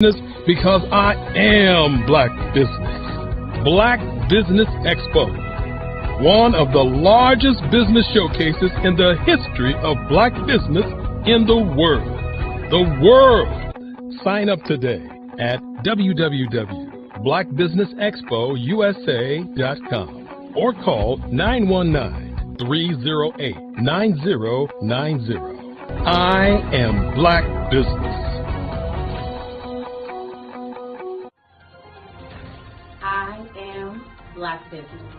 Because I am Black Business. Black Business Expo, one of the largest business showcases in the history of black business in the world. The world! Sign up today at www.blackbusinessexpousa.com or call 919-308-9090. I am Black Business. I am Black Business.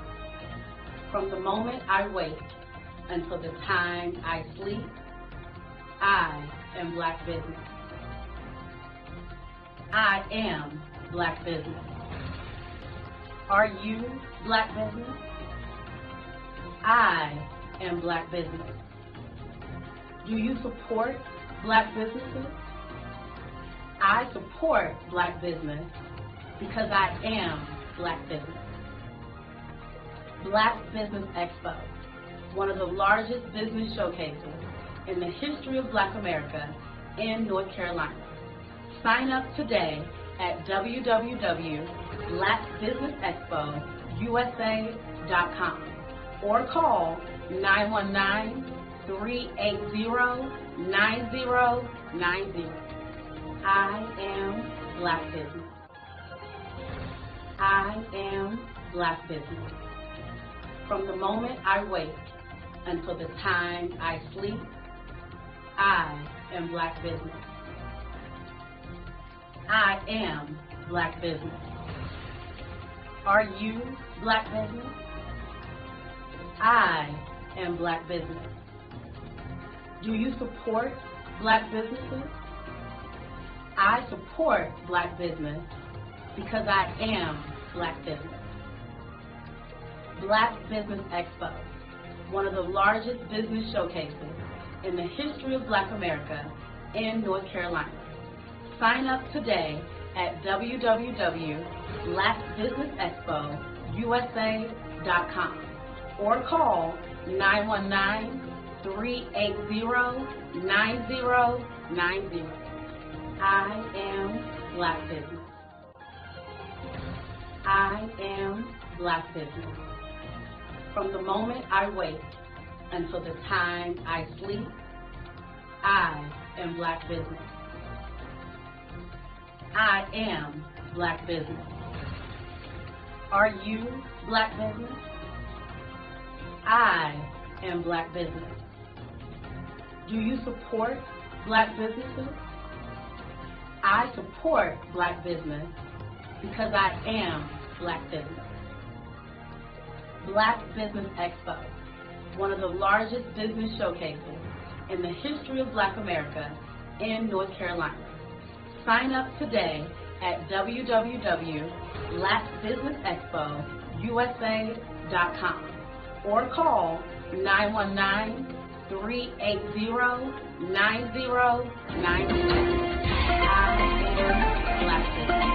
From the moment I wake until the time I sleep, I am Black Business. I am Black Business. Are you Black Business? I am Black Business. Do you support Black businesses? I support Black business because I am Black Business. Black Business Expo, one of the largest business showcases in the history of Black America in North Carolina. Sign up today at www.blackbusinessexpousa.com or call 919-380-9090. I am Black Business. I am Black Business. From the moment I wake until the time I sleep, I am Black Business. I am Black Business. Are you Black Business? I am Black Business. Do you support Black businesses? I support Black business because I am Black Business. Black Business Expo, one of the largest business showcases in the history of Black America in North Carolina. Sign up today at www.blackbusinessexpousa.com or call 919-380-9090. I am Black Business. I am Black Business. From the moment I wake until the time I sleep, I am Black Business. I am Black Business. Are you Black Business? I am Black Business. Do you support Black businesses? I support Black business because I am Black Business. Black Business Expo, one of the largest business showcases in the history of Black America in North Carolina. Sign up today at www.blackbusinessexpousa.com or call 919-380-9090. I am Black Business.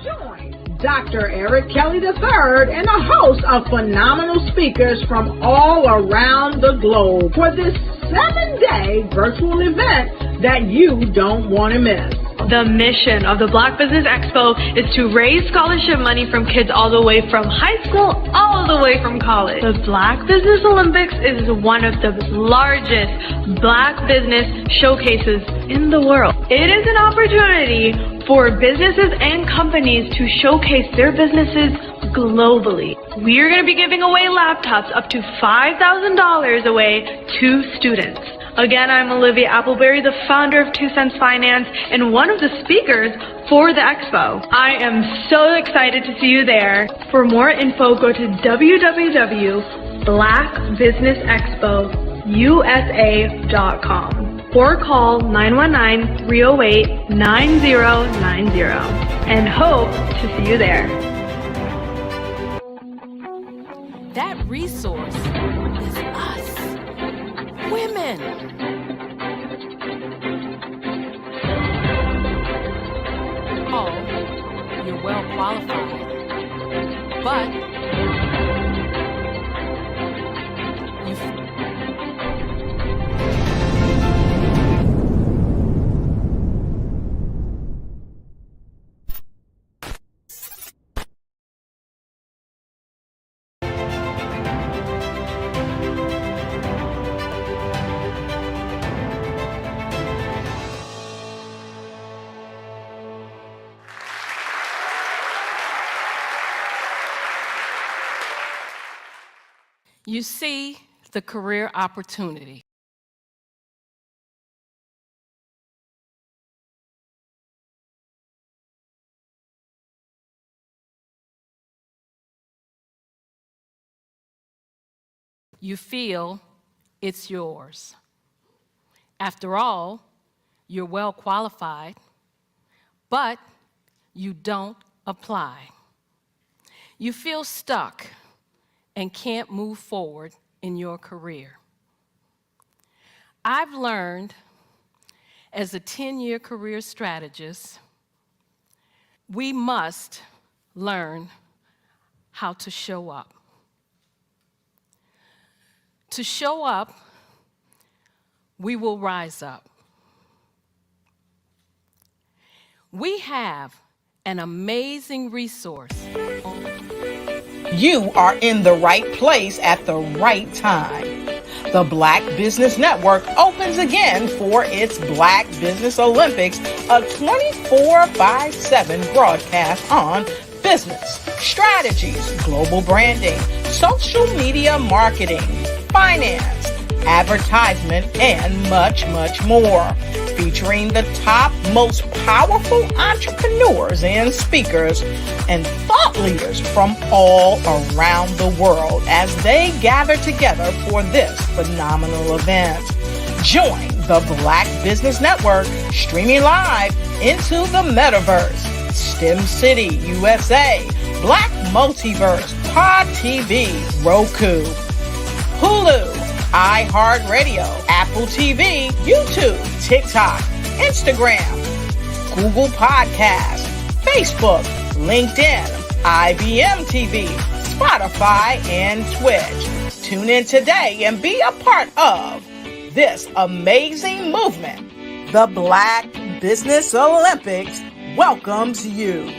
Join Dr. Eric Kelly III and a host of phenomenal speakers from all around the globe for this 7-day virtual event that you don't want to miss. The mission of the Black Business Expo is to raise scholarship money from kids all the way from high school all the way from college. The Black Business Olympics is one of the largest black business showcases in the world. It is an opportunity for businesses and companies to showcase their businesses globally. We are going to be giving away laptops up to $5,000 away to students. Again, I'm Olivia Appleberry, the founder of 2 Cents Finance and one of the speakers for the expo. I am so excited to see you there. For more info, go to www.blackbusinessexpousa.com or call 919-308-9090 and hope to see you there. That resource is us, women. Oh, you're well qualified, but you You see the career opportunity. You feel it's yours. After all, you're well qualified, but you don't apply. You feel stuck and can't move forward in your career. I've learned as a 10-year career strategist, we must learn how to show up. To show up, we will rise up. We have an amazing resource. You are in the right place at the right time. The Black Business Network opens again for its Black Business Olympics, a 24/7 broadcast on business, strategies, global branding, social media marketing, finance, advertisement, and much, much more. Featuring the top, most powerful entrepreneurs and speakers and thought leaders from all around the world as they gather together for this phenomenal event. Join the Black Business Network streaming live into the metaverse, STEM City, USA, Black Multiverse, Pod TV, Roku, Hulu, iHeartRadio, Apple TV, YouTube, TikTok, Instagram, Google Podcasts, Facebook, LinkedIn, IBM TV, Spotify, and Twitch. Tune in today and be a part of this amazing movement. The Black Business Olympics welcomes you.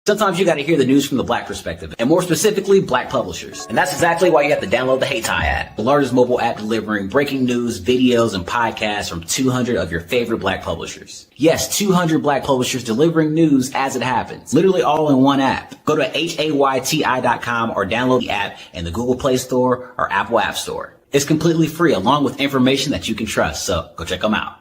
Sometimes you got to hear the news from the Black perspective, and more specifically, Black publishers. And that's exactly why you have to download the Hey Tie app, the largest mobile app delivering breaking news, videos, and podcasts from 200 of your favorite Black publishers. Yes, 200 Black publishers delivering news as it happens, literally all in one app. Go to HAYTI.com or download the app in the Google Play Store or Apple App Store. It's completely free, along with information that you can trust, so go check them out.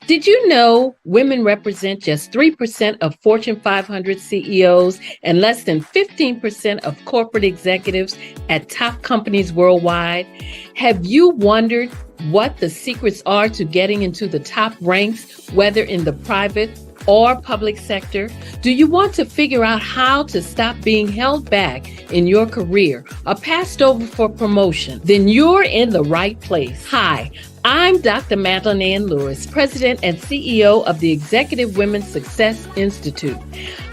Did you know women represent just 3% of Fortune 500 CEOs and less than 15% of corporate executives at top companies worldwide? Have you wondered what the secrets are to getting into the top ranks, whether in the private or public sector? Do you want to figure out how to stop being held back in your career or passed over for promotion? Then you're in the right place. Hi, I'm Dr. Madeline Ann Lewis, President and CEO of the Executive Women's Success Institute.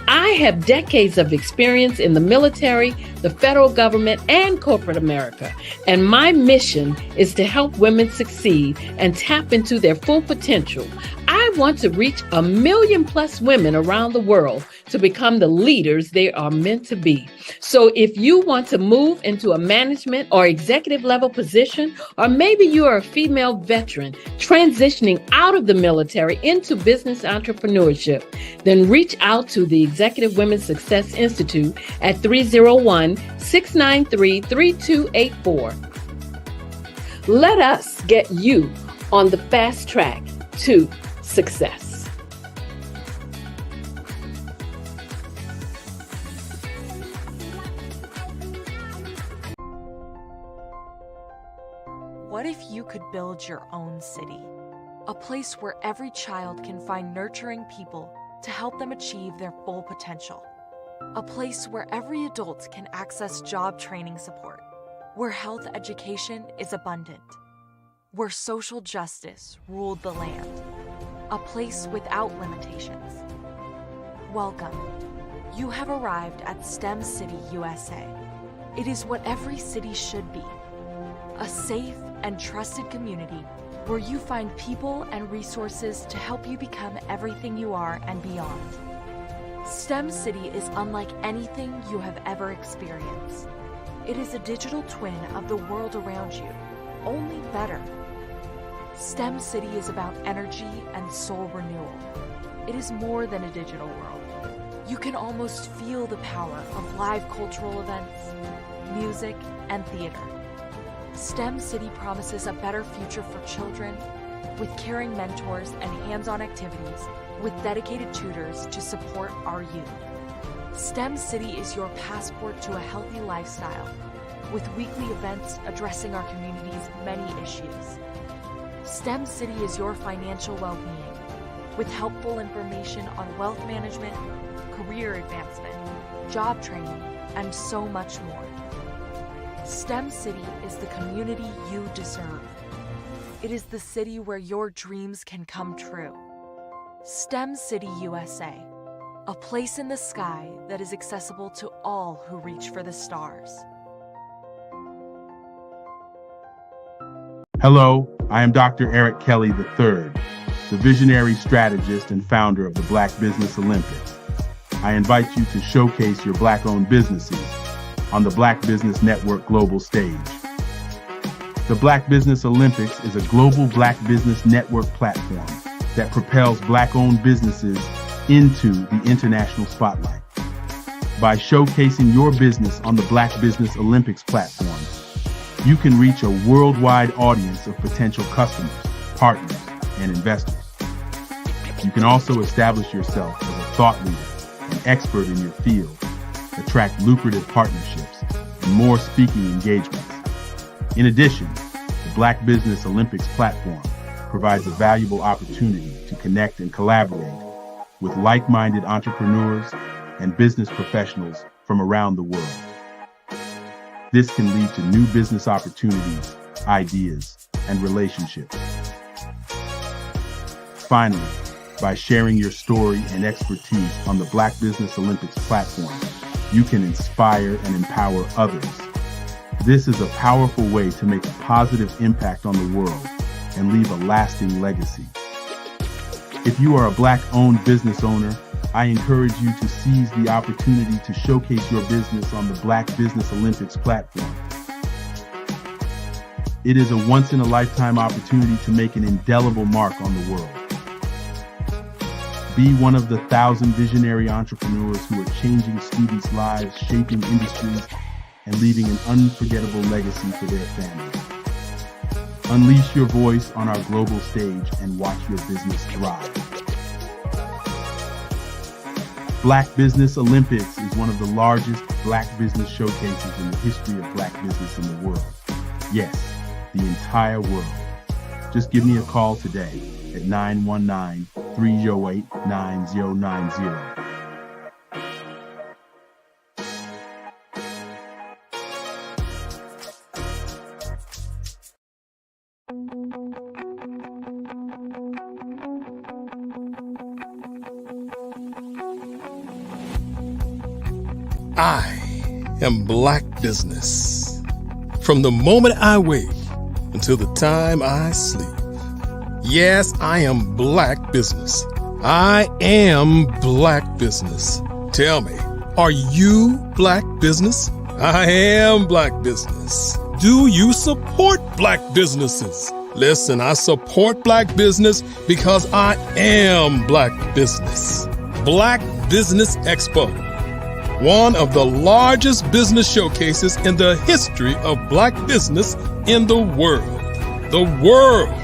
I have decades of experience in the military, the federal government, and corporate America. And my mission is to help women succeed and tap into their full potential. I want to reach 1 million plus women around the world to become the leaders they are meant to be. So if you want to move into a management or executive level position, or maybe you are a female veteran transitioning out of the military into business entrepreneurship, then reach out to the Executive Women's Success Institute at 301-693-3284. Let us get you on the fast track to success. you could build your own city. A place where every child can find nurturing people to help them achieve their full potential. A place where every adult can access job training support, where health education is abundant, where social justice ruled the land. A place without limitations. Welcome. You have arrived at STEM City, USA. It is what every city should be. A safe and trusted community where you find people and resources to help you become everything you are and beyond. STEM City is unlike anything you have ever experienced. It is a digital twin of the world around you, only better. STEM City is about energy and soul renewal. It is more than a digital world. You can almost feel the power of live cultural events, music, and theater. STEM City promises a better future for children with caring mentors and hands-on activities with dedicated tutors to support our youth. STEM City is your passport to a healthy lifestyle with weekly events addressing our community's many issues. STEM City is your financial well-being with helpful information on wealth management, career advancement, job training, and so much more. STEM City is the community you deserve. It is the city where your dreams can come true. STEM City USA, a place in the sky that is accessible to all who reach for the stars. Hello, I am Dr. Eric Kelly III, the visionary strategist and founder of the Black Business Olympics. I invite you to showcase your Black-owned businesses on the Black Business Network global stage. The Black Business Olympics is a global Black Business Network platform that propels Black-owned businesses into the international spotlight. By showcasing your business on the Black Business Olympics platform, you can reach a worldwide audience of potential customers, partners, and investors. You can also establish yourself as a thought leader, an expert in your field, attract lucrative partnerships, and more speaking engagements. In addition, the Black Business Olympics platform provides a valuable opportunity to connect and collaborate with like-minded entrepreneurs and business professionals from around the world. This can lead to new business opportunities, ideas, and relationships. Finally, by sharing your story and expertise on the Black Business Olympics platform, you can inspire and empower others. This is a powerful way to make a positive impact on the world and leave a lasting legacy. If you are a Black-owned business owner, I encourage you to seize the opportunity to showcase your business on the Black Business Olympics platform. It is a once-in-a-lifetime opportunity to make an indelible mark on the world. Be one of the 1,000 visionary entrepreneurs who are changing students' lives, shaping industries, and leaving an unforgettable legacy for their families. Unleash your voice on our global stage and watch your business thrive. Black Business Olympics is one of the largest Black business showcases in the history of Black business in the world. Yes, the entire world. Just give me a call today at 919-308-9090. I am Black business. From the moment I wake until the time I sleep. Yes, I am Black business. I am Black business. Tell me, are you Black business? I am Black business. Do you support Black businesses? Listen, I support Black business because I am Black business. Black Business Expo, one of the largest business showcases in the history of Black business in the world. The world!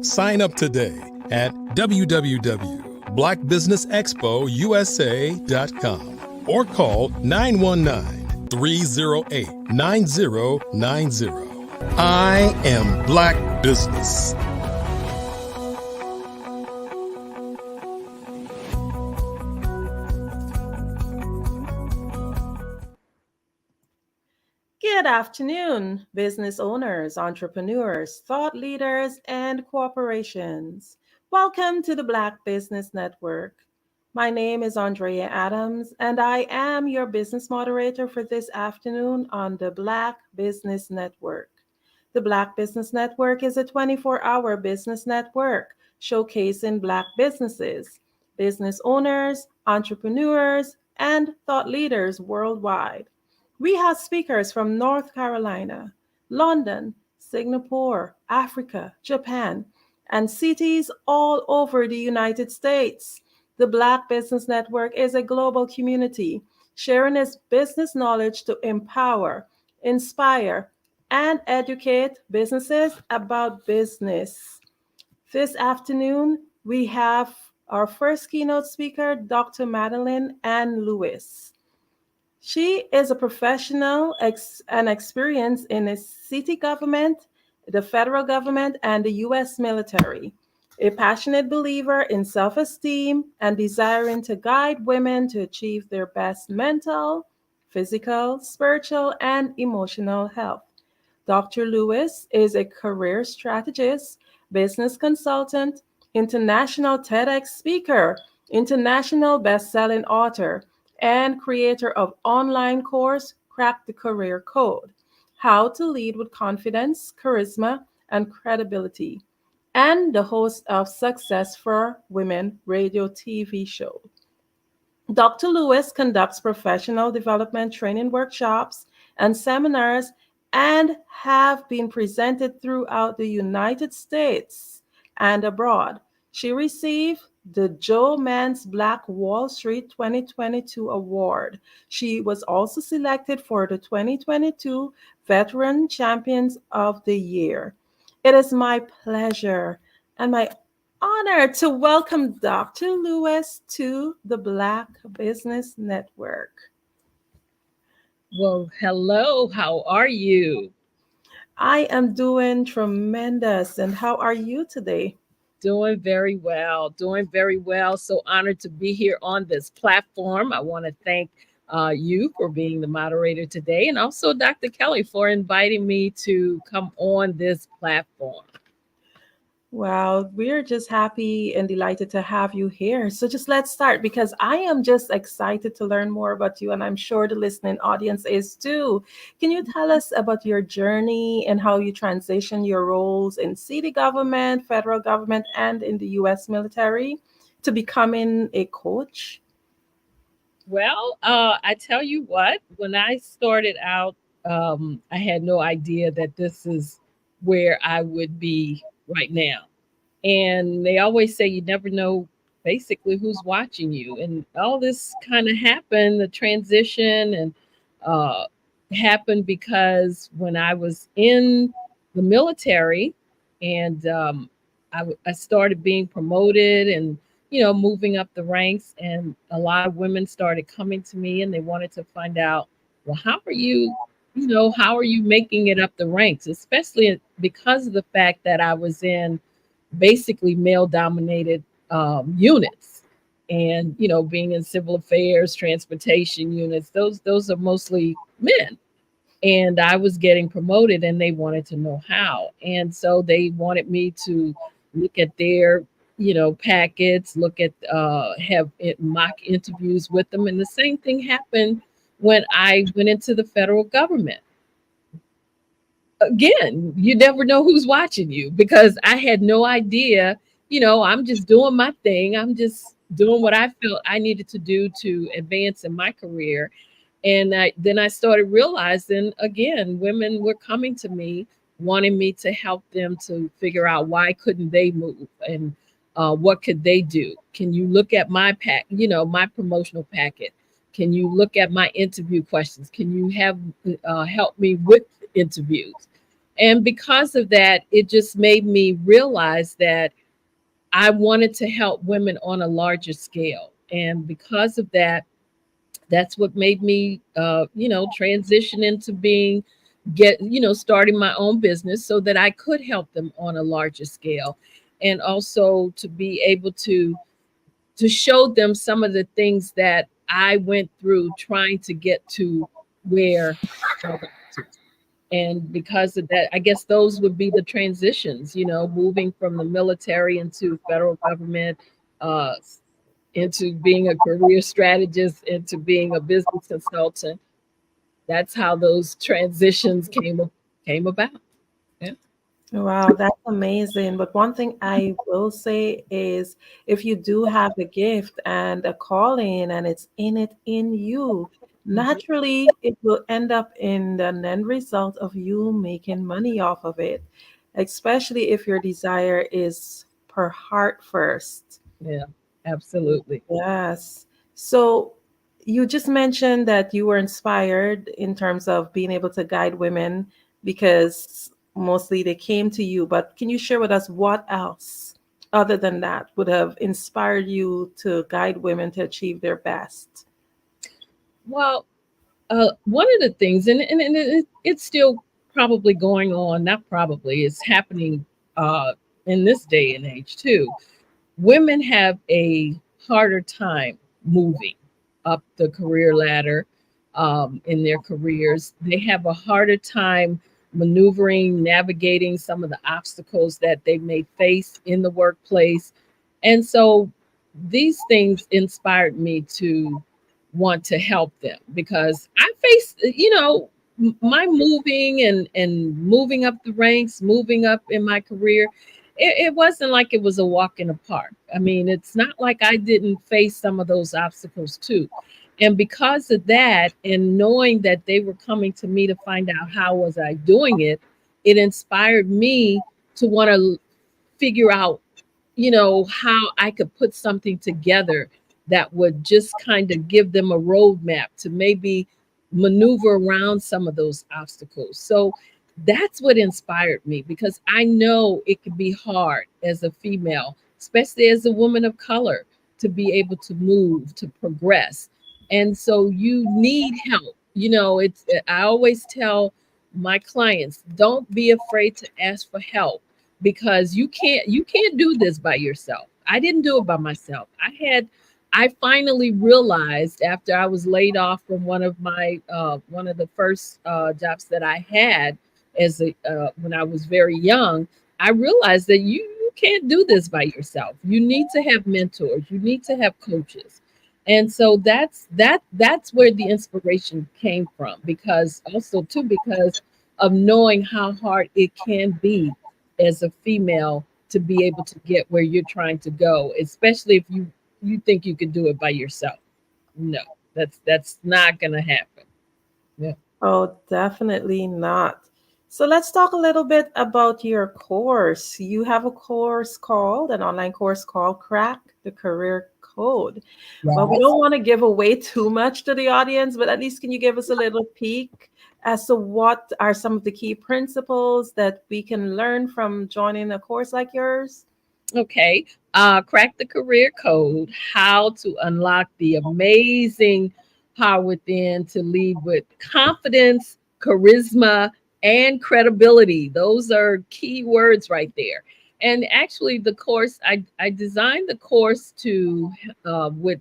Sign up today at www.blackbusinessexpousa.com or call 919-308-9090. I am Black business. Good afternoon, business owners, entrepreneurs, thought leaders, and corporations. Welcome to the Black Business Network. My name is Andrea Adams, and I am your business moderator for this afternoon on the Black Business Network. The Black Business Network is a 24-hour business network showcasing Black businesses, business owners, entrepreneurs, and thought leaders worldwide. We have speakers from North Carolina, London, Singapore, Africa, Japan, and cities all over the United States. The Black Business Network is a global community sharing its business knowledge to empower, inspire, and educate businesses about business. This afternoon, we have our first keynote speaker, Dr. Madeline Ann Lewis. She is a professional and experienced in the city government, the federal government, and the U.S. military. A passionate believer in self-esteem and desiring to guide women to achieve their best mental, physical, spiritual, and emotional health. Dr. Lewis is a career strategist, business consultant, international TEDx speaker, international best-selling author, and creator of online course Crack the Career Code: How to Lead with Confidence, Charisma, and Credibility, and the host of Success for Women radio TV show. Dr. Lewis conducts professional development training workshops and seminars and have been presented throughout the United States and abroad. She received the Joe Mans Black Wall Street 2022 award. She was also selected for the 2022 Veteran Champions of the Year. It is my pleasure and my honor to welcome Dr. Lewis to the Black Business Network. Well, hello, how are you? I am doing tremendous. And how are you today? Doing very well, doing very well. So honored to be here on this platform. I want to thank you for being the moderator today, and also Dr. Kelly for inviting me to come on this platform. Well, we're just happy and delighted to have you here. So just let's start, because I am just excited to learn more about you, and I'm sure the listening audience is too. Can you tell us about your journey and how you transition your roles in city government, federal government, and in the U.S. military to becoming a coach? Well, I tell you what, when I started out, I had no idea that this is where I would be right now. And they always say you never know basically who's watching you. And all this kind of happened, the transition, and happened because when I was in the military and I started being promoted and moving up the ranks, and a lot of women started coming to me and they wanted to find out, well, how are you making it up the ranks, especially because of the fact that I was in basically male dominated units, and being in civil affairs, transportation units, those are mostly men. And I was getting promoted and they wanted to know how. And so they wanted me to look at their packets, look at have mock interviews with them. And the same thing happened when I went into the federal government. Again, you never know who's watching you, because I had no idea. I'm just doing my thing. I'm just doing what I felt I needed to do to advance in my career. And then I started realizing, again, women were coming to me, wanting me to help them to figure out why couldn't they move, and what could they do? Can you look at my my promotional packet? Can you look at my interview questions? Can you have help me with interviews? And because of that, it just made me realize that I wanted to help women on a larger scale. And because of that, that's what made me, transition into being starting my own business so that I could help them on a larger scale, and also to be able to show them some of the things that I went through trying to get to where I got to. And because of that, I guess those would be the transitions, moving from the military into federal government, uh, into being a career strategist, into being a business consultant. That's how those transitions came about. Yeah. Wow, that's amazing. But one thing I will say is if you do have a gift and a calling and it's in it in you, Mhm. naturally it will end up in the end result of you making money off of it, especially if your desire is per heart first. Yeah, absolutely. Yes. So you just mentioned that you were inspired in terms of being able to guide women because mostly they came to you. But can you share with us what else, other than that, would have inspired you to guide women to achieve their best? Well, one of the things, it's still probably going on, not probably, it's happening in this day and age too. Women have a harder time moving up the career ladder in their careers. They have a harder time maneuvering, navigating some of the obstacles that they may face in the workplace. And so these things inspired me to want to help them because I face, my moving and moving up the ranks, moving up in my career. It wasn't like it was a walk in the park. I mean, it's not like I didn't face some of those obstacles too. And because of that, and knowing that they were coming to me to find out how was I doing it, it inspired me to want to figure out, how I could put something together that would just kind of give them a roadmap to maybe maneuver around some of those obstacles. So that's what inspired me because I know it can be hard as a female, especially as a woman of color, to be able to move, to progress. And so you need help. I always tell my clients, don't be afraid to ask for help because you can't do this by yourself. I didn't do it by myself. I finally realized after I was laid off from one of the first jobs that I had as a when I was very young. I realized that you can't do this by yourself. You need to have mentors. You need to have coaches. And so that's where the inspiration came from, because also too because of knowing how hard it can be as a female to be able to get where you're trying to go, especially if you think you can do it by yourself. No, that's not gonna happen. Yeah. Oh, definitely not. So let's talk a little bit about your course. You have a course called, an online course called Crack the Career Code. Well, we Yes. don't want to give away too much to the audience, but at least can you give us a little peek as to what are some of the key principles that we can learn from joining a course like yours? Okay. Crack the career code, how to unlock the amazing power within to lead with confidence, charisma, and credibility. Those are key words right there. And actually, the course, I designed the course to with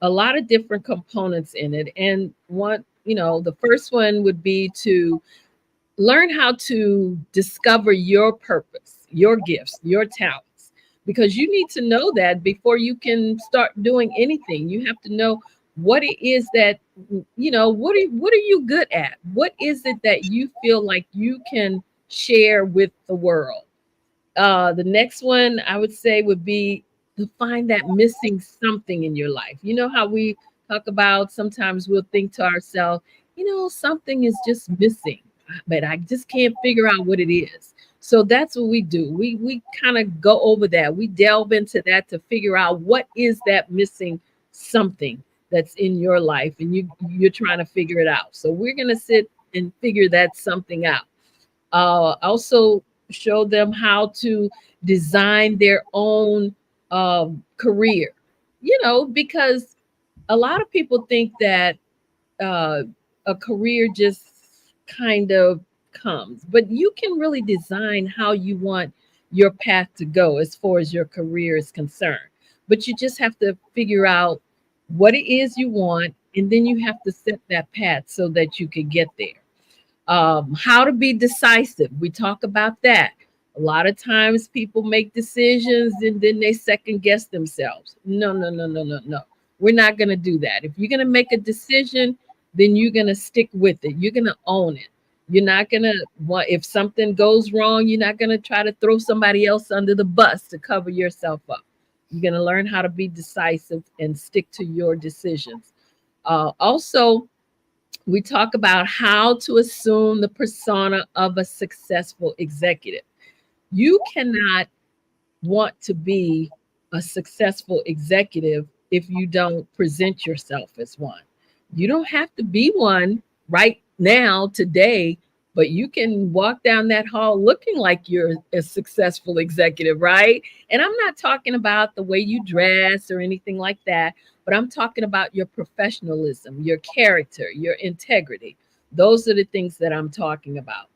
a lot of different components in it. And the first one would be to learn how to discover your purpose, your gifts, your talents, because you need to know that before you can start doing anything. You have to know what it is that what are you good at? What is it that you feel like you can share with the world? The next one I would say would be to find that missing something in your life. You know how we talk about sometimes we'll think to ourselves, something is just missing, but I just can't figure out what it is. So that's what we do. We kind of go over that. We delve into that to figure out what is that missing something that's in your life, and you're trying to figure it out. So we're gonna sit and figure that something out. Also show them how to design their own career, because a lot of people think that uh, a career just kind of comes. But you can really design how you want your path to go as far as your career is concerned. But you just have to figure out what it is you want, and then you have to set that path so that you can get there. How to be decisive. We talk about that. A lot of times people make decisions and then they second guess themselves. No, no, no, no, no, no. We're not going to do that. If you're going to make a decision, then you're going to stick with it. You're going to own it. You're not going to want, if something goes wrong, you're not going to try to throw somebody else under the bus to cover yourself up. You're going to learn how to be decisive and stick to your decisions. Also, we talk about how to assume the persona of a successful executive. You cannot want to be a successful executive if you don't present yourself as one. You don't have to be one right now, today, but you can walk down that hall looking like you're a successful executive, right? And I'm not talking about the way you dress or anything like that, but I'm talking about your professionalism, your character, your integrity. Those are the things that I'm talking about.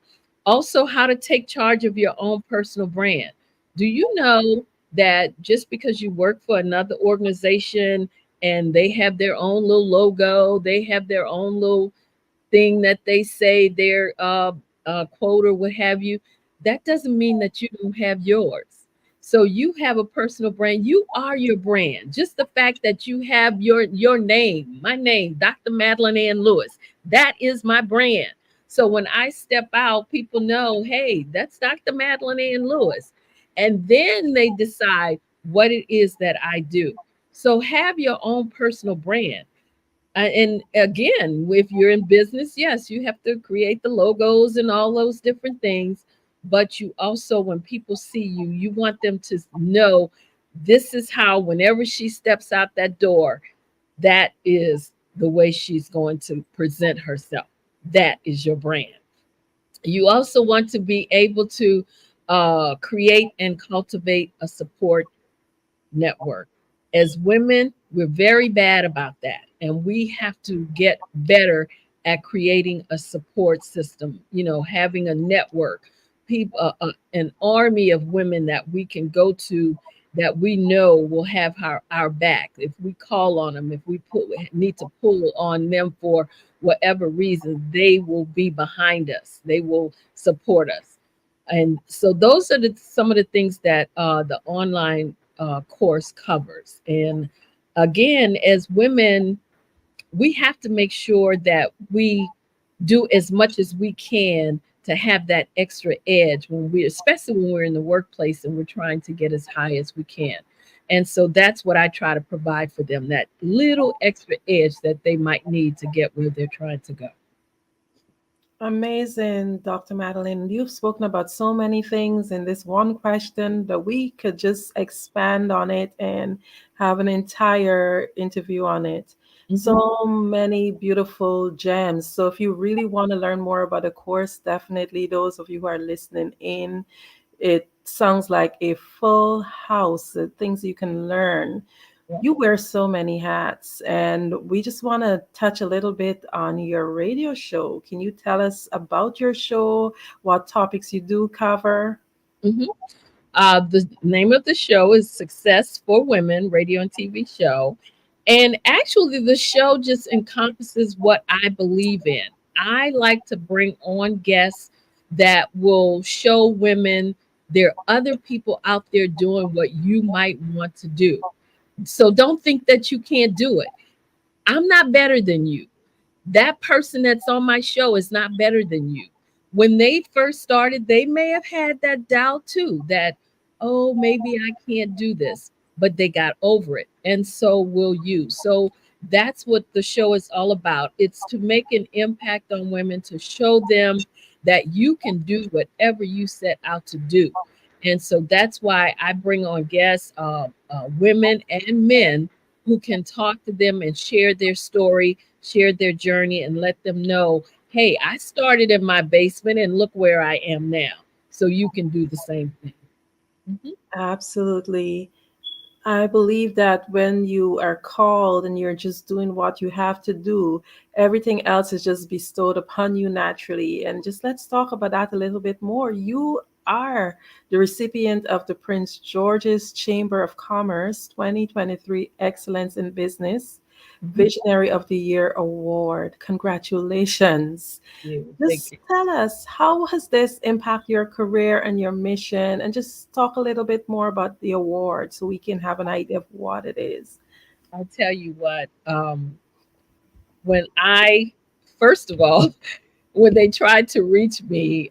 Also, how to take charge of your own personal brand. Do you know that just because you work for another organization and they have their own little logo, they have their own little thing that they say, their quote or what have you, that doesn't mean that you don't have yours. So you have a personal brand. You are your brand. Just the fact that you have your name, my name, Dr. Madeline Ann Lewis, that is my brand. So when I step out, people know, hey, that's Dr. Madeline Ann Lewis. And then they decide what it is that I do. So have your own personal brand. And again, if you're in business, yes, you have to create the logos and all those different things. But you also, when people see you, you want them to know this is how, whenever she steps out that door, that is the way she's going to present herself. That is your brand. You also want to be able to create and cultivate a support network. As women, we're very bad about that. And we have to get better at creating a support system, having a network, people, an army of women that we can go to that we know will have our back. If we call on them, if we need to pull on them for whatever reason, they will be behind us. They will support us. And so those are some of the things that the online course covers. And again, as women, we have to make sure that we do as much as we can to have that extra edge especially when we're in the workplace and we're trying to get as high as we can. And so that's what I try to provide for them, that little extra edge that they might need to get where they're trying to go. Amazing, Dr. Madeline. You've spoken about so many things in this one question that we could just expand on it and have an entire interview on it. Mm-hmm. So many beautiful gems. So if you really want to learn more about the course, definitely those of you who are listening in, it sounds like a full house of things you can learn. You wear so many hats, and we just want to touch a little bit on your radio show. Can you tell us about your show, what topics you do cover? Mm-hmm. The name of the show is Success for Women, radio and TV show. And actually, the show just encompasses what I believe in. I like to bring on guests that will show women there are other people out there doing what you might want to do. So don't think that you can't do it. I'm not better than you. That person that's on my show is not better than you. When they first started, they may have had that doubt too, that, oh, maybe I can't do this, but they got over it. And so will you. So that's what the show is all about. It's to make an impact on women, to show them that you can do whatever you set out to do. And so that's why I bring on guests, women and men, who can talk to them and share their story, share their journey, and let them know, hey, I started in my basement and look where I am now. So you can do the same thing. Mm-hmm. Absolutely. I believe that when you are called and you're just doing what you have to do, everything else is just bestowed upon you naturally. And just let's talk about that a little bit more. You are the recipient of the Prince George's Chamber of Commerce 2023 Excellence in Business Visionary of the Year Award. Congratulations. Thank Just you. tell us, how has this impact your career and your mission? And just talk a little bit more about the award so we can have an idea of what it is. I'll tell you what, when I, first of all, when they tried to reach me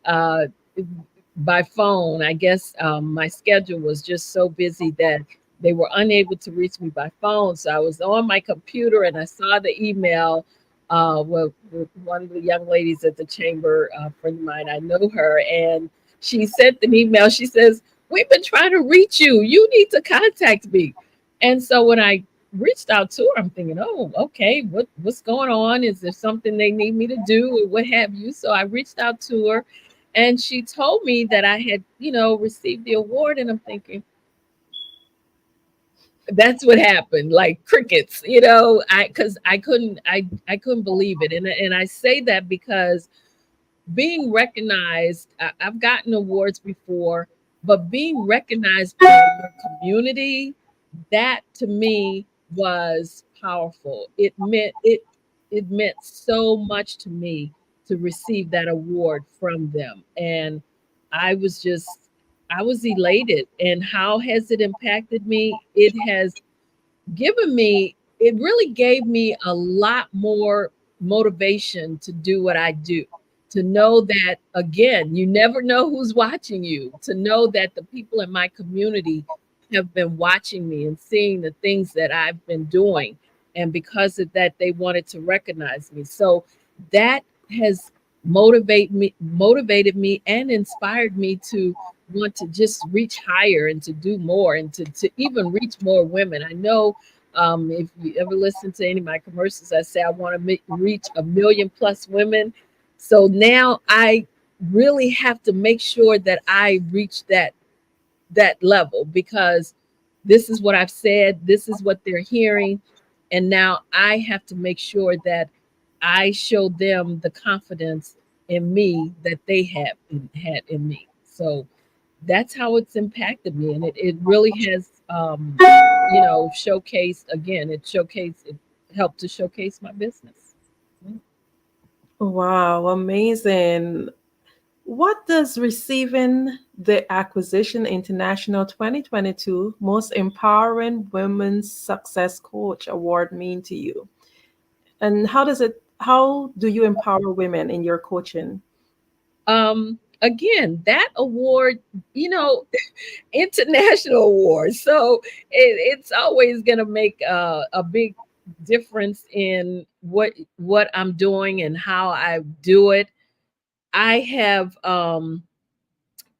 by phone, I guess my schedule was just so busy that they were unable to reach me by phone. So I was on my computer and I saw the email with one of the young ladies at the chamber, a friend of mine, I know her, and she sent an email. She says, "We've been trying to reach you. You need to contact me." And so when I reached out to her, I'm thinking, oh, okay, what's going on? Is there something they need me to do or what have you? So I reached out to her and she told me that I had, received the award. And I'm thinking, that's what happened, like crickets, because I couldn't believe it. And I say that because being recognized, I've gotten awards before, but being recognized by your community, that to me was powerful. It meant so much to me to receive that award from them. And I was just I was elated. And how has it impacted me? It really gave me a lot more motivation to do what I do. To know that, again, you never know who's watching you, to know that the people in my community have been watching me and seeing the things that I've been doing. And because of that, they wanted to recognize me. So that has motivated me and inspired me to want to just reach higher and to do more and to even reach more women. I know if you ever listen to any of my commercials, I say I want to reach 1 million plus women. So now I really have to make sure that I reach that level, because this is what I've said, this is what they're hearing, and now I have to make sure that I show them the confidence in me that they had in me. So that's how it's impacted me, and it really has showcased, again, it helped to showcase my business. Wow, amazing. What does receiving the Acquisition International 2022 Most Empowering Women's Success Coach Award mean to you? And how do you empower women in your coaching? Again, that award, international award, so it's always going to make a big difference in what I'm doing and how I do it. I have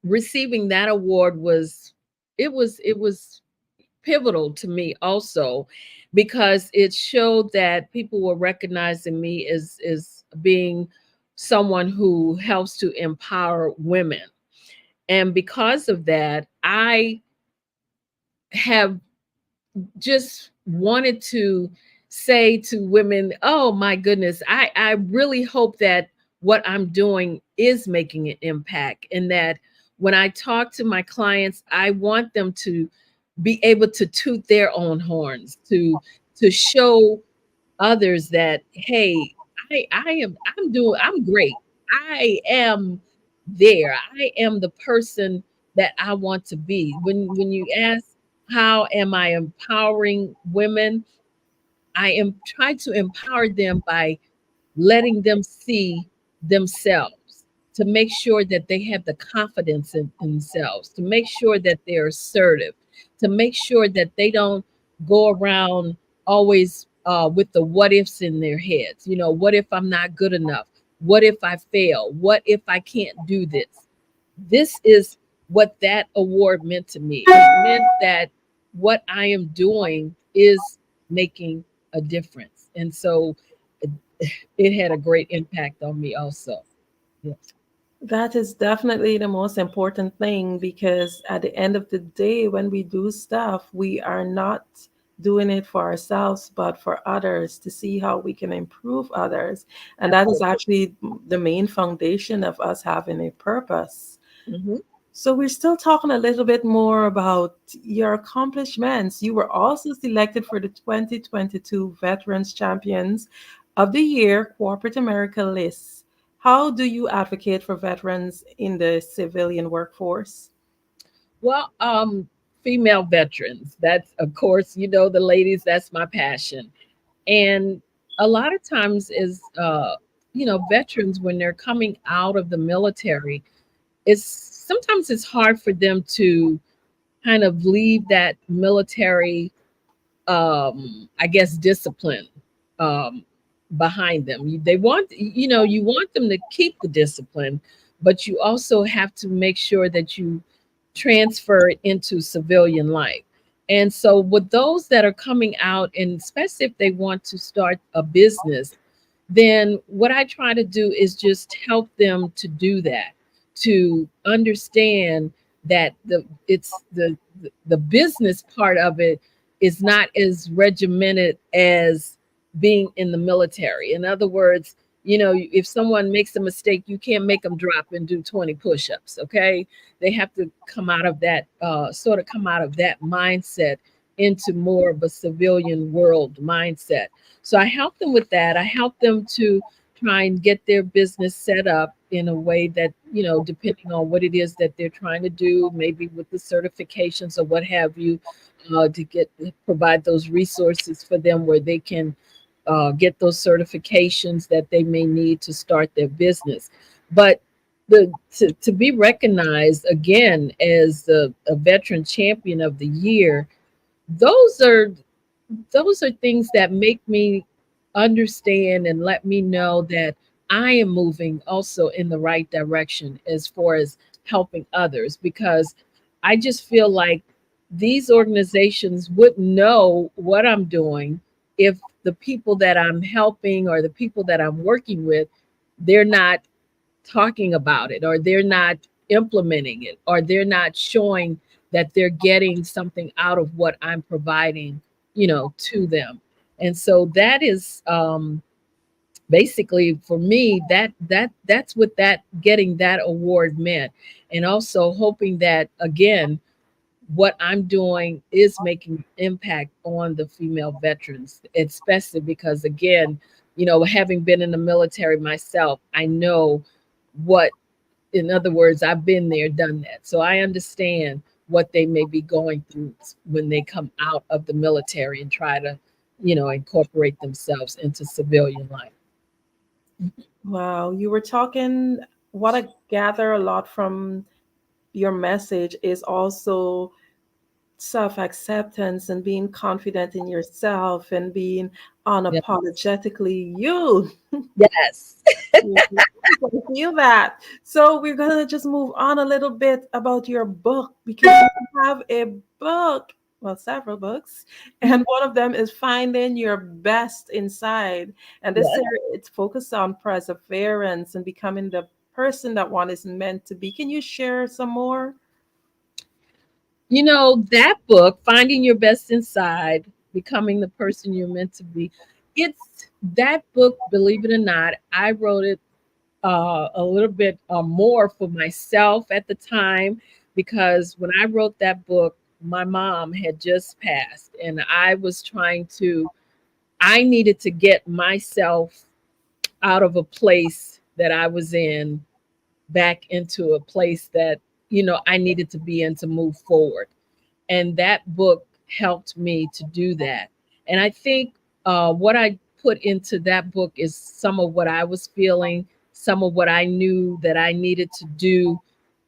receiving that award was pivotal to me also, because it showed that people were recognizing me as being someone who helps to empower women. And because of that, I have just wanted to say to women, oh my goodness, I really hope that what I'm doing is making an impact, and that when I talk to my clients, I want them to be able to toot their own horns, to show others that, hey, I'm great. I am there. I am the person that I want to be. When you ask how am I empowering women, I am trying to empower them by letting them see themselves, to make sure that they have the confidence in themselves, to make sure that they're assertive, to make sure that they don't go around always with the what ifs in their heads. What if I'm not good enough? What if I fail? What if I can't do this? This is what that award meant to me. It meant that what I am doing is making a difference. And so it had a great impact on me also. Yes. That is definitely the most important thing, because at the end of the day, when we do stuff, we are not doing it for ourselves, but for others, to see how we can improve others. And that is actually the main foundation of us having a purpose. Mhm. So we're still talking a little bit more about your accomplishments. You were also selected for the 2022 Veterans Champions of the Year Corporate America list. How do you advocate for veterans in the civilian workforce? Well, female veterans, that's, of course, the ladies, that's my passion. And a lot of times is, veterans, when they're coming out of the military, it's sometimes it's hard for them to kind of leave that military, I guess, discipline, um, behind them. They want, you want them to keep the discipline, but you also have to make sure that you transfer it into civilian life. And so, with those that are coming out, and especially if they want to start a business, then what I try to do is just help them to do that, to understand that the business part of it is not as regimented as being in the military. In other words, if someone makes a mistake, you can't make them drop and do 20 push-ups. Okay, they have to come out of that, sort of come out of that mindset into more of a civilian world mindset. So I help them with that. I help them to try and get their business set up in a way that, depending on what it is that they're trying to do, maybe with the certifications or what have you, to provide those resources for them where they can get those certifications that they may need to start their business. But to be recognized again as a veteran champion of the year, those are things that make me understand and let me know that I am moving also in the right direction as far as helping others, because I just feel like these organizations wouldn't know what I'm doing if the people that I'm helping or the people that I'm working with, they're not talking about it, or they're not implementing it, or they're not showing that they're getting something out of what I'm providing, to them. And so that is, basically for me, that's what that getting that award meant. And also hoping that, again, what I'm doing is making impact on the female veterans, especially because, again, having been in the military myself, I know what, in other words, I've been there, done that. So I understand what they may be going through when they come out of the military and try to, incorporate themselves into civilian life. Wow, you were talking, what I gather a lot from your message is also self acceptance and being confident in yourself and being Yeah. unapologetically you. Yes. I feel that. So we're gonna just move on a little bit about your book, because you have a book, well, several books, and one of them is Finding Your Best Inside. And this Yes. series, it's focused on perseverance and becoming the person that one is meant to be. Can you share some more? That book, Finding Your Best Inside, Becoming the Person You're Meant to Be, it's that book, believe it or not, I wrote it a little bit more for myself at the time, because when I wrote that book, my mom had just passed, and I needed to get myself out of a place that I was in back into a place that, I needed to be in to move forward. And that book helped me to do that. And I think what I put into that book is some of what I was feeling, some of what I knew that I needed to do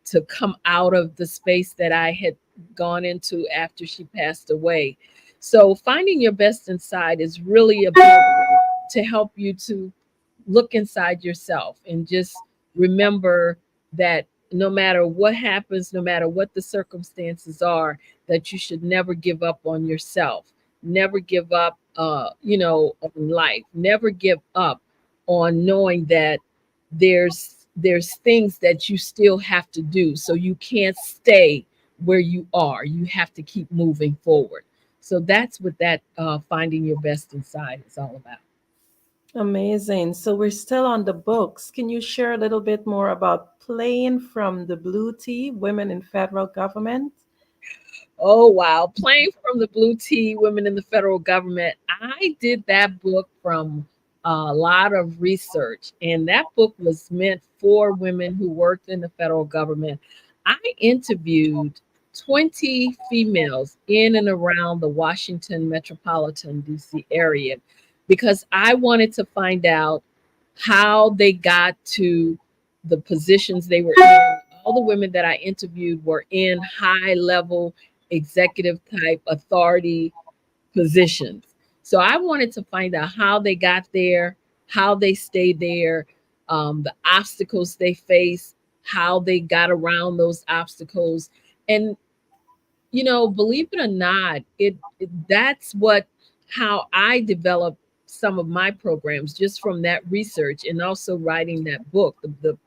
to come out of the space that I had gone into after she passed away. So finding your best inside is really about to help you to look inside yourself and just remember that no matter what happens, no matter what the circumstances are, that you should never give up on yourself, never give up, on life, never give up on knowing that there's things that you still have to do. So you can't stay where you are. You have to keep moving forward. So that's what that finding your best inside is all about. Amazing. So we're still on the books. Can you share a little bit more about Playing from the Blue Tea, Women in Federal Government? Oh, wow. Playing from the Blue Tea, Women in the Federal Government. I did that book from a lot of research, and that book was meant for women who worked in the federal government. I interviewed 20 females in and around the Washington metropolitan DC area because I wanted to find out how they got to the positions they were in. All the women that I interviewed were in high level executive type authority positions. So I wanted to find out how they got there, how they stayed there, the obstacles they faced, how they got around those obstacles. And believe it or not, that's what how I developed some of my programs just from that research and also writing that book, the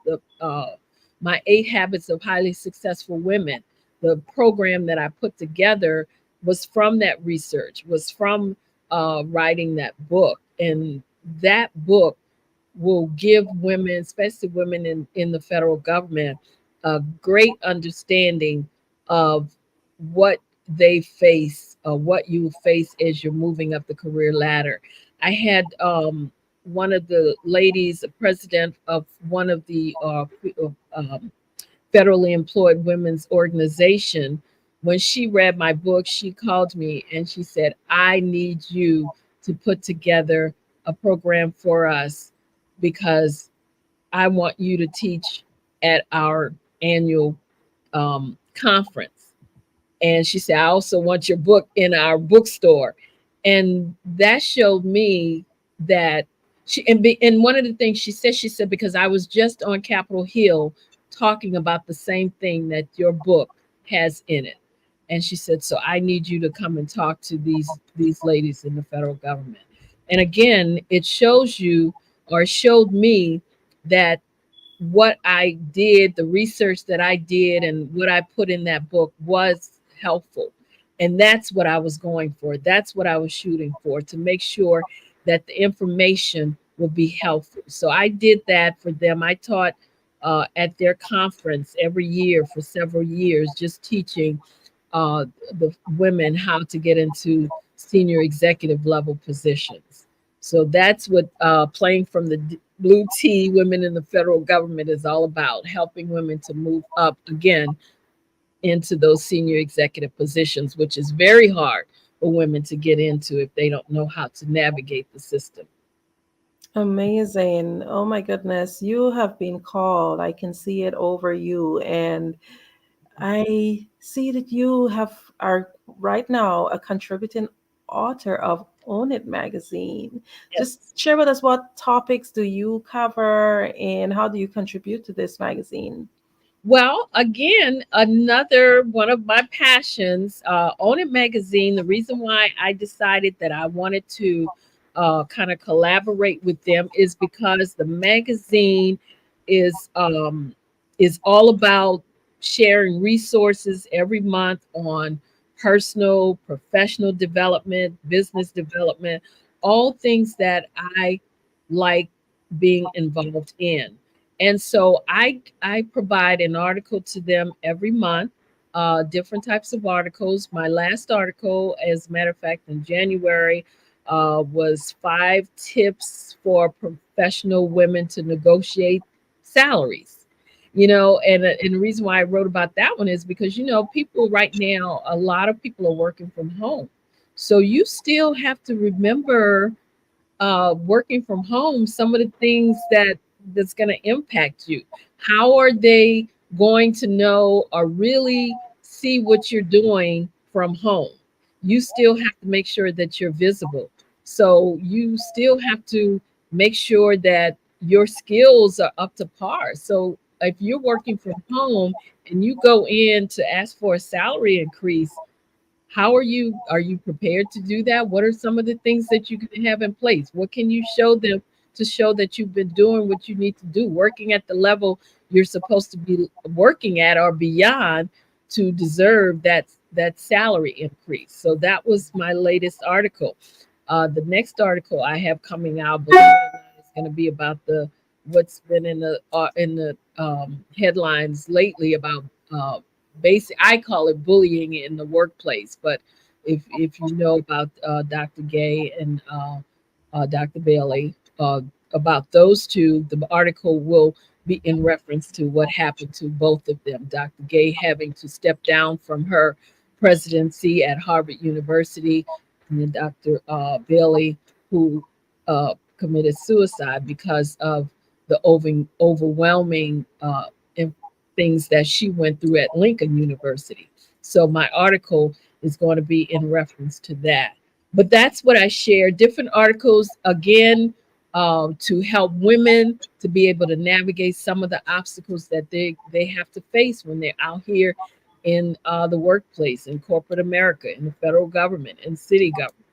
my 8 Habits of Highly Successful Women. The program that I put together was from that research, was from writing that book, and that book will give women, especially women in the federal government, a great understanding of what they face, what you face as you're moving up the career ladder. I had one of the ladies, a president of one of the federally employed women's organization. When she read my book, she called me and she said, I need you to put together a program for us because I want you to teach at our annual conference. And she said, I also want your book in our bookstore. And that showed me that and one of the things she said, because I was just on Capitol Hill talking about the same thing that your book has in it. And she said, so I need you to come and talk to these ladies in the federal government. And again, it shows you, or showed me, that what I did, the research that I did, and what I put in that book was helpful. And that's what I was going for. That's what I was shooting for, to make sure that the information would be helpful. So I did that for them. I taught at their conference every year for several years, just teaching the women how to get into senior executive level positions. So that's what Playing from the Blue Tea, Women in the Federal Government is all about, helping women to move up again into those senior executive positions, which is very hard for women to get into if they don't know how to navigate the system. Amazing. Oh my goodness. You have been called. I can see it over you. And I see that you are right now a contributing author of Own It magazine. Yes. Just share with us, what topics do you cover and how do you contribute to this magazine? Well, again, another one of my passions, Own It magazine. The reason why I decided that I wanted to kind of collaborate with them is because the magazine is all about sharing resources every month on personal, professional development, business development, all things that I like being involved in. And so I provide an article to them every month, different types of articles. My last article, as a matter of fact, in January, was 5 tips for professional women to negotiate salaries. And the reason why I wrote about that one is because, people right now, a lot of people are working from home. So you still have to remember working from home, some of the things that's going to impact you. How are they going to know or really see what you're doing from home? You still have to make sure that you're visible. So you still have to make sure that your skills are up to par. So if you're working from home and you go in to ask for a salary increase, how are you prepared to do that? What are some of the things that you can have in place? What can you show them to show that you've been doing what you need to do, working at the level you're supposed to be working at or beyond to deserve that salary increase. So that was my latest article. The next article I have coming out, believe it or not, is going to be about the what's been in the headlines lately about basic. I call it bullying in the workplace, but if you know about Dr. Gay and Dr. Bailey, about those two, the article will be in reference to what happened to both of them. Dr. Gay having to step down from her presidency at Harvard University, and then Dr. Bailey, who committed suicide because of the overwhelming things that she went through at Lincoln University. So my article is going to be in reference to that. But that's what I share. Different articles, again, to help women to be able to navigate some of the obstacles that they have to face when they're out here in the workplace, in corporate America, in the federal government, in city government.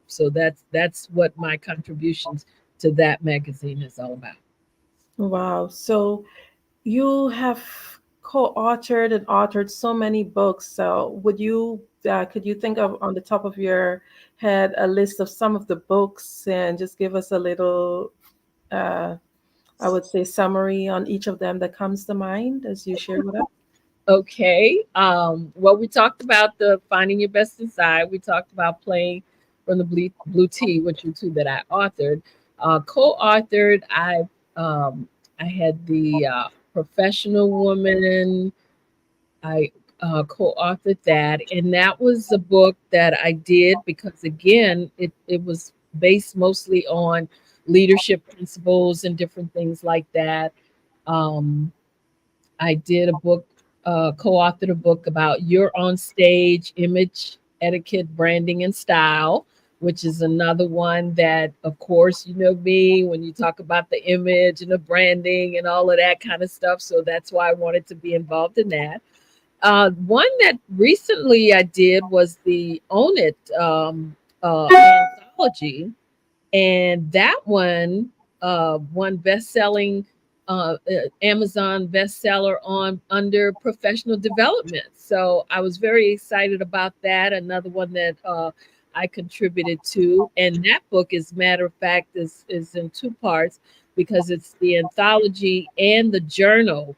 So that's what my contributions to that magazine is all about. Wow. So you have co-authored and authored so many books. So could you think of on the top of your head a list of some of the books and just give us a little, I would say, summary on each of them that comes to mind as you share with us? Okay. Well, we talked about the Finding Your Best Inside. We talked about Playing from the Blue Tea, which are two that I authored. Co-authored, I had the Professional Woman. I co-authored that, and that was a book that I did because, again, it was based mostly on leadership principles and different things like that. I did a book, co-authored a book about your on stage image, etiquette, branding, and style, which is another one that, of course, you know me when you talk about the image and the branding and all of that kind of stuff. So that's why I wanted to be involved in that. One that recently I did was the Own It anthology, and that one won best-selling Amazon bestseller on under professional development. So I was very excited about that. Another one that I contributed to, and that book, as a matter of fact, is in two parts because it's the anthology and the journal.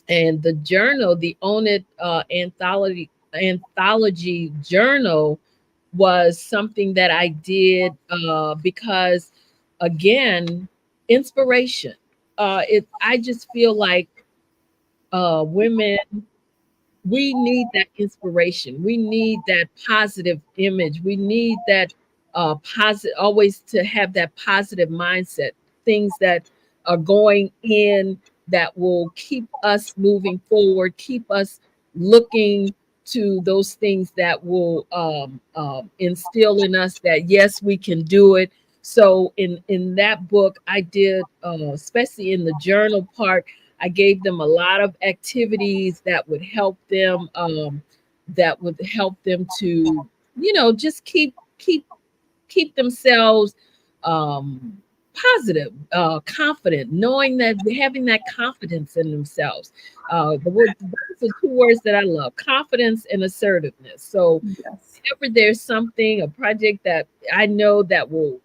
And the journal, the Own It anthology journal, was something that I did because, again, inspiration. I just feel like women, we need that inspiration. We need that positive image. We need that positive, always to have that positive mindset, things that are going in that will keep us moving forward, keep us looking to those things that will instill in us that, yes, we can do it. So in that book, I did, especially in the journal part, I gave them a lot of activities that would help them to, just keep themselves positive, confident, knowing that having that confidence in themselves. Those are two words that I love: confidence and assertiveness. So, Yes. whenever there's something, a project that I know that will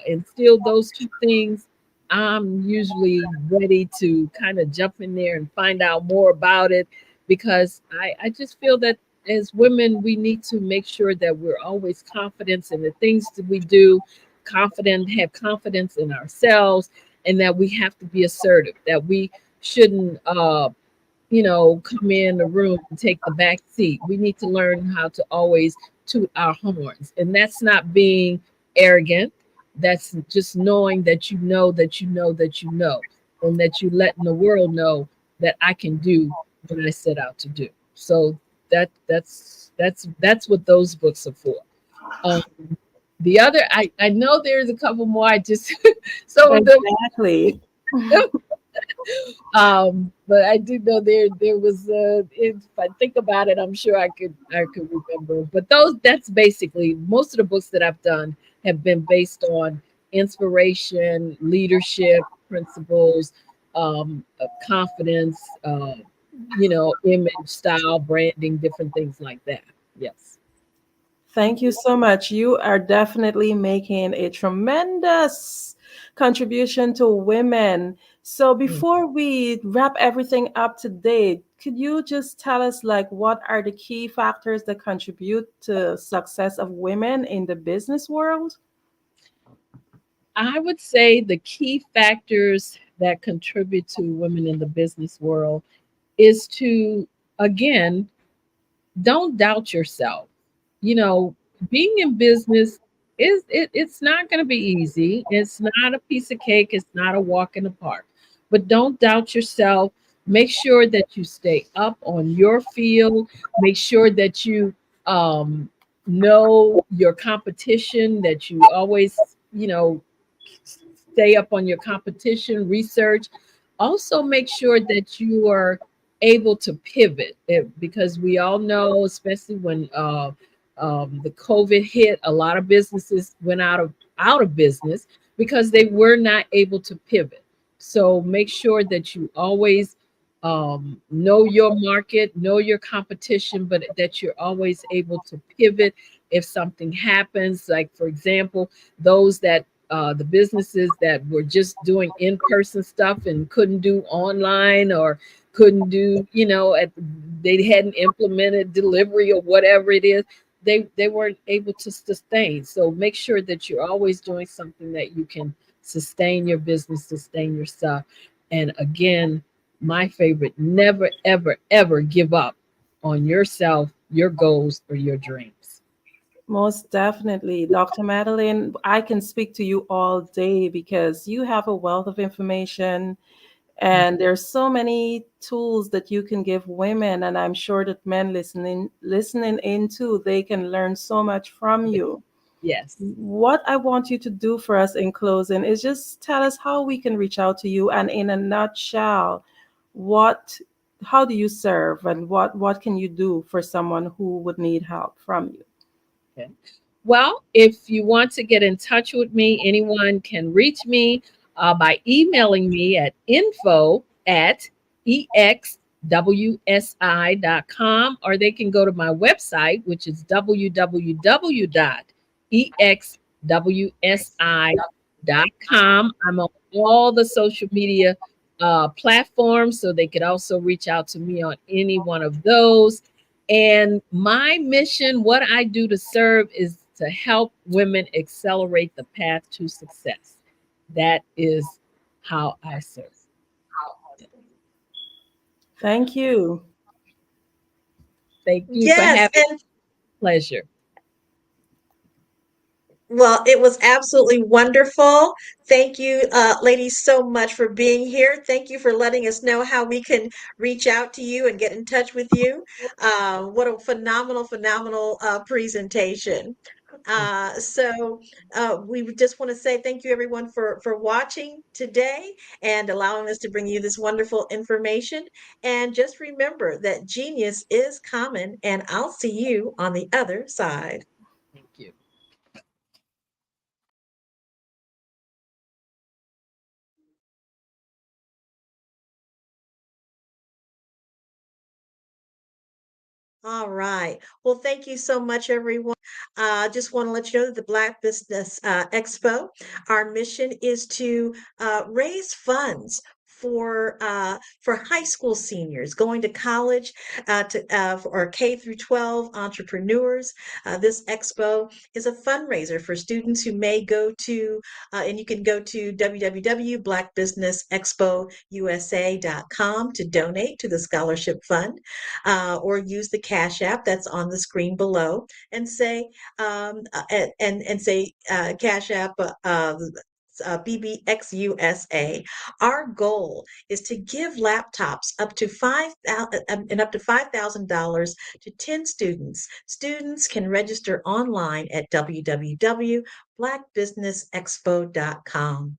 instill those two things, I'm usually ready to kind of jump in there and find out more about it because I just feel that as women, we need to make sure that we're always confident in the things that we do, have confidence in ourselves, and that we have to be assertive, that we shouldn't come in the room and take the back seat. We need to learn how to always toot our horns. And that's not being arrogant. That's just knowing that you know that you know that you know, and that you letting the world know that I can do what I set out to do. So that's what those books are for. The other, I know there's a couple more. I just so Exactly. but I do know there was if I think about it, I'm sure I could remember. But that's basically most of the books that I've done have been based on inspiration, leadership principles, confidence, image, style, branding, different things like that. Yes. Thank you so much. You are definitely making a tremendous contribution to women. So before we wrap everything up today, could you just tell us like what are the key factors that contribute to success of women in the business world? I would say the key factors that contribute to women in the business world is to, again, don't doubt yourself. You know, being in business it's not going to be easy. It's not a piece of cake. It's not a walk in the park. But don't doubt yourself. Make sure that you stay up on your field. Make sure that you know your competition, that you always, stay up on your competition research. Also, make sure that you are able to pivot because we all know, especially when the COVID hit, a lot of businesses went out of business because they were not able to pivot. So make sure that you always know your market, know your competition, but that you're always able to pivot if something happens. Like, for example, those that the businesses that were just doing in-person stuff and couldn't do online or couldn't do, they hadn't implemented delivery or whatever it is, they weren't able to sustain. So make sure that you're always doing something that you can sustain your business, sustain yourself. And again, my favorite, never, ever, ever give up on yourself, your goals, or your dreams. Most definitely. Dr. Madeline, I can speak to you all day because you have a wealth of information and there's so many tools that you can give women, and I'm sure that men listening in too, they can learn so much from you. Yes. What I want you to do for us in closing is just tell us how we can reach out to you, and in a nutshell, what how do you serve and what can you do for someone who would need help from you? Okay. Well, if you want to get in touch with me, anyone can reach me by emailing me at info@exwsi.com, or they can go to my website, which is www.exwsi.com. I'm on all the social media platforms, so they could also reach out to me on any one of those. And my mission, what I do to serve, is to help women accelerate the path to success. That is how I serve. Thank you. Thank you for Yes, having and pleasure. well, it was absolutely wonderful. Thank you, ladies, so much for being here. Thank you for letting us know how we can reach out to you and get in touch with you. What a phenomenal, phenomenal presentation. We would just want to say thank you, everyone, for watching today and allowing us to bring you this wonderful information. And just remember that genius is common, and I'll see you on the other side. Thank you. All right. Well, thank you so much, everyone. Just want to let you know that the Black Business Expo, our mission is to raise funds for high school seniors going to college or K through 12 entrepreneurs. This expo is a fundraiser for students who may go to, and you can go to www.blackbusinessexpousa.com to donate to the scholarship fund, or use the Cash App that's on the screen below and say Cash App. BBXUSA. Our goal is to give laptops up to $5,000 to 10 students. Students can register online at www.blackbusinessexpo.com.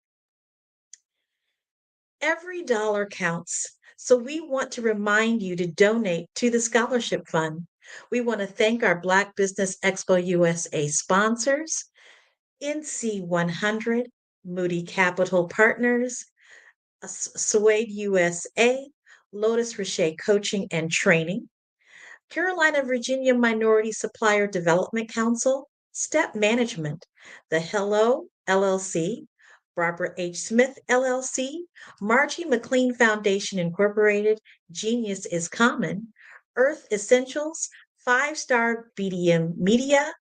Every dollar counts. So we want to remind you to donate to the scholarship fund. We want to thank our Black Business Expo USA sponsors, NC 100, Moody Capital Partners, Suede USA, Lotus Richer Coaching and Training, Carolina Virginia Minority Supplier Development Council, Step Management, The Hello LLC, Barbara H. Smith LLC, Margie McLean Foundation Incorporated, Genius is Common, Earth Essentials, Five Star BDM Media,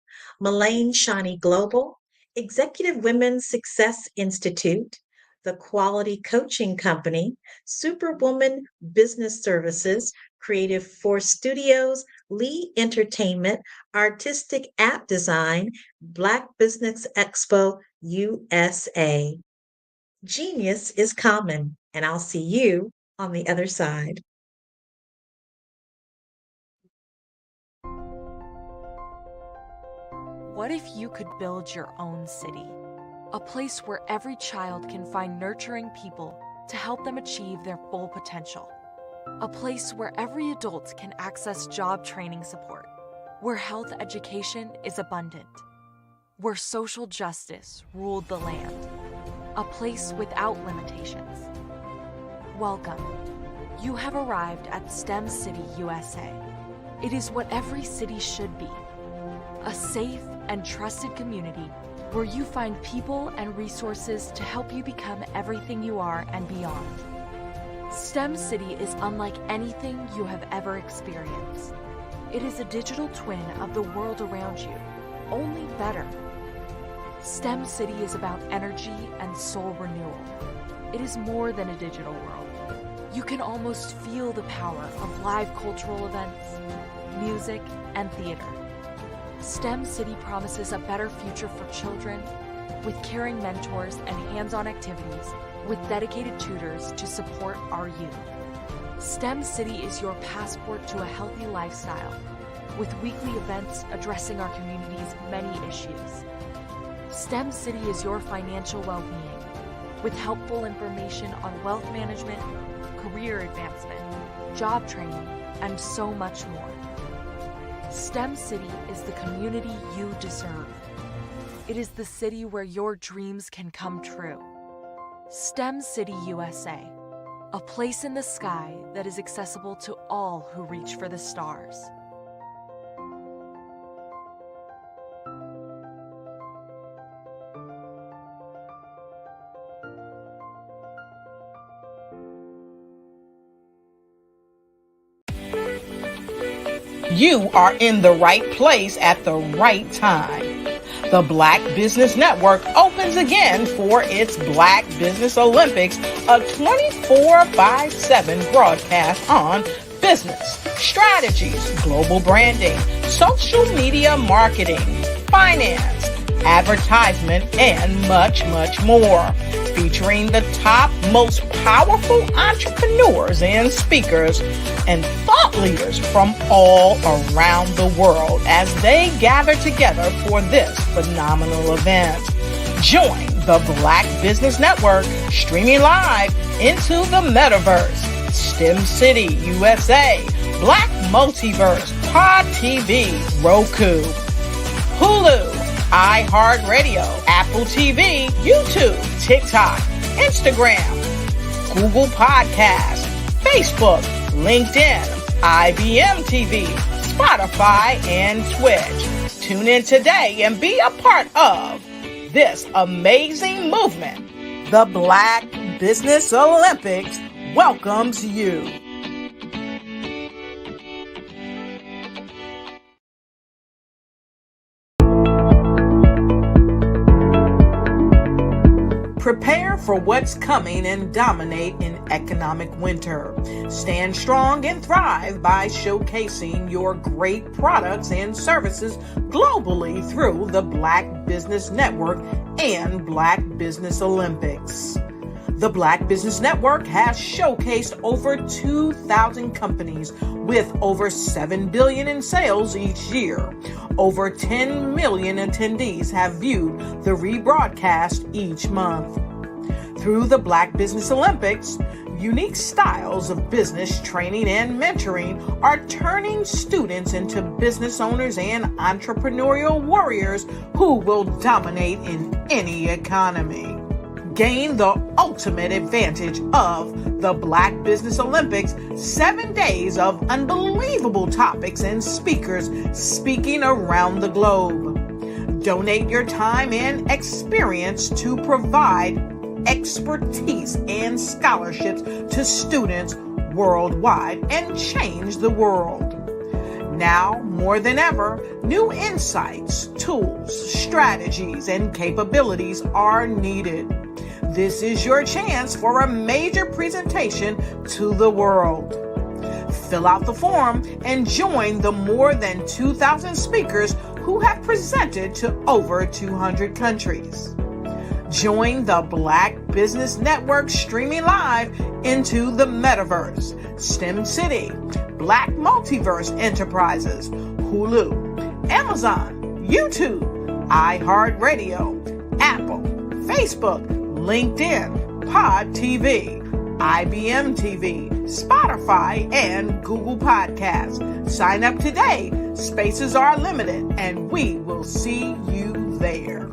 Mullane Shawnee Global, Executive Women's Success Institute, The Quality Coaching Company, Superwoman Business Services, Creative Force Studios, Lee Entertainment, Artistic App Design, Black Business Expo USA. Genius is common, and I'll see you on the other side. What if you could build your own city? A place where every child can find nurturing people to help them achieve their full potential. A place where every adult can access job training support, where health education is abundant, where social justice ruled the land. A place without limitations. Welcome. You have arrived at STEM City, USA. It is what every city should be. A safe and trusted community where you find people and resources to help you become everything you are and beyond. STEM City is unlike anything you have ever experienced. It is a digital twin of the world around you, only better. STEM City is about energy and soul renewal. It is more than a digital world. You can almost feel the power of live cultural events, music, and theater. STEM City promises a better future for children with caring mentors and hands-on activities with dedicated tutors to support our youth. STEM City is your passport to a healthy lifestyle with weekly events addressing our community's many issues. STEM City is your financial well-being with helpful information on wealth management, career advancement, job training, and so much more. STEM City is the community you deserve. It is the city where your dreams can come true. STEM City USA, a place in the sky that is accessible to all who reach for the stars. You are in the right place at the right time. The Black Business Network opens again for its Black Business Olympics, a 24/7 broadcast on business, strategies, global branding, social media marketing, finance, advertisement, and much, much more. Featuring the top, most powerful entrepreneurs and speakers and thought leaders from all around the world as they gather together for this phenomenal event. Join the Black Business Network streaming live into the metaverse, STEM City USA, Black Multiverse, Pod TV, Roku, Hulu, iHeartRadio, Apple TV, YouTube, TikTok, Instagram, Google Podcasts, Facebook, LinkedIn, IBM TV, Spotify, and Twitch. Tune in today and be a part of this amazing movement. The Black Business Olympics welcomes you. Prepare for what's coming and dominate in economic winter. Stand strong and thrive by showcasing your great products and services globally through the Black Business Network and Black Business Olympics. The Black Business Network has showcased over 2,000 companies with over $7 billion in sales each year. Over 10 million attendees have viewed the rebroadcast each month. Through the Black Business Olympics, unique styles of business training and mentoring are turning students into business owners and entrepreneurial warriors who will dominate in any economy. Gain the ultimate advantage of the Black Business Olympics, 7 days of unbelievable topics and speakers speaking around the globe. Donate your time and experience to provide expertise and scholarships to students worldwide and change the world. Now, more than ever, new insights, tools, strategies, and capabilities are needed. This is your chance for a major presentation to the world. Fill out the form and join the more than 2,000 speakers who have presented to over 200 countries. Join the Black Business Network streaming live into the Metaverse, STEM City, Black Multiverse Enterprises, Hulu, Amazon, YouTube, iHeartRadio, Apple, Facebook, LinkedIn, Pod TV, IBM TV, Spotify, and Google Podcasts. Sign up today. Spaces are limited, and we will see you there.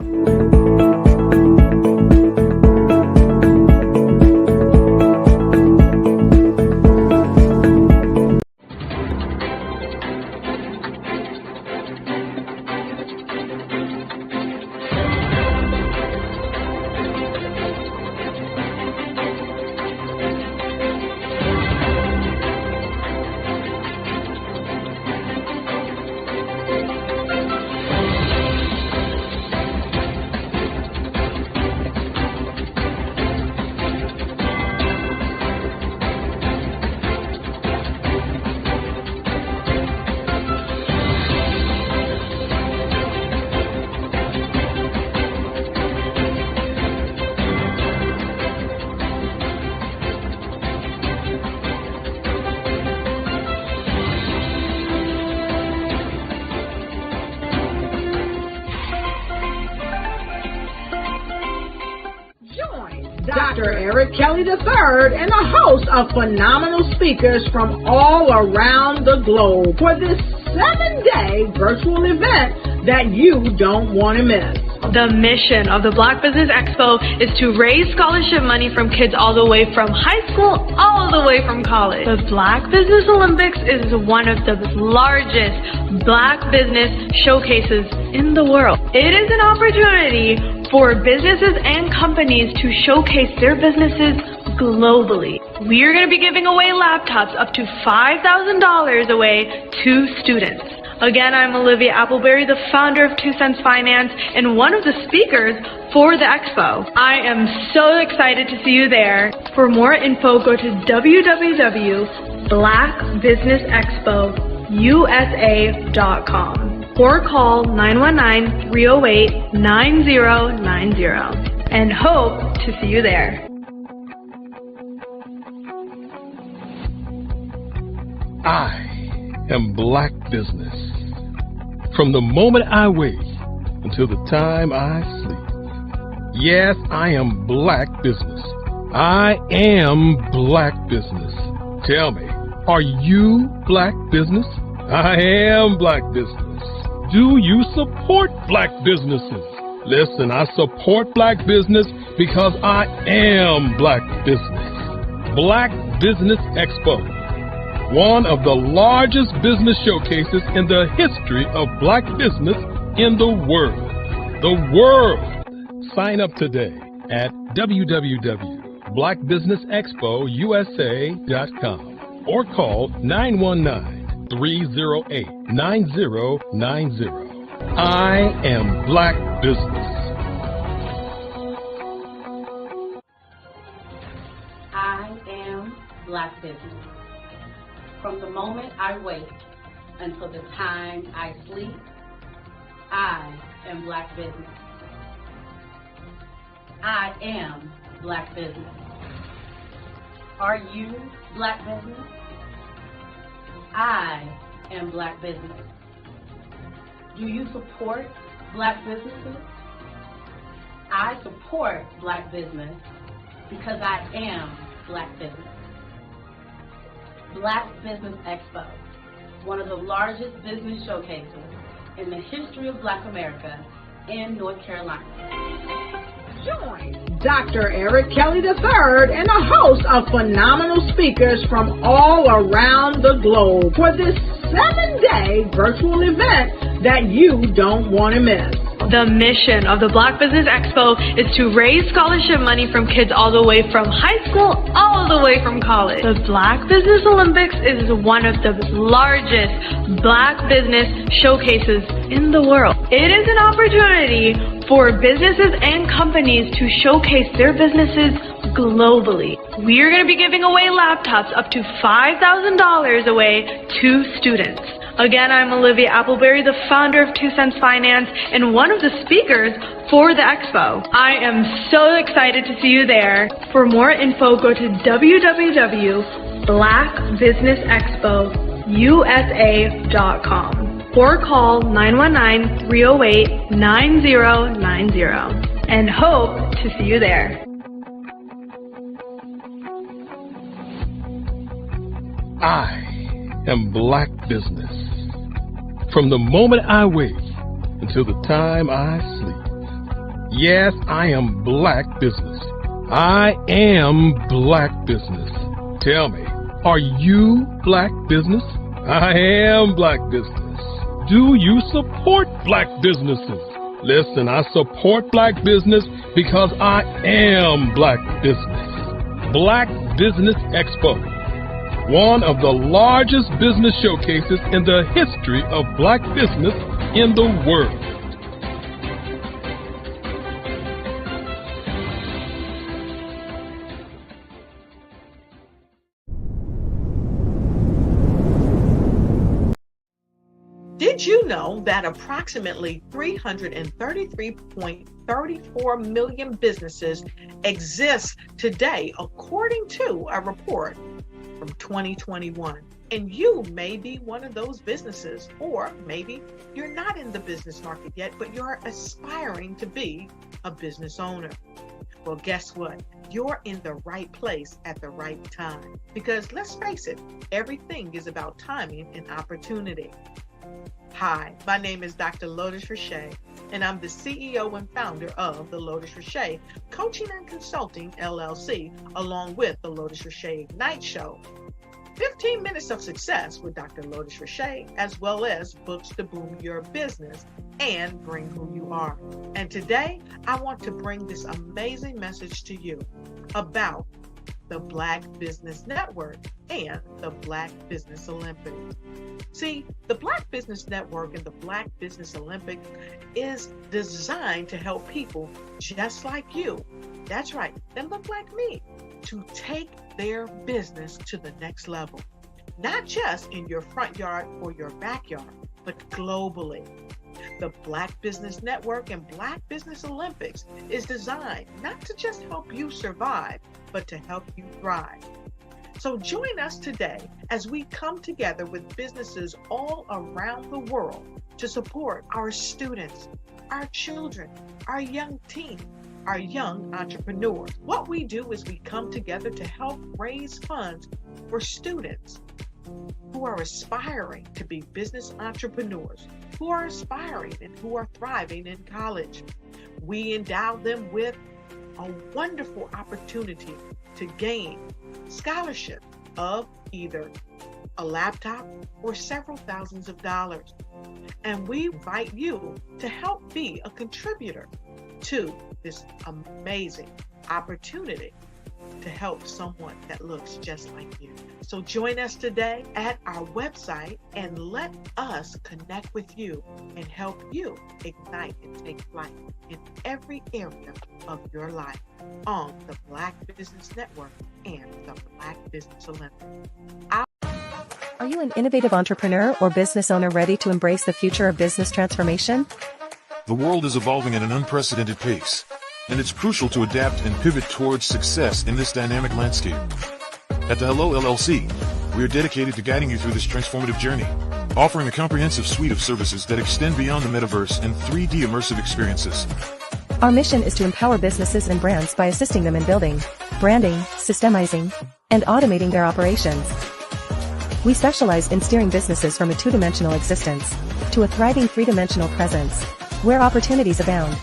Dr. Eric Kelly III and a host of phenomenal speakers from all around the globe for this 7-day virtual event that you don't want to miss. The mission of the Black Business Expo is to raise scholarship money from kids all the way from high school, all the way from college. The Black Business Olympics is one of the largest Black business showcases in the world. It is an opportunity for businesses and companies to showcase their businesses globally. We are going to be giving away laptops up to $5,000 away to students. Again, I'm Olivia Appleberry, the founder of 2 Cents Finance and one of the speakers for the expo. I am so excited to see you there. For more info, go to www.blackbusinessexpousa.com or call 919-308-9090 and hope to see you there. I am Black Business. From the moment I wake until the time I sleep. Yes, I am Black Business. I am Black Business. Tell me, are you Black Business? I am Black Business. Do you support Black businesses? Listen, I support Black business because I am Black Business. Black Business Expo, one of the largest business showcases in the history of Black business in the world. The world! Sign up today at www.blackbusinessexpousa.com or call 919-308-9090. I am Black Business. I am Black Business. From the moment I wake until the time I sleep, I am Black Business. I am Black Business. Are you Black Business? I am Black Business. Do you support Black businesses? I support Black business because I am Black Business. Black Business Expo, one of the largest business showcases in the history of Black America in North Carolina. Join Dr. Eric Kelly III and a host of phenomenal speakers from all around the globe for this 7-day virtual event that you don't want to miss. The mission of the Black Business Expo is to raise scholarship money from kids all the way from high school all the way from college. The Black Business Olympics is one of the largest Black business showcases in the world. It is an opportunity for businesses and companies to showcase their businesses globally. We are going to be giving away laptops up to $5,000 away to students. Again, I'm Olivia Appleberry, the founder of 2 Cents Finance and one of the speakers for the expo. I am so excited to see you there. For more info, go to www.blackbusinessexpousa.com or call 919-308-9090 and hope to see you there. I am Black business. From the moment I wake until the time I sleep. Yes, I am Black business. I am Black business. Tell me, are you Black business? I am Black business. Do you support Black businesses? Listen, I support Black business because I am Black business. Black Business Expo. One of the largest business showcases in the history of Black business in the world. Did you know that approximately 333.34 million businesses exist today, according to a report from 2021? And you may be one of those businesses, or maybe you're not in the business market yet, but you're aspiring to be a business owner. Well, guess what? You're in the right place at the right time. Because let's face it, everything is about timing and opportunity. Hi, my name is Dr. Lotus Richey, and I'm the CEO and founder of the Lotus Richey Coaching and Consulting LLC, along with the Lotus Richey Ignite Show. 15 minutes of success with Dr. Lotus Richey, as well as books to boom your business and bring who you are. And today, I want to bring this amazing message to you about the Black Business Network and the Black Business Olympics. See, the Black Business Network and the Black Business Olympics is designed to help people just like you, that's right, that look like me, to take their business to the next level. Not just in your front yard or your backyard, but globally. The Black Business Network and Black Business Olympics is designed not to just help you survive, but to help you thrive. So join us today as we come together with businesses all around the world to support our students, our children, our young teens, our young entrepreneurs. What we do is we come together to help raise funds for students who are aspiring to be business entrepreneurs, who are aspiring and who are thriving in college. We endow them with a wonderful opportunity to gain scholarship of either a laptop or several thousands of dollars. And we invite you to help be a contributor to this amazing opportunity to help someone that looks just like you. So join us today at our website and let us connect with you and help you ignite and take flight in every area of your life on the Black Business Network and the Black Business Olympics. Are you an innovative entrepreneur or business owner ready to embrace the future of business transformation? The world is evolving at an unprecedented pace, and it's crucial to adapt and pivot towards success in this dynamic landscape. At the Hello LLC, we are dedicated to guiding you through this transformative journey, offering a comprehensive suite of services that extend beyond the metaverse and 3D immersive experiences. Our mission is to empower businesses and brands by assisting them in building, branding, systemizing, and automating their operations. We specialize in steering businesses from a two-dimensional existence to a thriving three-dimensional presence, where opportunities abound.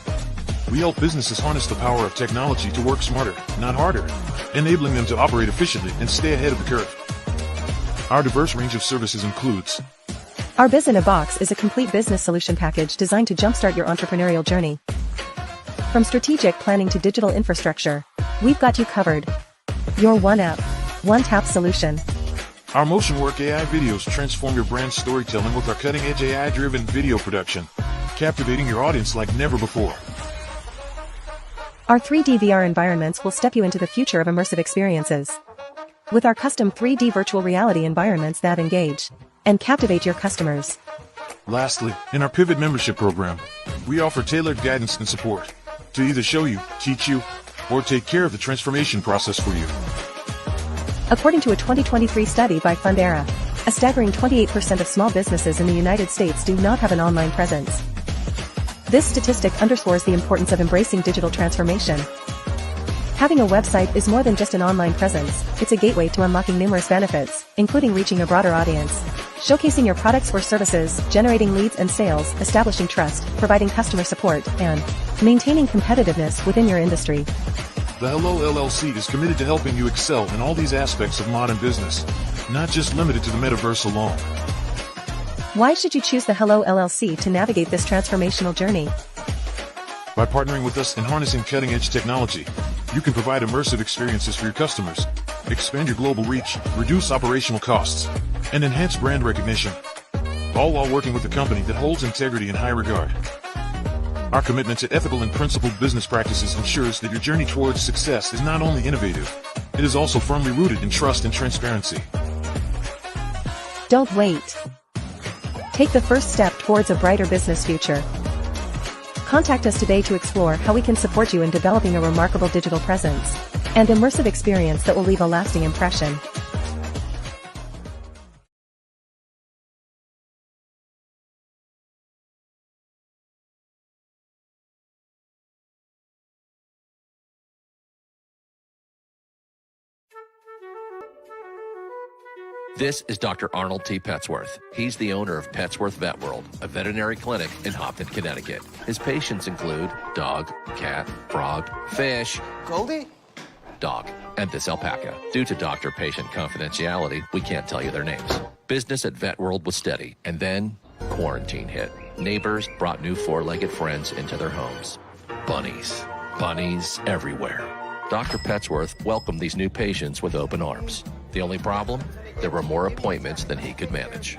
We help businesses harness the power of technology to work smarter, not harder, enabling them to operate efficiently and stay ahead of the curve. Our diverse range of services includes: Our Biz in a Box is a complete business solution package designed to jumpstart your entrepreneurial journey. From strategic planning to digital infrastructure, we've got you covered. Your one app, one tap solution. Our Motion Work AI videos transform your brand storytelling with our cutting-edge AI-driven video production, captivating your audience like never before. Our 3D VR environments will step you into the future of immersive experiences. With our custom 3D virtual reality environments that engage and captivate your customers. Lastly, in our Pivot membership program, we offer tailored guidance and support to either show you, teach you, or take care of the transformation process for you. According to a 2023 study by Fundera, a staggering 28% of small businesses in the United States do not have an online presence. This statistic underscores the importance of embracing digital transformation. Having a website is more than just an online presence, it's a gateway to unlocking numerous benefits, including reaching a broader audience, showcasing your products or services, generating leads and sales, establishing trust, providing customer support, and maintaining competitiveness within your industry. The Hello LLC is committed to helping you excel in all these aspects of modern business, not just limited to the metaverse alone. Why should you choose the Hello LLC to navigate this transformational journey? By partnering with us and harnessing cutting-edge technology, you can provide immersive experiences for your customers, expand your global reach, reduce operational costs, and enhance brand recognition, all while working with a company that holds integrity in high regard. Our commitment to ethical and principled business practices ensures that your journey towards success is not only innovative, it is also firmly rooted in trust and transparency. Don't wait. Take the first step towards a brighter business future. Contact us today to explore how we can support you in developing a remarkable digital presence and immersive experience that will leave a lasting impression. This is Dr. Arnold T. Petsworth. He's the owner of Petsworth Vet World, a veterinary clinic in Hopton, Connecticut. His patients include dog, cat, frog, fish, Goldie, dog, and this alpaca. Due to doctor-patient confidentiality, we can't tell you their names. Business at Vet World was steady, and then quarantine hit. Neighbors brought new four-legged friends into their homes. Bunnies. Bunnies everywhere. Dr. Petsworth welcomed these new patients with open arms. The only problem? There were more appointments than he could manage.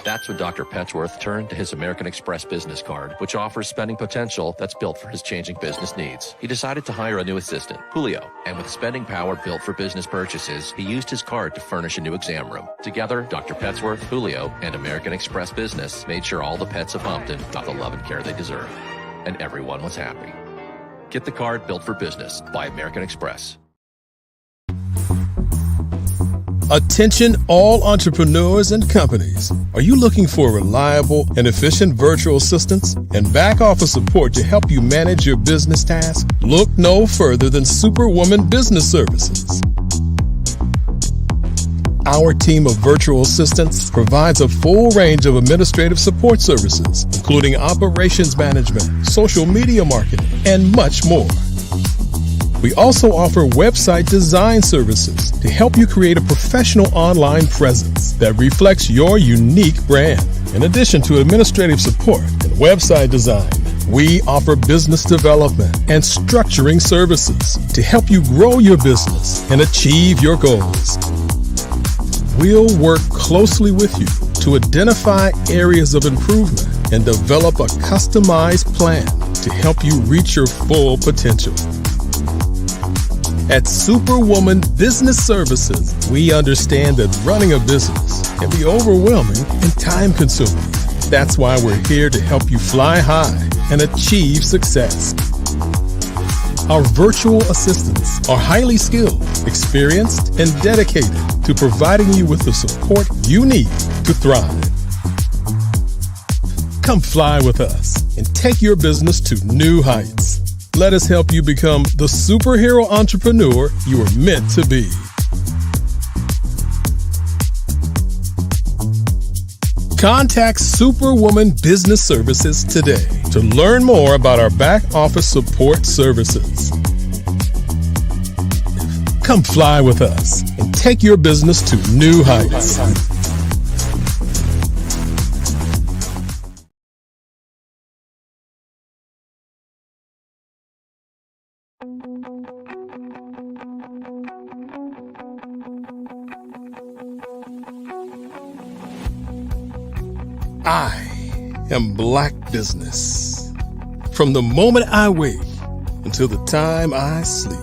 That's when Dr. Petsworth turned to his American Express business card, which offers spending potential that's built for his changing business needs. He decided to hire a new assistant, Julio, and with spending power built for business purchases, he used his card to furnish a new exam room. Together, Dr. Petsworth, Julio, and American Express Business made sure all the pets of Hopton got the love and care they deserve. And everyone was happy. Get the card built for business by American Express. Attention all entrepreneurs and companies. Are you looking for reliable and efficient virtual assistants and back office support to help you manage your business tasks? Look no further than Superwoman Business Services. Our team of virtual assistants provides a full range of administrative support services, including operations management, social media marketing, and much more. We also offer website design services to help you create a professional online presence that reflects your unique brand. In addition to administrative support and website design, we offer business development and structuring services to help you grow your business and achieve your goals. We'll work closely with you to identify areas of improvement and develop a customized plan to help you reach your full potential. At Superwoman Business Services, we understand that running a business can be overwhelming and time-consuming. That's why we're here to help you fly high and achieve success. Our virtual assistants are highly skilled, experienced, and dedicated to providing you with the support you need to thrive. Come fly with us and take your business to new heights. Let us help you become the superhero entrepreneur you are meant to be. Contact Superwoman Business Services today to learn more about our back office support services. Come fly with us and take your business to new heights. I am Black business. From the moment I wake until the time I sleep.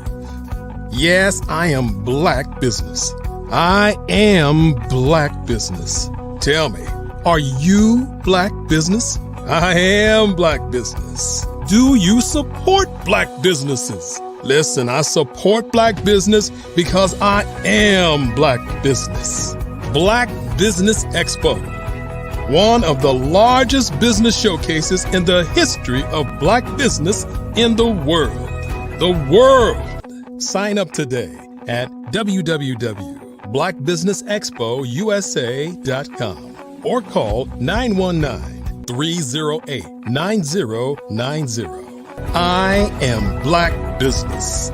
Yes, I am Black business. I am Black business. Tell me, are you Black business? I am Black business. Do you support Black businesses? Listen, I support Black business because I am Black business. Black Business Expo, one of the largest business showcases in the history of Black business in the world. The world! Sign up today at www.blackbusinessexpousa.com or call 919-308-9090. I am Black business.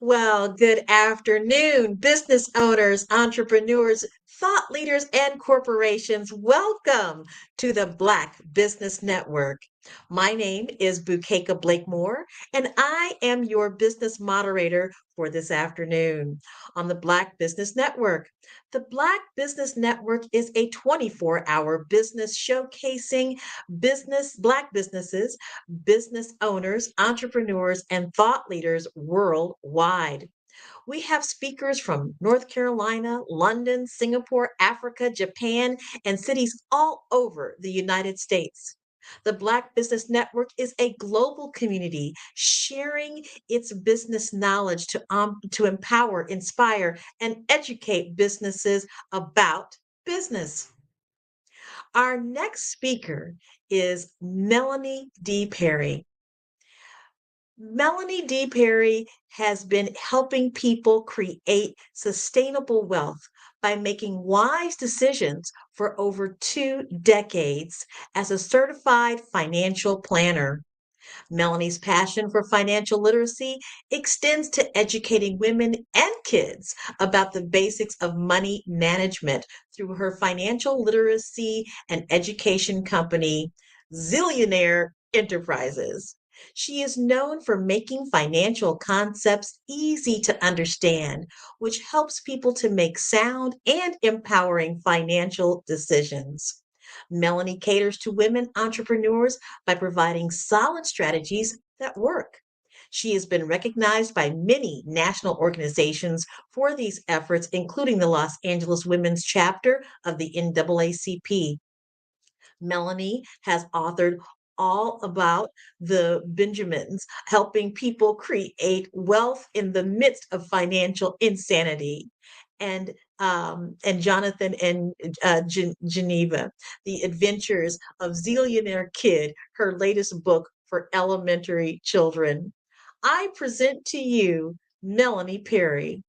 Well, good afternoon, business owners, entrepreneurs, thought leaders, and corporations. Welcome to the Black Business Network. My name is Bukeka Blakemore, and I am your business moderator for this afternoon on the Black Business Network. The Black Business Network is a 24-hour business showcasing Black businesses, business owners, entrepreneurs, and thought leaders worldwide. We have speakers from North Carolina, London, Singapore, Africa, Japan, and cities all over the United States. The Black Business Network is a global community sharing its business knowledge to empower, inspire, and educate businesses about business. Our next speaker is Melanie D. Perry. Melanie D. Perry has been helping people create sustainable wealth by making wise decisions for over 2 decades as a certified financial planner. Melanie's passion for financial literacy extends to educating women and kids about the basics of money management through her financial literacy and education company, Zillionaire Enterprises. She is known for making financial concepts easy to understand, which helps people to make sound and empowering financial decisions. Melanie caters to women entrepreneurs by providing solid strategies that work. She has been recognized by many national organizations for these efforts, including the Los Angeles Women's Chapter of the NAACP. Melanie has authored all about the Benjamins, helping people create wealth in the midst of financial insanity. And Jonathan and Geneva, The Adventures of Zillionaire Kid, her latest book for elementary children. I present to you Melanie Perry.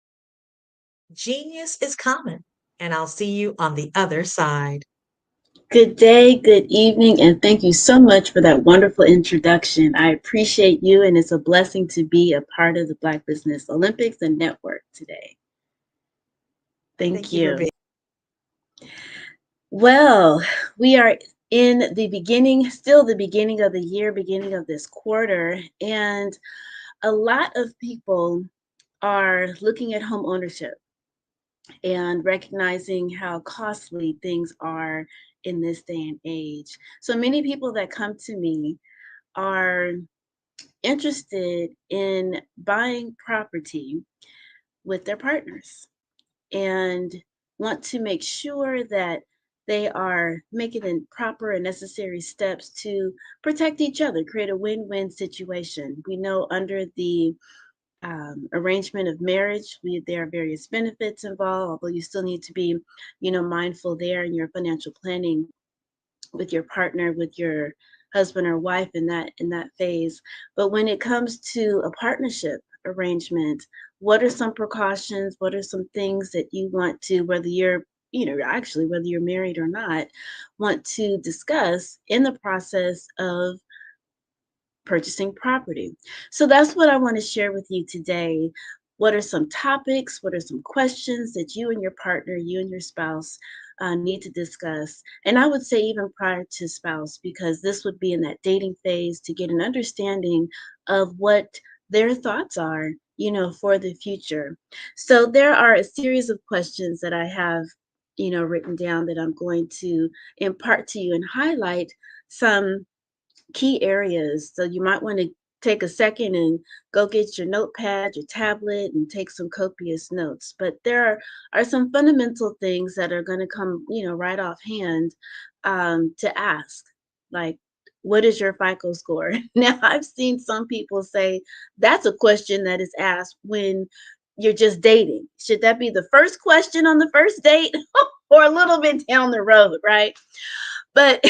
Genius is common, and I'll see you on the other side. Good day, good evening, and thank you so much for that wonderful introduction. I appreciate you, and it's a blessing to be a part of the Black Business Olympics and Network today. Thank you. Well, we are in the beginning, still the beginning of the year, beginning of this quarter, and a lot of people are looking at home ownership and recognizing how costly things are in this day and age. So many people that come to me are interested in buying property with their partners and want to make sure that they are making the proper and necessary steps to protect each other, create a win-win situation. We know under the arrangement of marriage, there are various benefits involved, although you still need to be, mindful there in your financial planning with your partner, with your husband or wife in that phase. But when it comes to a partnership, arrangement, what are some precautions? What are some things that you want to, whether you're, actually, whether you're married or not, want to discuss in the process of purchasing property? So that's what I want to share with you today. What are some topics? What are some questions that you and your partner, you and your spouse need to discuss? And I would say even prior to spouse, because this would be in that dating phase to get an understanding of what their thoughts are, for the future. So there are a series of questions that I have, written down that I'm going to impart to you and highlight some key areas. So you might want to take a second and go get your notepad, your tablet, and take some copious notes. But there are some fundamental things that are going to come, right offhand to ask, like, what is your FICO score? Now, I've seen some people say that's a question that is asked when you're just dating. Should that be the first question on the first date or a little bit down the road, right? But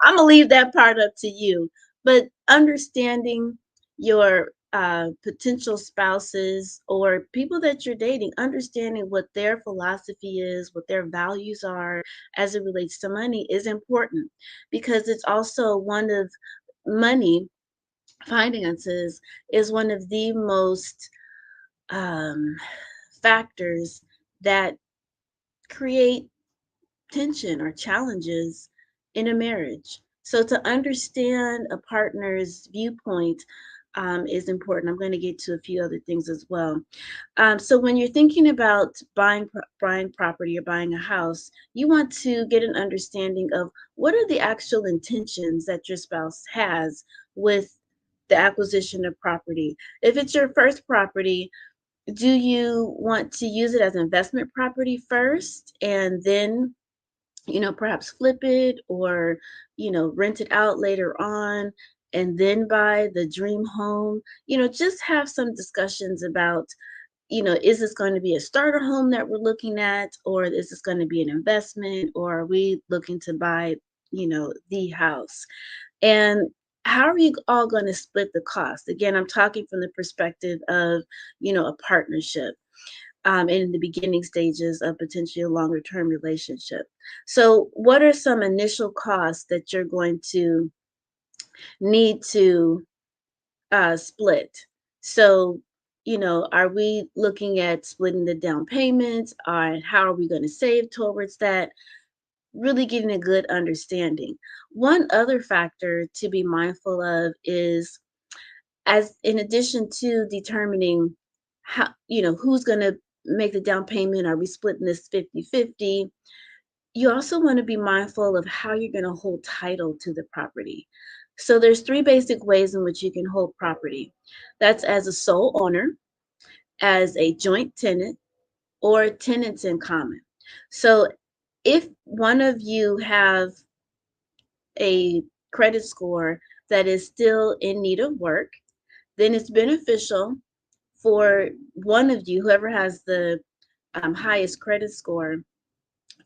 I'm gonna leave that part up to you. But understanding your potential spouses or people that you're dating, understanding what their philosophy is, what their values are as it relates to money is important, because it's also one of money finances is one of the most factors that create tension or challenges in a marriage. So to understand a partner's viewpoint is important. I'm going to get to a few other things as well. So when you're thinking about buying property or buying a house, you want to get an understanding of what are the actual intentions that your spouse has with the acquisition of property. If it's your first property, do you want to use it as investment property first and then perhaps flip it or, rent it out later on and then buy the dream home? Just have some discussions about, is this going to be a starter home that we're looking at, or is this going to be an investment, or are we looking to buy, the house? And how are you all going to split the cost? Again, I'm talking from the perspective of, a partnership. And in the beginning stages of potentially a longer term relationship. So, what are some initial costs that you're going to need to split? So, are we looking at splitting the down payments? And how are we going to save towards that? Really getting a good understanding. One other factor to be mindful of is, as in addition to determining how, who's going to make the down payment, are we splitting this 50-50? You also want to be mindful of how you're going to hold title to the property. So there's three basic ways in which you can hold property. That's as a sole owner, as a joint tenant, or tenants in common. So if one of you have a credit score that is still in need of work, then it's beneficial for one of you, whoever has the highest credit score,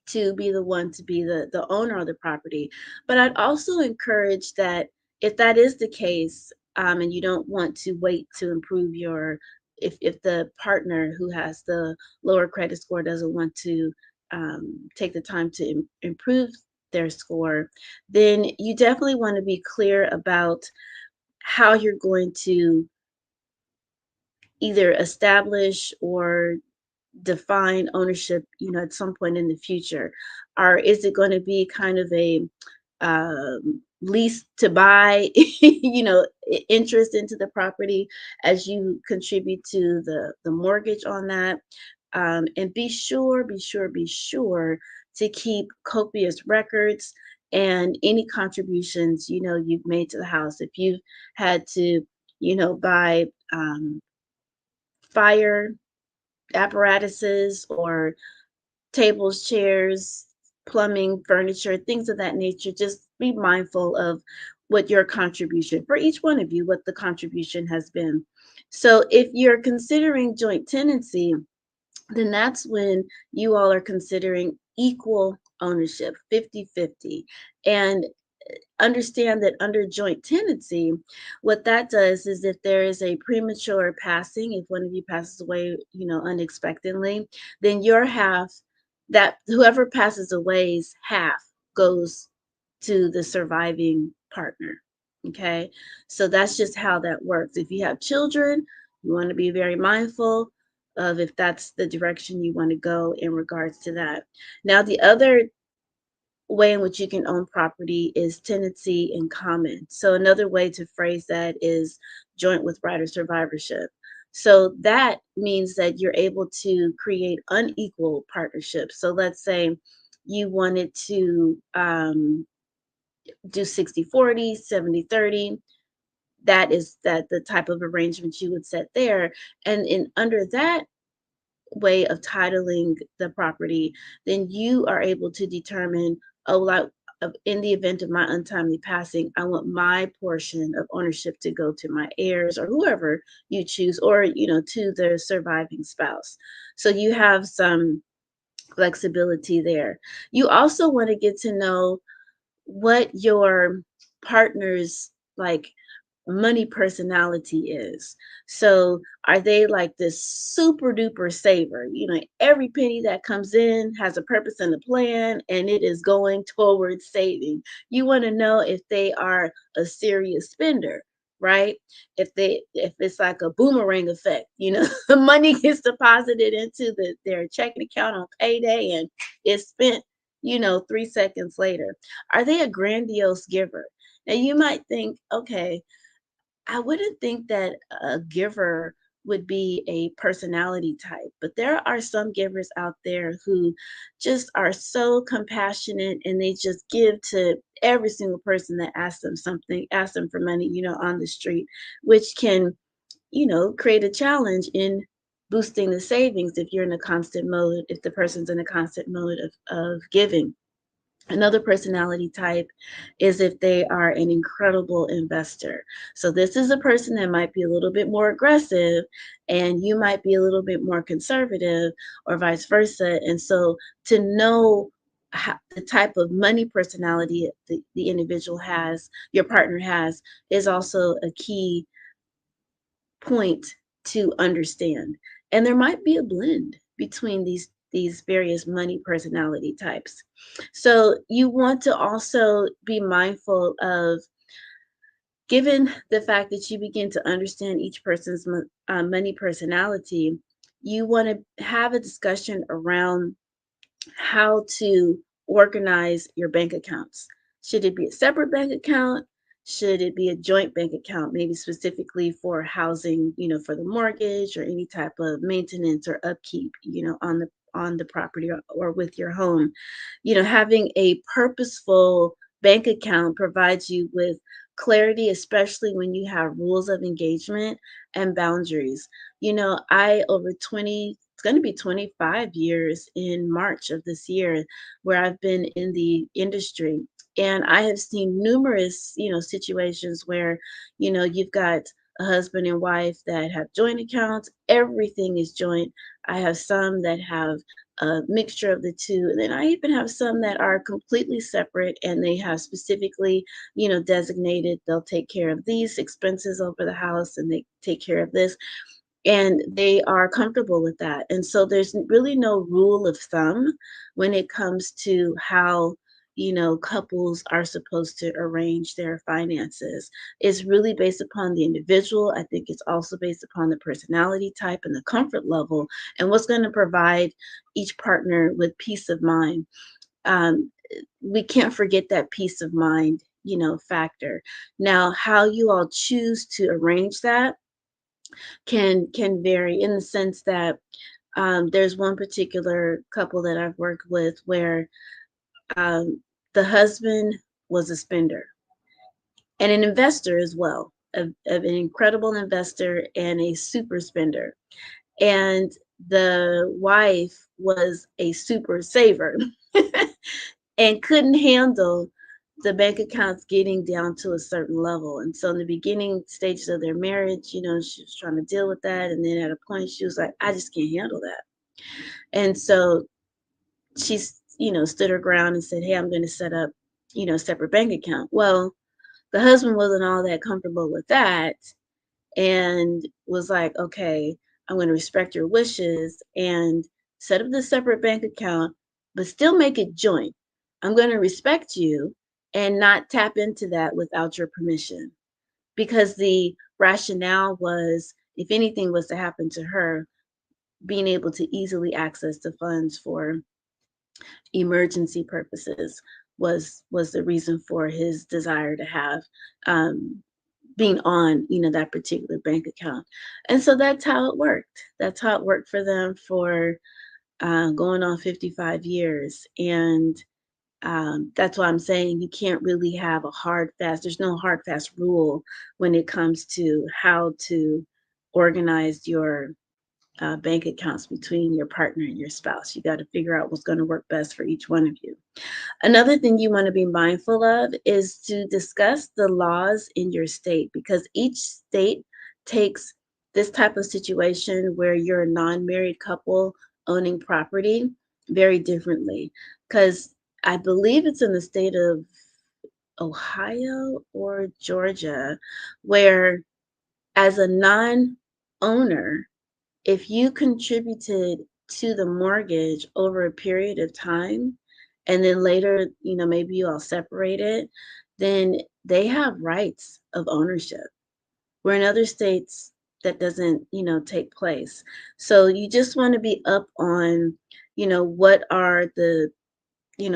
to be the one to be the owner of the property. But I'd also encourage that if that is the case, and you don't want to wait to improve your, if the partner who has the lower credit score doesn't want to take the time to improve their score, then you definitely want to be clear about how you're going to either establish or define ownership, at some point in the future. Or is it going to be kind of a lease to buy, interest into the property as you contribute to the mortgage on that? And be sure to keep copious records and any contributions, you've made to the house. If you've had to, buy fire apparatuses or tables, chairs, plumbing, furniture, things of that nature, just be mindful of what your contribution for each one of you, what the contribution has been. So if you're considering joint tenancy, then that's when you all are considering equal ownership, 50-50. And understand that under joint tenancy, what that does is if there is a premature passing, if one of you passes away, unexpectedly, then your half, that whoever passes away's half goes to the surviving partner. Okay. So that's just how that works. If you have children, you want to be very mindful of if that's the direction you want to go in regards to that. Now, the other way in which you can own property is tenancy in common. So another way to phrase that is joint with right or survivorship. So that means that you're able to create unequal partnerships. So let's say you wanted to do 60-40, 70-30. That is the type of arrangement you would set there. And in under that way of titling the property, then you are able to determine, oh, like in the event of my untimely passing, I want my portion of ownership to go to my heirs or whoever you choose, or to the surviving spouse. So you have some flexibility there. You also want to get to know what your partner's like money personality is. So are they like this super duper saver? Every penny that comes in has a purpose and a plan, and it is going towards saving. You want to know if they are a serious spender, right? If it's like a boomerang effect, the money gets deposited into their checking account on payday and it's spent, 3 seconds later. Are they a grandiose giver? Now you might think, okay, I wouldn't think that a giver would be a personality type, but there are some givers out there who just are so compassionate and they just give to every single person that asks them something, asks them for money, on the street, which can, create a challenge in boosting the savings if you're in a constant mode, if the person's in a constant mode of giving. Another personality type is if they are an incredible investor. So this is a person that might be a little bit more aggressive and you might be a little bit more conservative or vice versa. And so to know the type of money personality the individual has, your partner has, is also a key point to understand. And there might be a blend between these various money personality types. So you want to also be mindful of, given the fact that you begin to understand each person's money personality, you want to have a discussion around how to organize your bank accounts. Should it be a separate bank account? Should it be a joint bank account, maybe specifically for housing, for the mortgage or any type of maintenance or upkeep, on the property or with your home? Having a purposeful bank account provides you with clarity, especially when you have rules of engagement and boundaries. Over 20, it's going to be 25 years in March of this year where I've been in the industry. And I have seen numerous, situations where, you've got a husband and wife that have joint accounts. Everything is joint. I have some that have a mixture of the two. And then I even have some that are completely separate and they have specifically, designated, they'll take care of these expenses over the house and they take care of this. And they are comfortable with that. And so there's really no rule of thumb when it comes to how couples are supposed to arrange their finances. It's really based upon the individual. I think it's also based upon the personality type and the comfort level and what's going to provide each partner with peace of mind. We can't forget that peace of mind, factor. Now, how you all choose to arrange that can vary in the sense that there's one particular couple that I've worked with where the husband was a spender and an investor as well, of an incredible investor and a super spender. And the wife was a super saver and couldn't handle the bank accounts getting down to a certain level. And so in the beginning stages of their marriage, she was trying to deal with that. And then at a point she was like, I just can't handle that. And so she, stood her ground and said, hey, I'm going to set up separate bank account. Well, the husband wasn't all that comfortable with that and was like, okay, I'm going to respect your wishes and set up the separate bank account, but still make it joint. I'm going to respect you and not tap into that without your permission. Because the rationale was if anything was to happen to her, being able to easily access the funds for emergency purposes was the reason for his desire to have being on that particular bank account. And so that's how it worked. That's how it worked for them for going on 55 years. And that's why I'm saying you can't really have a hard fast. There's no hard fast rule when it comes to how to organize your bank accounts between your partner and your spouse. You got to figure out what's going to work best for each one of you. Another thing you want to be mindful of is to discuss the laws in your state, because each state takes this type of situation where you're a non-married couple owning property very differently. Because I believe it's in the state of Ohio or Georgia, where as a non-owner, if you contributed to the mortgage over a period of time, and then later, maybe you all separated, then they have rights of ownership. Where in other states, that doesn't, take place. So you just want to be up on, what are the,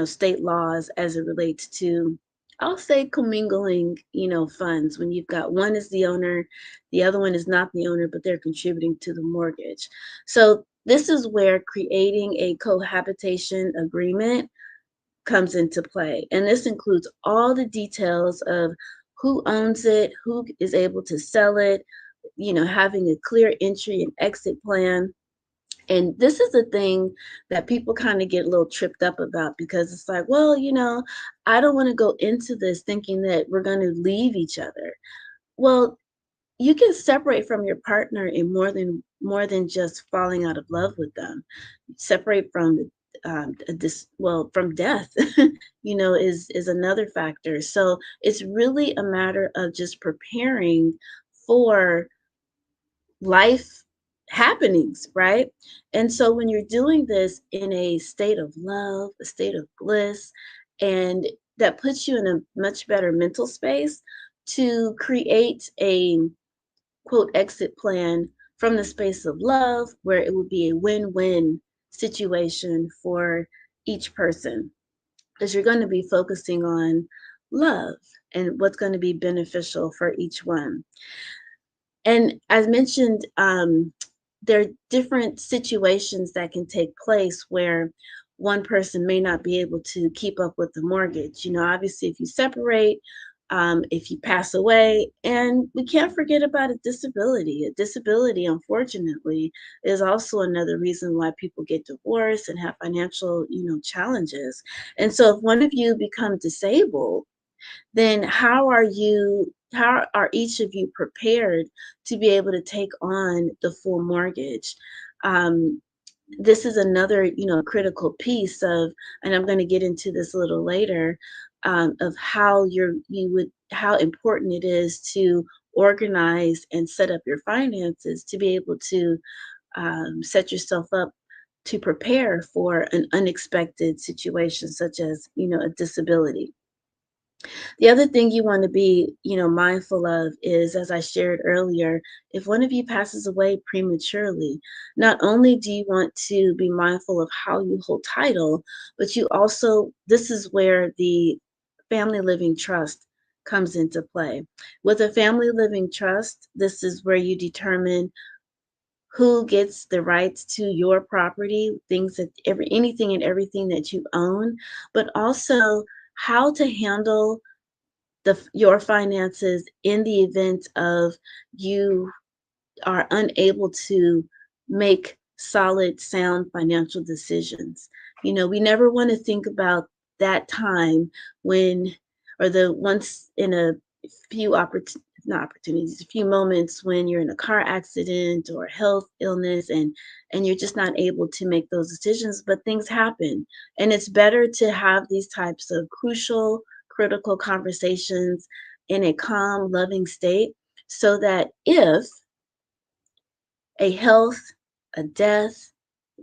state laws as it relates to, I'll say commingling, funds when you've got one is the owner, the other one is not the owner, but they're contributing to the mortgage. So this is where creating a cohabitation agreement comes into play. And this includes all the details of who owns it, who is able to sell it, having a clear entry and exit plan. And this is a thing that people kind of get a little tripped up about, because it's like, well, I don't want to go into this thinking that we're going to leave each other. Well, you can separate from your partner in more than just falling out of love with them. Separate from from death, is another factor. So it's really a matter of just preparing for life happenings, right? And so when you're doing this in a state of love, a state of bliss, and that puts you in a much better mental space to create a quote exit plan from the space of love, where it would be a win-win situation for each person, because you're going to be focusing on love and what's going to be beneficial for each one. And as mentioned, there are different situations that can take place where one person may not be able to keep up with the mortgage. Obviously, if you separate, if you pass away, and we can't forget about a disability. A disability, unfortunately, is also another reason why people get divorced and have financial, challenges. And so if one of you become disabled, then how are each of you prepared to be able to take on the full mortgage? This is another, critical piece of, and I'm going to get into this a little later, of how how important it is to organize and set up your finances to be able to set yourself up to prepare for an unexpected situation such as, a disability. The other thing you want to be, mindful of is, as I shared earlier, if one of you passes away prematurely, not only do you want to be mindful of how you hold title, but this is where the family living trust comes into play. With a family living trust, this is where you determine who gets the rights to your property, anything and everything that you own, but also how to handle your finances in the event of you are unable to make solid, sound financial decisions. We never want to think about that time when, or the once in a few a few moments when you're in a car accident or health illness and you're just not able to make those decisions, but things happen. And it's better to have these types of crucial, critical conversations in a calm, loving state, so that if a health, a death,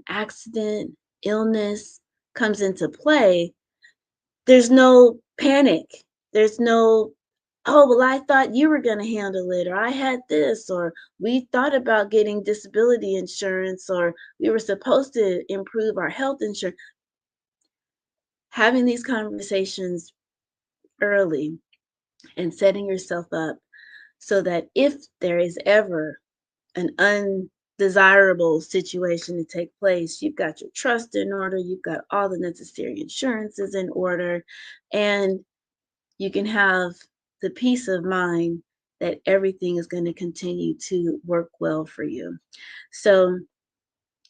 accident, illness comes into play, there's no panic. There's no, oh, well, I thought you were going to handle it, or I had this, or we thought about getting disability insurance, or we were supposed to improve our health insurance. Having these conversations early and setting yourself up so that if there is ever an undesirable situation to take place, you've got your trust in order, you've got all the necessary insurances in order, and you can have the peace of mind that everything is going to continue to work well for you. So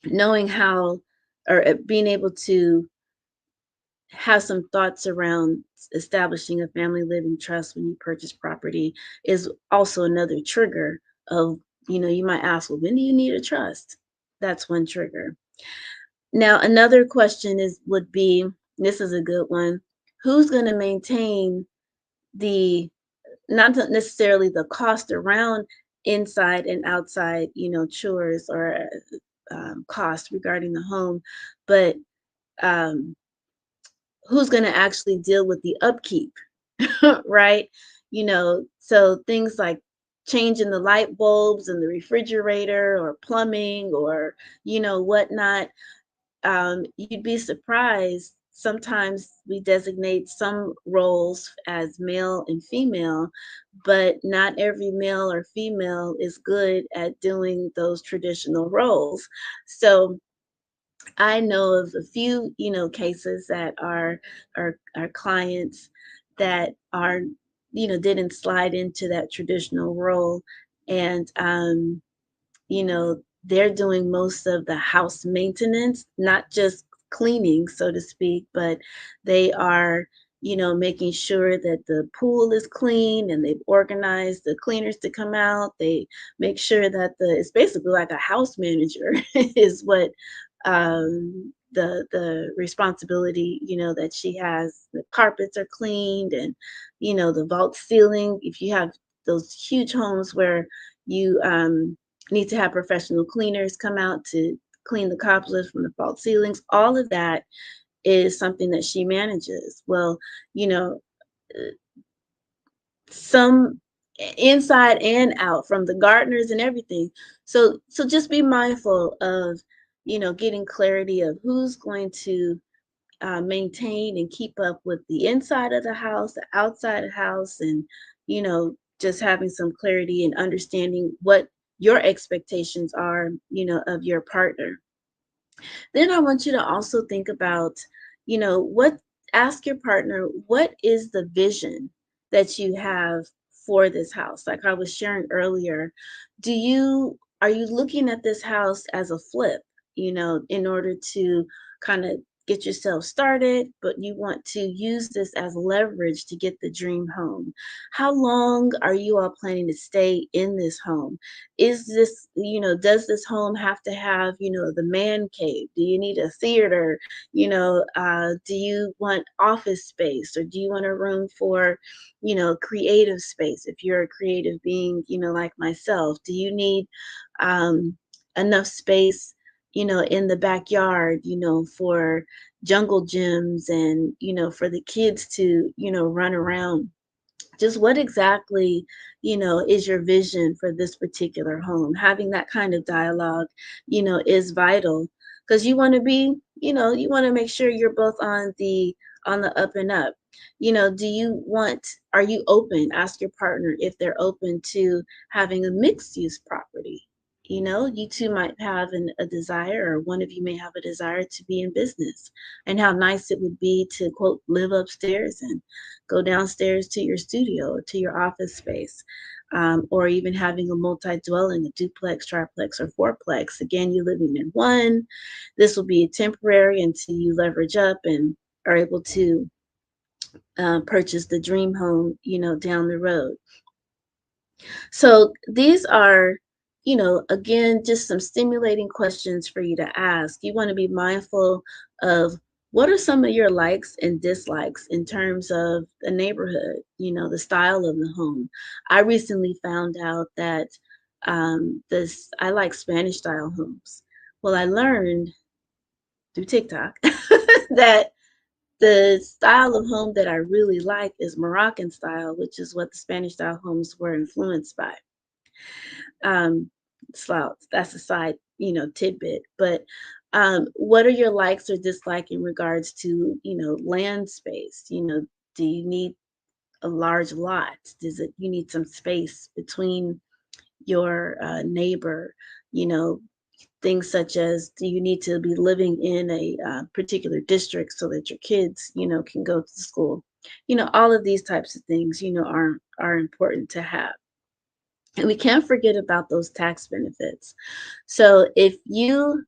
knowing how, or being able to have some thoughts around establishing a family living trust when you purchase property is also another trigger of, you might ask, well, when do you need a trust? That's one trigger. Now, another question would be, this is a good one, who's going to maintain the, not necessarily the cost around inside and outside, chores or cost regarding the home, but who's going to actually deal with the upkeep, right? So things like changing the light bulbs in the refrigerator or plumbing or, whatnot. You'd be surprised. Sometimes we designate some roles as male and female, but not every male or female is good at doing those traditional roles. So I know of a few, cases that are clients that are, didn't slide into that traditional role, and they're doing most of the house maintenance, not just cleaning, so to speak, but they are, making sure that the pool is clean and they've organized the cleaners to come out. They make sure that it's basically like a house manager is what the responsibility, that she has. The carpets are cleaned, and the vault ceiling, if you have those huge homes where you need to have professional cleaners come out to clean the cobwebs from the vault ceilings, all of that is something that she manages. Well, some inside and out, from the gardeners and everything. So just be mindful of, getting clarity of who's going to maintain and keep up with the inside of the house, the outside of the house, and, just having some clarity and understanding what your expectations are, of your partner. Then I want you to also think about, ask your partner, what is the vision that you have for this house? Like I was sharing earlier, are you looking at this house as a flip, in order to kind of get yourself started, but you want to use this as leverage to get the dream home? How long are you all planning to stay in this home? Is this, does this home have to have, the man cave? Do you need a theater? Do you want office space, or do you want a room for, creative space? If you're a creative being, like myself, do you need enough space, in the backyard, for jungle gyms and, for the kids to, run around? Just what exactly, is your vision for this particular home? Having that kind of dialogue, is vital, because you want to be, you want to make sure you're both on the up and up. Are you open? Ask your partner if they're open to having a mixed use property. You two might have a desire, or one of you may have a desire to be in business, and how nice it would be to, quote, live upstairs and go downstairs to your studio or to your office space, or even having a multi-dwelling, a duplex, triplex, or fourplex. Again, you're living in one. This will be temporary until you leverage up and are able to purchase the dream home, down the road. So these are, again, just some stimulating questions for you to ask. You want to be mindful of What are some of your likes and dislikes in terms of the neighborhood, the style of the home? I recently found out that I like Spanish style homes. Well, I learned through TikTok that the style of home that I really like is Moroccan style, which is what the Spanish style homes were influenced by. So that's a side, tidbit. But what are your likes or dislikes in regards to, land space? Do you need a large lot? You need some space between your neighbor? Things such as, do you need to be living in a particular district so that your kids, can go to school? All of these types of things, are important to have. And we can't forget about those tax benefits. So if you,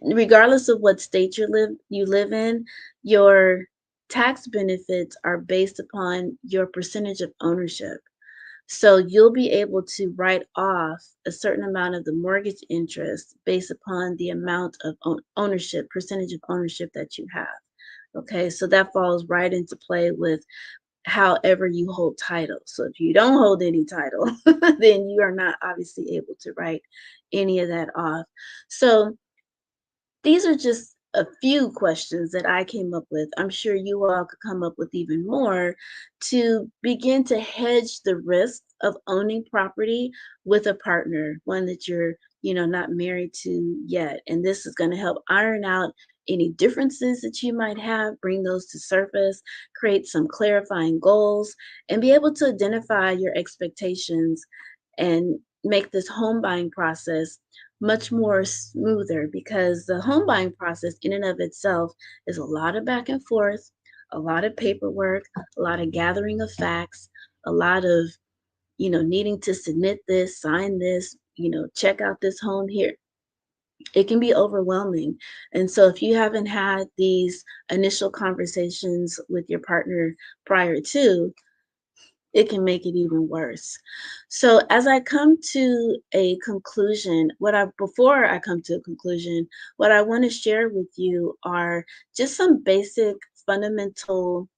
regardless of what state you live in, your tax benefits are based upon your percentage of ownership. So you'll be able to write off a certain amount of the mortgage interest based upon the amount of ownership, percentage of ownership that you have. Okay, so that falls right into play with however you hold title. So if you don't hold any title, then you are not obviously able to write any of that off. So these are just a few questions that I came up with. I'm sure you all could come up with even more to begin to hedge the risk of owning property with a partner, one that you're, not married to yet. And this is going to help iron out any differences that you might have, bring those to surface, create some clarifying goals, and be able to identify your expectations and make this home buying process much more smoother, because the home buying process in and of itself is a lot of back and forth, a lot of paperwork, a lot of gathering of facts, a lot of, needing to submit this, sign this, check out this home here. It can be overwhelming. And so if you haven't had these initial conversations with your partner prior to, it can make it even worse. So as I come to a conclusion, before I come to a conclusion, what I want to share with you are just some basic fundamental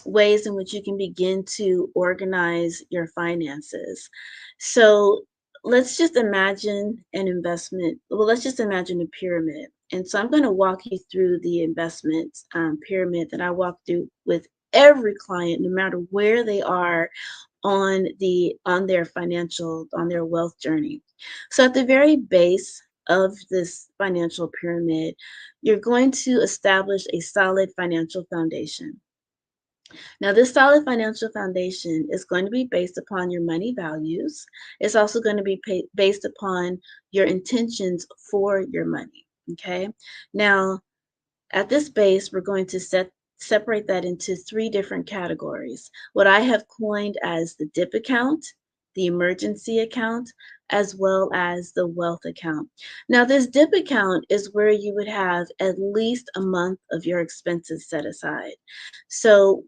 ways in which you can begin to organize your finances. So let's just imagine an investment. Well, let's just imagine a pyramid. And so I'm going to walk you through the investment pyramid that I walk through with every client, no matter where they are on their wealth journey. So at the very base of this financial pyramid, you're going to establish a solid financial foundation. Now, this solid financial foundation is going to be based upon your money values. It's also going to be based upon your intentions for your money. Okay. Now, at this base, we're going to separate that into 3 different categories. What I have coined as the dip account, the emergency account, as well as the wealth account. Now, this dip account is where you would have at least a month of your expenses set aside. So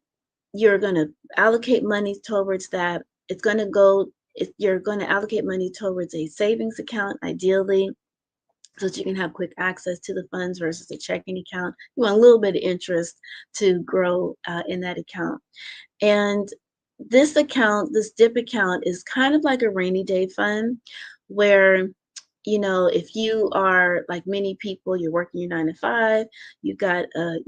you're going to allocate money towards that. You're going to allocate money towards a savings account, ideally, so that you can have quick access to the funds versus a checking account. You want a little bit of interest to grow in that account. And this dip account is kind of like a rainy day fund where, if you are like many people, you're working your 9 to 5, you've got a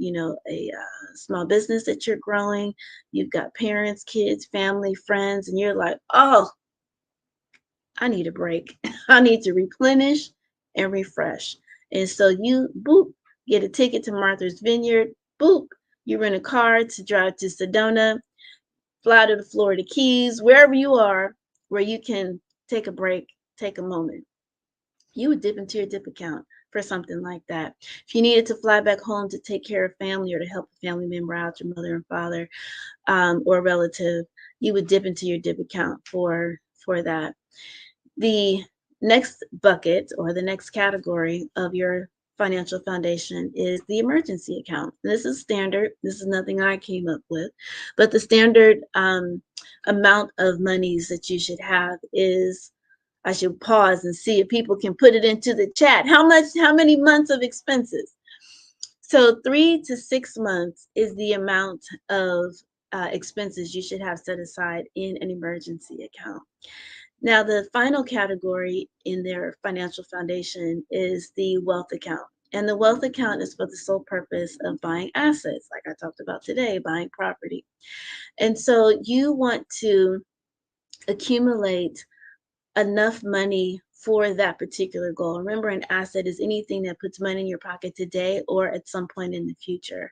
small business that you're growing, you've got parents, kids, family, friends, and you're like, oh, I need a break. I need to replenish and refresh. And so you, boop, get a ticket to Martha's Vineyard, boop, you rent a car to drive to Sedona, fly to the Florida Keys, wherever you are, where you can take a break, take a moment. You would dip into your dip account for something like that. If you needed to fly back home to take care of family or to help a family member out, your mother and father, or a relative, you would dip into your dip account for that. The next bucket or the next category of your financial foundation is the emergency account. This is standard. This is nothing I came up with, but the standard amount of monies that you should have is, I should pause and see if people can put it into the chat. How many months of expenses? So 3 to 6 months is the amount of expenses you should have set aside in an emergency account. Now, the final category in their financial foundation is the wealth account. And the wealth account is for the sole purpose of buying assets, like I talked about today, buying property. And so you want to accumulate enough money for that particular goal. Remember, an asset is anything that puts money in your pocket today or at some point in the future.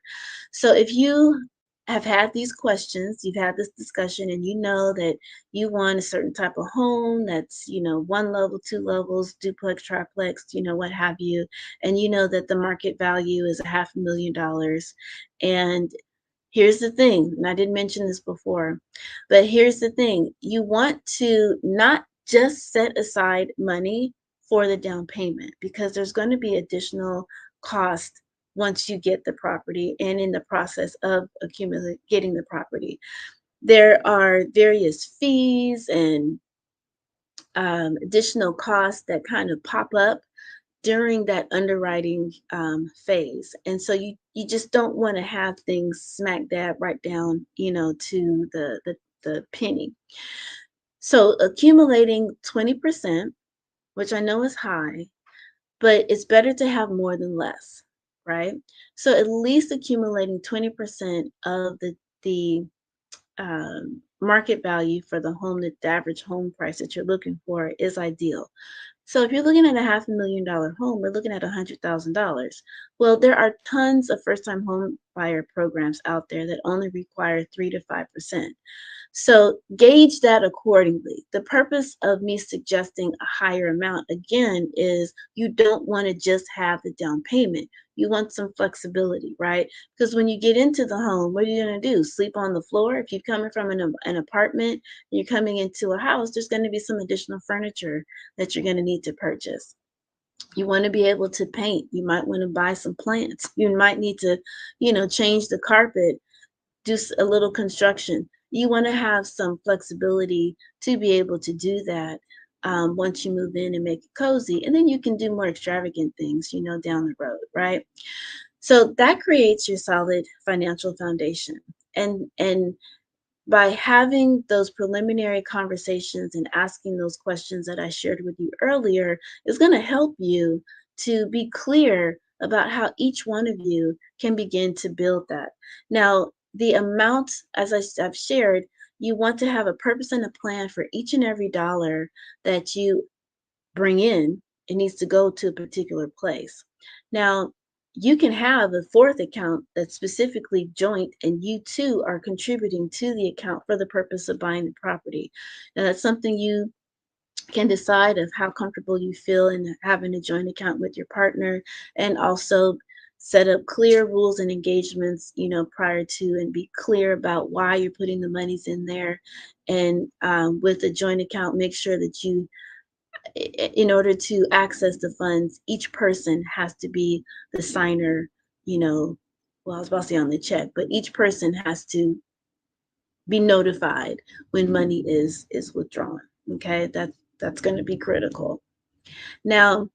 So if you have had these questions, you've had this discussion, and you know that you want a certain type of home that's, 1 level, 2 levels, duplex, triplex, what have you, and you know that the market value is $500,000. And here's the thing, and I didn't mention this before, but here's the thing. You want to not just set aside money for the down payment, because there's going to be additional cost once you get the property and in the process of getting the property. There are various fees and additional costs that kind of pop up during that underwriting phase. And so you just don't want to have things smack dab right down, to the penny. So accumulating 20%, which I know is high, but it's better to have more than less, right? So at least accumulating 20% of the market value for the home, the average home price that you're looking for is ideal. So if you're looking at a $500,000 home, we're looking at $100,000. Well, there are tons of first-time home buyer programs out there that only require 3 to 5%. So gauge that accordingly. The purpose of me suggesting a higher amount, again, is you don't want to just have the down payment. You want some flexibility, right? Because when you get into the home, what are you going to do? Sleep on the floor? If you're coming from an apartment and you're coming into a house, there's going to be some additional furniture that you're going to need to purchase. You want to be able to paint. You might want to buy some plants. You might need to, change the carpet, do a little construction. You want to have some flexibility to be able to do that once you move in and make it cozy. And then you can do more extravagant things, down the road, right? So that creates your solid financial foundation. And by having those preliminary conversations and asking those questions that I shared with you earlier, is going to help you to be clear about how each one of you can begin to build that. Now, the amount, as I've shared, you want to have a purpose and a plan for each and every dollar that you bring in. It needs to go to a particular place. Now, you can have a fourth account that's specifically joint, and you too are contributing to the account for the purpose of buying the property. Now, that's something you can decide of how comfortable you feel in having a joint account with your partner, and also set up clear rules and engagements, prior to, and be clear about why you're putting the monies in there. And with a joint account, make sure that you, in order to access the funds, each person has to be the signer, well, I was about to say on the check, but each person has to be notified when money is withdrawn. Okay, that's going to be critical. Now,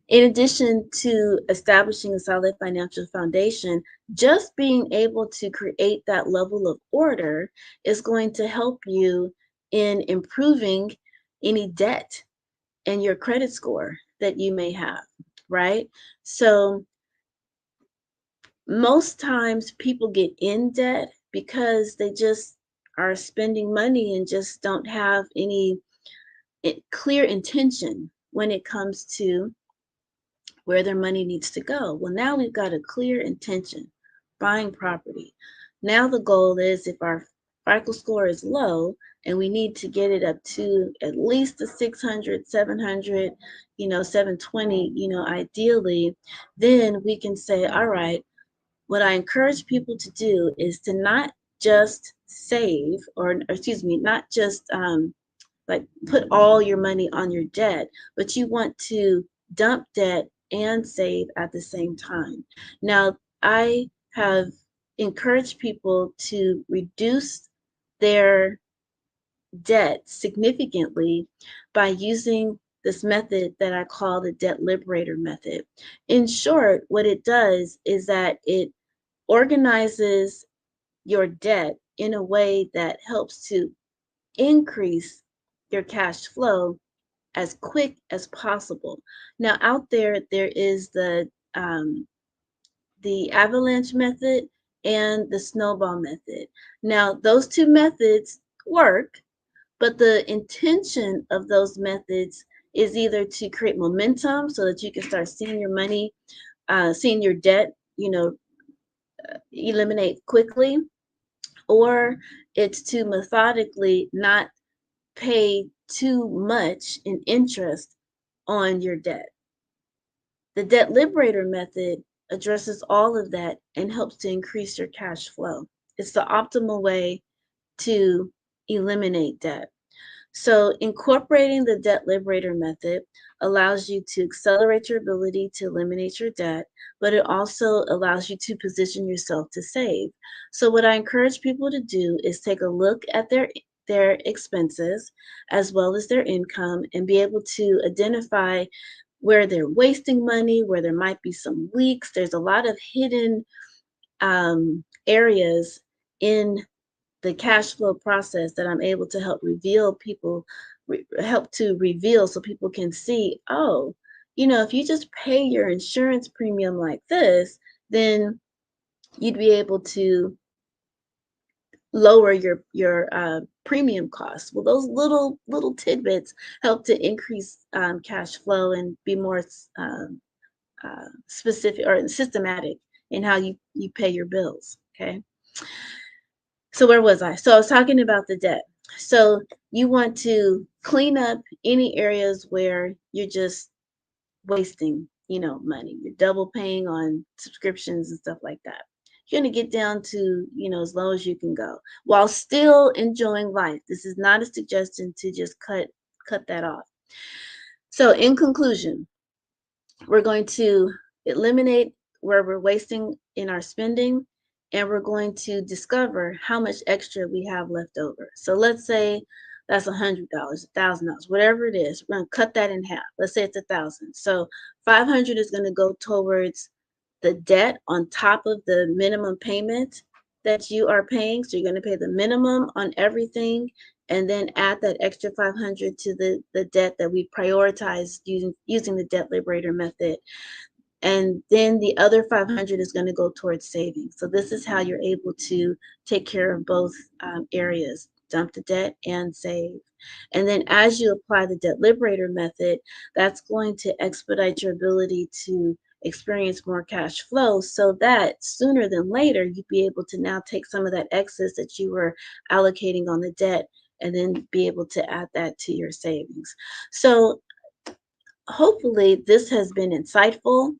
in addition to establishing a solid financial foundation, just being able to create that level of order is going to help you in improving any debt and your credit score that you may have, right? So most times people get in debt because they just are spending money and just don't have any clear intention when it comes to where their money needs to go. Well, now we've got a clear intention, buying property. Now the goal is, if our FICO score is low and we need to get it up to at least a 600, 700, 720, ideally, then we can say, all right, what I encourage people to do is to not just save, or excuse me, not just like put all your money on your debt, but you want to dump debt and save at the same time. Now, I have encouraged people to reduce their debt significantly by using this method that I call the debt liberator method. In short, what it does is that it organizes your debt in a way that helps to increase your cash flow as quick as possible. Now, out there is the avalanche method and the snowball method. Now, those two methods work, but the intention of those methods is either to create momentum so that you can start seeing your money, seeing your debt, eliminate quickly, or it's to methodically not pay too much in interest on your debt. The debt liberator method addresses all of that and helps to increase your cash flow. It's the optimal way to eliminate debt. So incorporating the debt liberator method allows you to accelerate your ability to eliminate your debt, but it also allows you to position yourself to save. So what I encourage people to do is take a look at their expenses as well as their income and be able to identify where they're wasting money, where there might be some leaks. There's a lot of hidden areas in the cash flow process that I'm able to help reveal so people can see, oh, if you just pay your insurance premium like this, then you'd be able to lower your premium costs. Well, those little tidbits help to increase cash flow and be more specific or systematic in how you pay your bills. Okay. So where was I? So I was talking about the debt. So you want to clean up any areas where you're just wasting, money. You're double paying on subscriptions and stuff like that. You're going to get down to, as low as you can go while still enjoying life. This is not a suggestion to just cut that off. So in conclusion, we're going to eliminate where we're wasting in our spending, and we're going to discover how much extra we have left over. So let's say that's $100, $1,000, whatever it is. We're going to cut that in half. Let's say it's $1,000. So $500 is going to go towards the debt on top of the minimum payment that you are paying. So you're going to pay the minimum on everything and then add that extra $500 to the debt that we prioritized using the debt liberator method. And then the other $500 is going to go towards savings. So this is how you're able to take care of both areas, dump the debt and save. And then as you apply the debt liberator method, that's going to expedite your ability to experience more cash flow so that sooner than later, you'd be able to now take some of that excess that you were allocating on the debt and then be able to add that to your savings. So hopefully this has been insightful.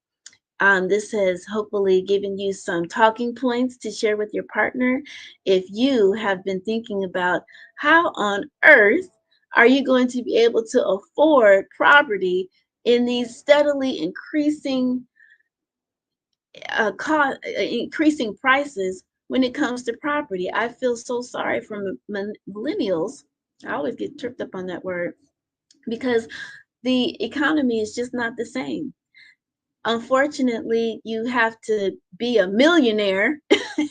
This has hopefully given you some talking points to share with your partner. If you have been thinking about how on earth are you going to be able to afford property in these steadily increasing increasing prices when it comes to property. I feel so sorry for millennials. I always get tripped up on that word because the economy is just not the same. Unfortunately, you have to be a millionaire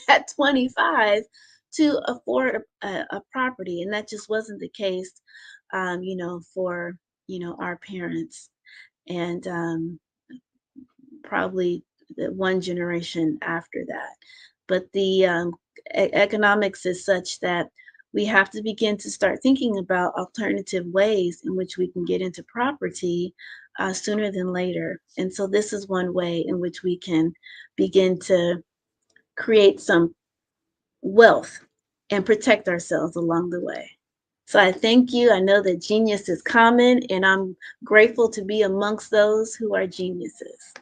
at 25 to afford a property, and that just wasn't the case, for our parents and probably the one generation after that. But the economics is such that we have to begin to start thinking about alternative ways in which we can get into property sooner than later. And so this is one way in which we can begin to create some wealth and protect ourselves along the way. So I thank you. I know that genius is common, and I'm grateful to be amongst those who are geniuses.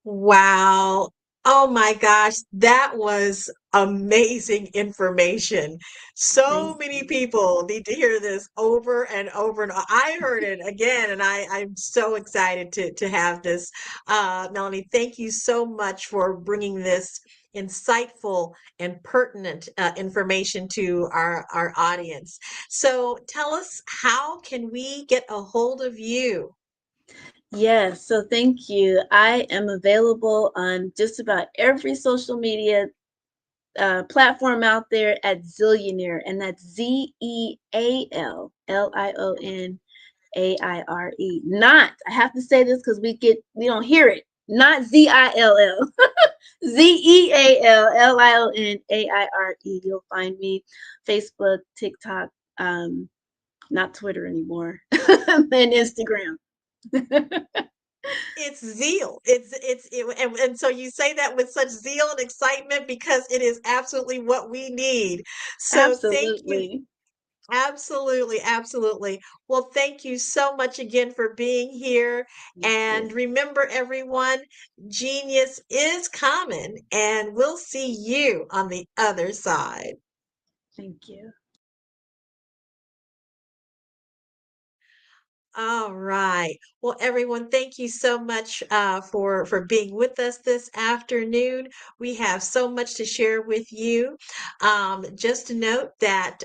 Wow. Oh my gosh, that was amazing information. So many people need to hear this over and over. And I heard it again, and I'm so excited to have this. Melanie, thank you so much for bringing this insightful and pertinent information to our audience. So tell us, how can we get a hold of you? Yes, so thank you. I am available on just about every social media platform out there at Zillionaire, and that's ZEALLIONAIRE. Not, I have to say this because we don't hear it. Not ZILL. ZEALLIONAIRE. You'll find me Facebook, TikTok, not Twitter anymore, and Instagram. It's zeal. And so you say that with such zeal and excitement because it is absolutely what we need. So thank you. Absolutely, absolutely. Well, thank you so much again for being here. And remember, everyone, genius is common, and we'll see you on the other side. Thank you. All right. Well, everyone, thank you so much for being with us this afternoon. We have so much to share with you. Just to note that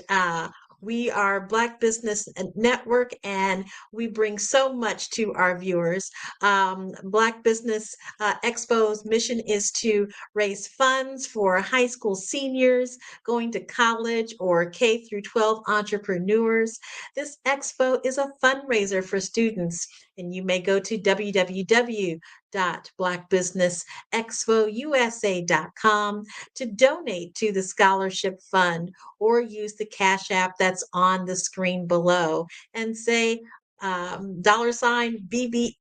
we are Black Business Network, and we bring so much to our viewers. Black Business Expo's mission is to raise funds for high school seniors going to college or K through 12 entrepreneurs. This expo is a fundraiser for students, and you may go to www.blackbusinessexpousa.com to donate to the scholarship fund, or use the Cash App that's on the screen below and say $BBXUSA.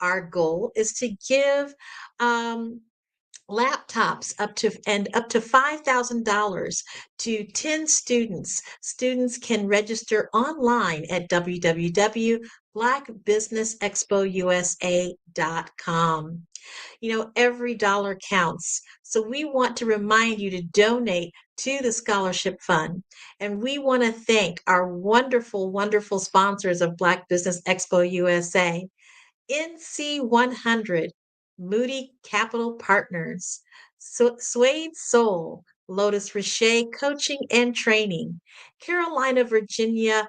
Our goal is to give laptops up to $5,000 to 10 students. Students can register online at www.blackbusinessexpousa.com. You know, every dollar counts. So we want to remind you to donate to the scholarship fund. And we want to thank our wonderful, wonderful sponsors of Black Business Expo USA. NC100, Moody Capital Partners, Suede Soul, Lotus Richey Coaching and Training, Carolina, Virginia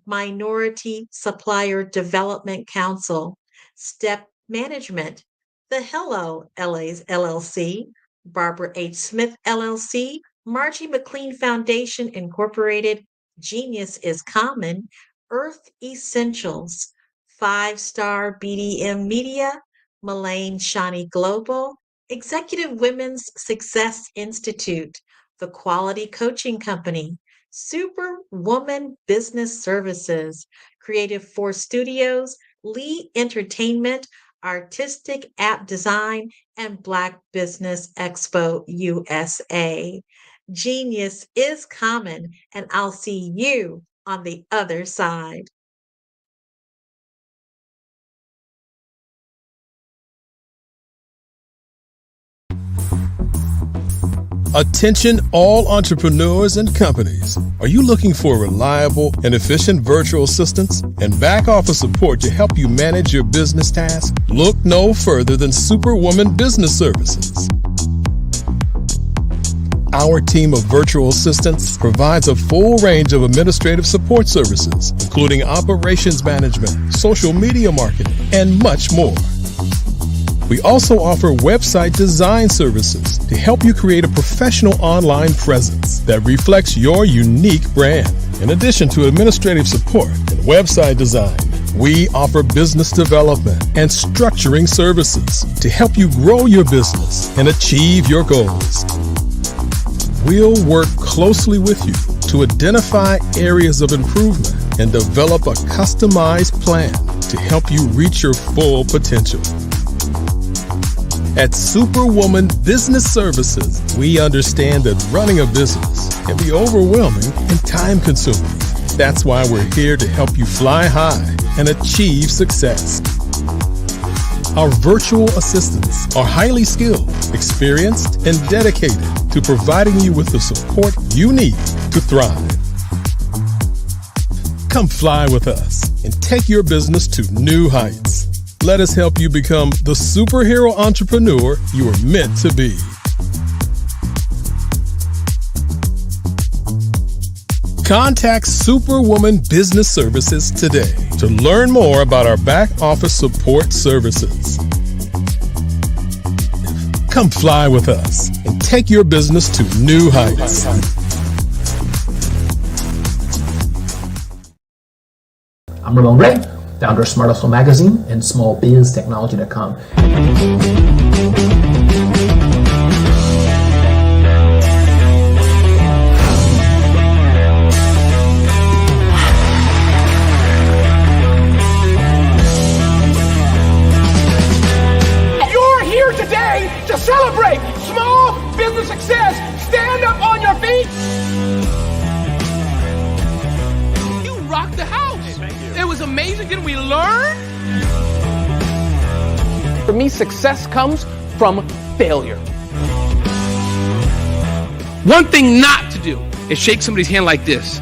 Minority Supplier Development Council, Step Management, The Hello LA's LLC, Barbara H. Smith LLC, Margie McLean Foundation Incorporated, Genius is Common, Earth Essentials, 5-Star BDM Media, Mullane Shawnee Global, Executive Women's Success Institute, The Quality Coaching Company, Superwoman Business Services, Creative Force Studios, Lee Entertainment, Artistic App Design, and Black Business Expo USA. Genius is common, and I'll see you on the other side. Attention all entrepreneurs and companies. Are you looking for reliable and efficient virtual assistants and back office support to help you manage your business tasks? Look no further than Superwoman Business Services. Our team of virtual assistants provides a full range of administrative support services, including operations management, social media marketing, and much more. We also offer website design services to help you create a professional online presence that reflects your unique brand. In addition to administrative support and website design, we offer business development and structuring services to help you grow your business and achieve your goals. We'll work closely with you to identify areas of improvement and develop a customized plan to help you reach your full potential. At Superwoman Business Services, we understand that running a business can be overwhelming and time-consuming. That's why we're here to help you fly high and achieve success. Our virtual assistants are highly skilled, experienced, and dedicated to providing you with the support you need to thrive. Come fly with us and take your business to new heights. Let us help you become the superhero entrepreneur you are meant to be. Contact Superwoman Business Services today to learn more about our back office support services. Come fly with us and take your business to new heights. I'm Ramon Ray, founder of Smart Hustle Magazine and smallbiztechnology.com. You're here today to celebrate small business success. Stand up on your feet. You rocked the house. It was amazing. Didn't we learn? For me, success comes from failure. One thing not to do is shake somebody's hand like this.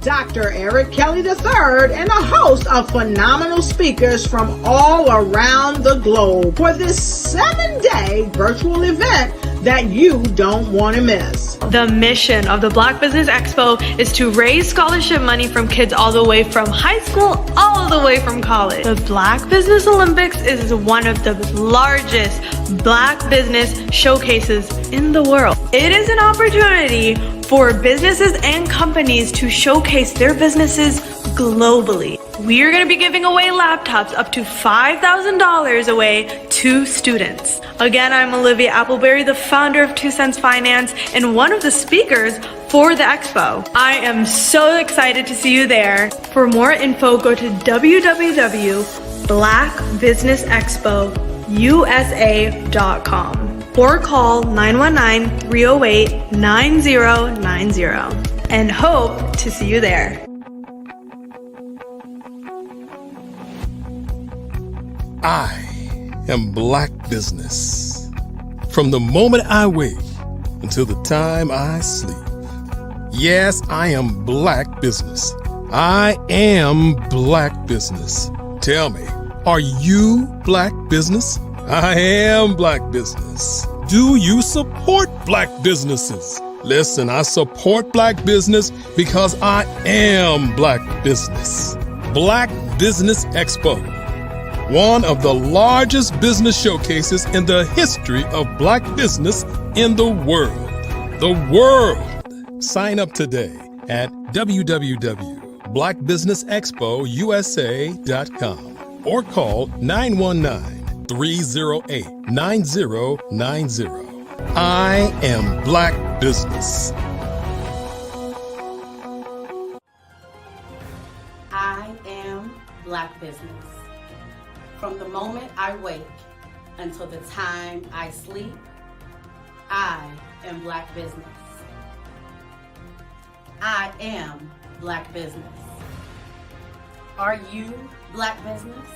Dr. Eric Kelly III and a host of phenomenal speakers from all around the globe for this 7-day virtual event that you don't want to miss. The mission of the Black Business Expo is to raise scholarship money from kids all the way from high school all the way from college. The Black Business Olympics is one of the largest Black business showcases in the world. It is an opportunity for businesses and companies to showcase their businesses globally. We are going to be giving away laptops up to $5,000 away to students. Again, I'm Olivia Appleberry, the founder of 2 Cents Finance and one of the speakers for the expo. I am so excited to see you there. For more info, go to www.blackbusinessexpousa.com or call 919-308-9090 and hope to see you there. I am Black Business. From the moment I wake until the time I sleep. Yes, I am Black Business. I am Black Business. Tell me, are you Black Business? I am Black Business. Do you support Black businesses? Listen, I support Black business because I am Black Business. Black Business Expo, one of the largest business showcases in the history of Black business in the world. The world! Sign up today at www.blackbusinessexpousa.com or call 919-308-9090. I am Black Business. I am Black Business. From the moment I wake until the time I sleep, I am Black Business. I am Black Business. Are you Black Business?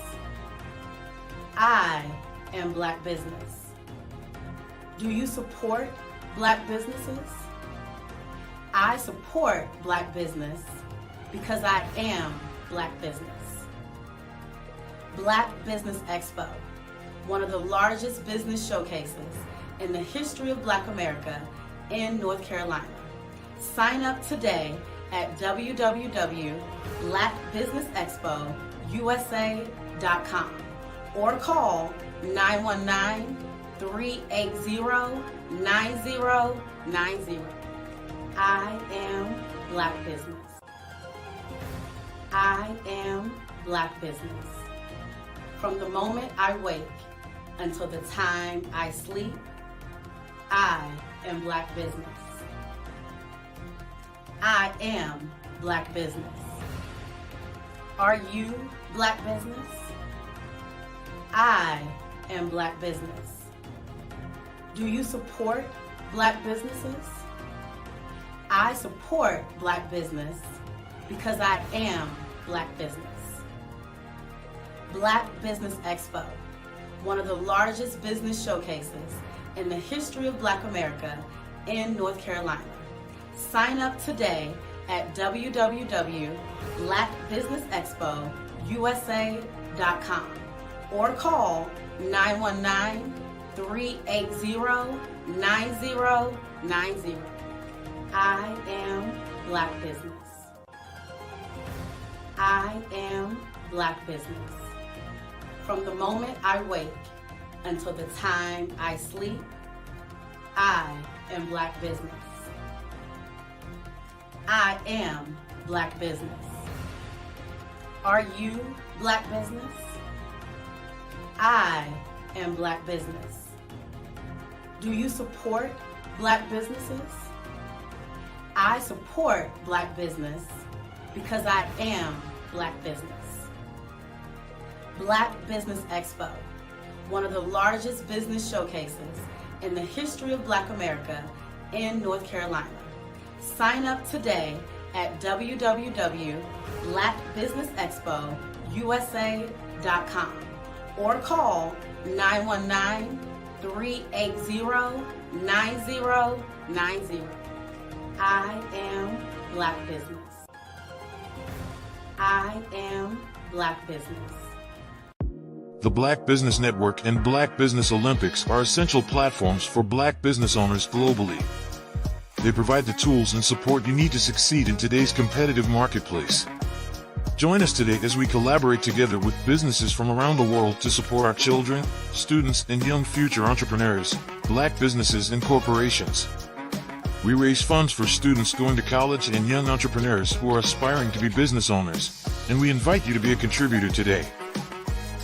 I am Black business. Do you support Black businesses? I support Black business because I am Black business. Black Business Expo, one of the largest business showcases in the history of Black America in North Carolina. Sign up today at www.blackbusinessexpousa.com or call 919-380-9090. I am Black business. I am Black business. From the moment I wake until the time I sleep, I am Black business. I am Black business. Are you Black business? I am Black business. Do you support Black businesses? I support Black business because I am Black business. Black Business Expo, one of the largest business showcases in the history of Black America in North Carolina. Sign up today at www.blackbusinessexpousa.com or call 919-380-9090. I am Black business. I am Black business. From the moment I wake until the time I sleep, I am Black business. I am Black business. Are you Black business? I am Black business. Do you support Black businesses? I support Black business because I am Black business. Black Business Expo, one of the largest business showcases in the history of Black America in North Carolina. Sign up today at www.blackbusinessexpousa.com or call 919-380-9090. I am Black business. I am Black business. The Black Business Network and Black Business Olympics are essential platforms for Black business owners globally. They provide the tools and support you need to succeed in today's competitive marketplace. Join us today as we collaborate together with businesses from around the world to support our children, students, and young future entrepreneurs, Black businesses and corporations. We raise funds for students going to college and young entrepreneurs who are aspiring to be business owners, and we invite you to be a contributor today.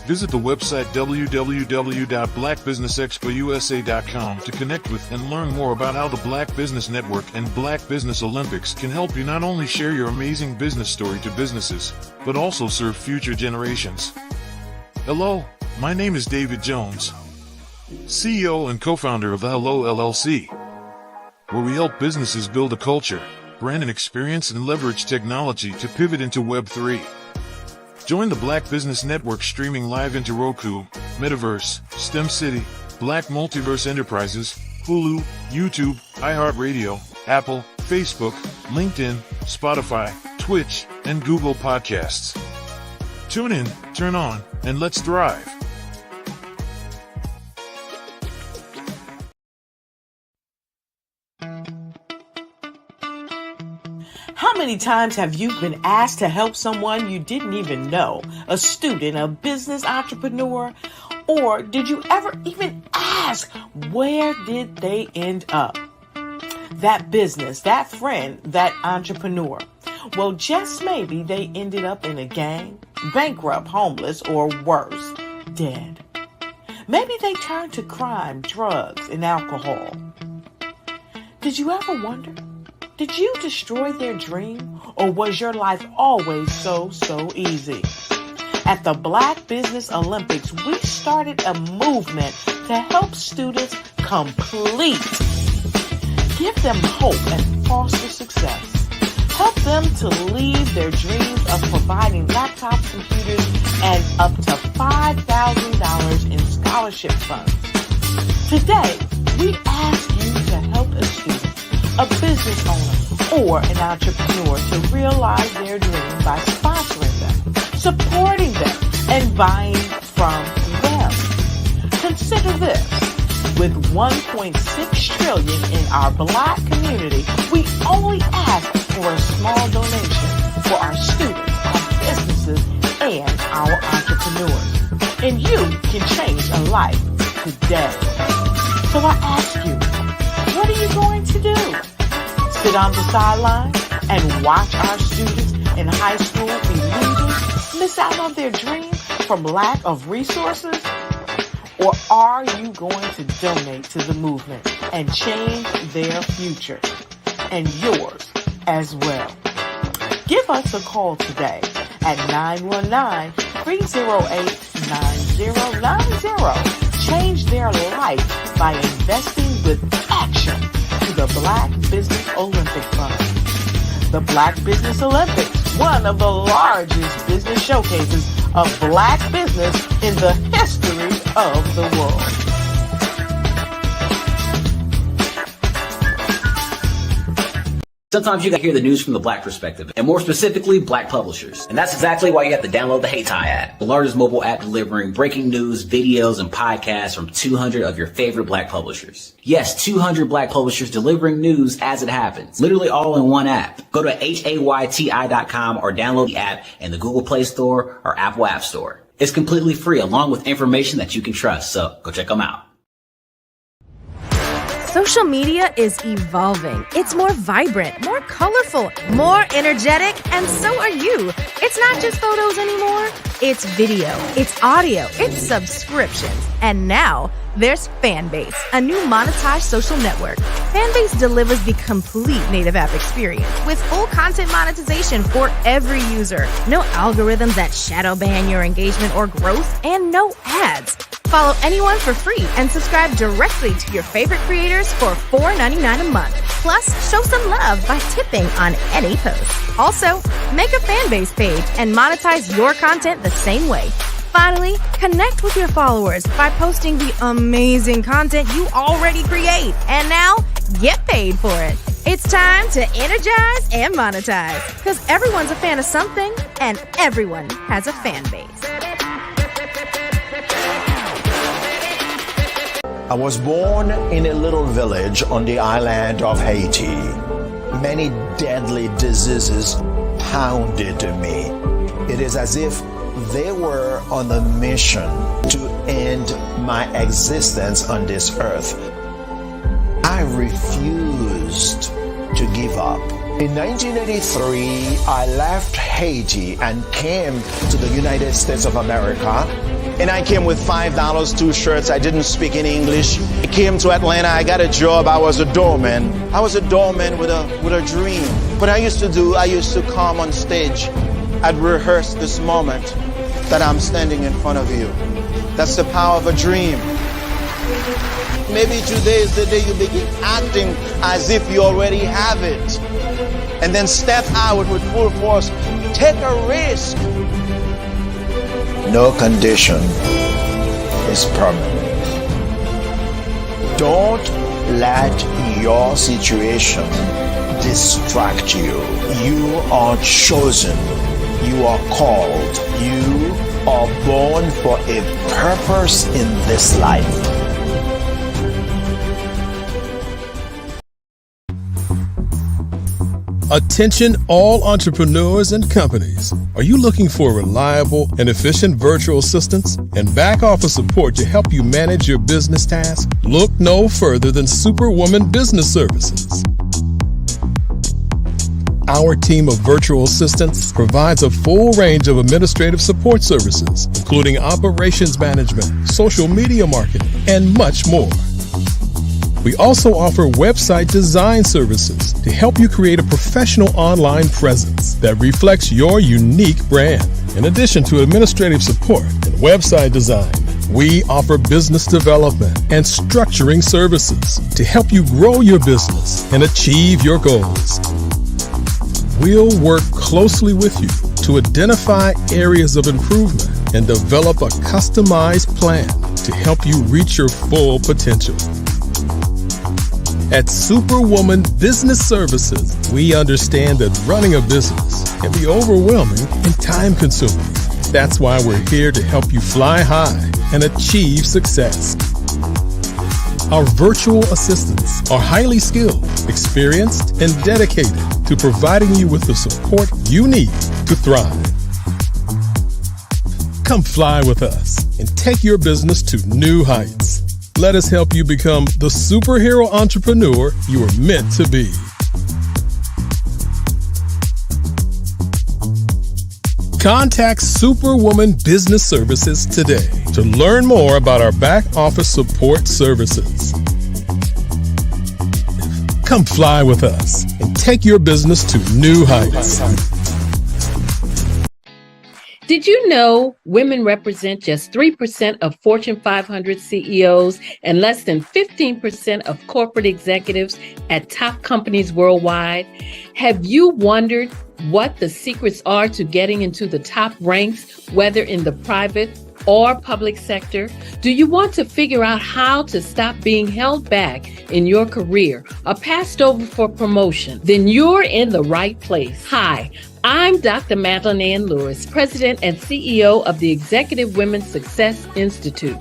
Visit the website www.blackbusinessexpousa.com to connect with and learn more about how the Black Business Network and Black Business Olympics can help you not only share your amazing business story to businesses, but also serve future generations. Hello, my name is David Jones, CEO and co-founder of the Hello LLC, where we help businesses build a culture, brand and experience, and leverage technology to pivot into Web3. Join the Black Business Network streaming live into Roku, Metaverse, STEM City, Black Multiverse Enterprises, Hulu, YouTube, iHeartRadio, Apple, Facebook, LinkedIn, Spotify, Twitch, and Google Podcasts. Tune in, turn on, and let's thrive. How many times have you been asked to help someone you didn't even know, a student, a business entrepreneur? Or did you ever even ask, where did they end up? That business, that friend, that entrepreneur. Well, just maybe they ended up in a gang, bankrupt, homeless, or worse, dead. Maybe they turned to crime, drugs, and alcohol. Did you ever wonder? Did you destroy their dream, or was your life always so easy? At the Black Business Olympics, we started a movement to help students complete, give them hope and foster success. help them to leave their dreams of providing laptops, computers, and up to $5,000 in scholarship funds. Today, we ask you to help a student, a business owner, or an entrepreneur to realize their dream by sponsoring them, supporting them, and buying from them. Consider this. With $1.6 trillion in our Black community, we only ask for a small donation for our students, our businesses, and our entrepreneurs. And you can change a life today. So I ask you, what are you going to do? Sit on the sideline and watch our students in high school be leaders, miss out on their dreams from lack of resources? Or are you going to donate to the movement and change their future and yours as well? Give us a call today at 919-308-9090. Change their life by investing with action to the Black Business Olympic Fund. The Black Business Olympics, one of the largest business showcases of Black business in the history of the world. Sometimes you gotta hear the news from the Black perspective, and more specifically, Black publishers. And that's exactly why you have to download the Hey Tie app, the largest mobile app delivering breaking news, videos, and podcasts from 200 of your favorite Black publishers. Yes, 200 Black publishers delivering news as it happens, literally all in one app. Go to hayyti.com or download the app in the Google Play Store or Apple App Store. It's completely free, along with information that you can trust, so go check them out. Social media is evolving. It's more vibrant, more colorful, more energetic, and so are you. It's not just photos anymore. It's video, it's audio, it's subscriptions. And now there's Fanbase, a new monetized social network. Fanbase delivers the complete native app experience with full content monetization for every user. No algorithms that shadow ban your engagement or growth, and no ads. Follow anyone for free and subscribe directly to your favorite creators for $4.99 a month. Plus, show some love by tipping on any post. Also, make a Fanbase page and monetize your content the same way. Finally, connect with your followers by posting the amazing content you already create. And now, get paid for it. It's time to energize and monetize, because everyone's a fan of something and everyone has a fan base. I was born in a little village on the island of Haiti. Many deadly diseases pounded me. It is as if they were on a mission to end my existence on this earth. I refused to give up. In 1983, I left Haiti and came to the United States of America. And I came with $5, 2 shirts. I didn't speak any English. I came to Atlanta. I got a job. I was a doorman. I was a doorman with a dream. What I used to do, I used to come on stage. I'd rehearse this moment that I'm standing in front of you. That's the power of a dream. Maybe today is the day you begin acting as if you already have it. And then step out with full force. Take a risk. No condition is permanent. Don't let your situation distract you. You are chosen. You are called. You are born for a purpose in this life. Attention all entrepreneurs and companies. Are you looking for reliable and efficient virtual assistants and back office support to help you manage your business tasks? Look no further than Superwoman Business Services. Our team of virtual assistants provides a full range of administrative support services, including operations management, social media marketing, and much more. We also offer website design services to help you create a professional online presence that reflects your unique brand. In addition to administrative support and website design, we offer business development and structuring services to help you grow your business and achieve your goals. We'll work closely with you to identify areas of improvement and develop a customized plan to help you reach your full potential. At Superwoman Business Services, we understand that running a business can be overwhelming and time-consuming. That's why we're here to help you fly high and achieve success. Our virtual assistants are highly skilled, experienced, and dedicated to providing you with the support you need to thrive. Come fly with us and take your business to new heights. Let us help you become the superhero entrepreneur you are meant to be. Contact Superwoman Business Services today to learn more about our back office support services. Come fly with us and take your business to new heights. Did you know women represent just 3% of Fortune 500 CEOs and less than 15% of corporate executives at top companies worldwide? Have you wondered what the secrets are to getting into the top ranks, whether in the private or public sector? Do you want to figure out how to stop being held back in your career or passed over for promotion? Then you're in the right place. Hi, I'm Dr. Madeline Ann Lewis, President and CEO of the Executive Women's Success Institute.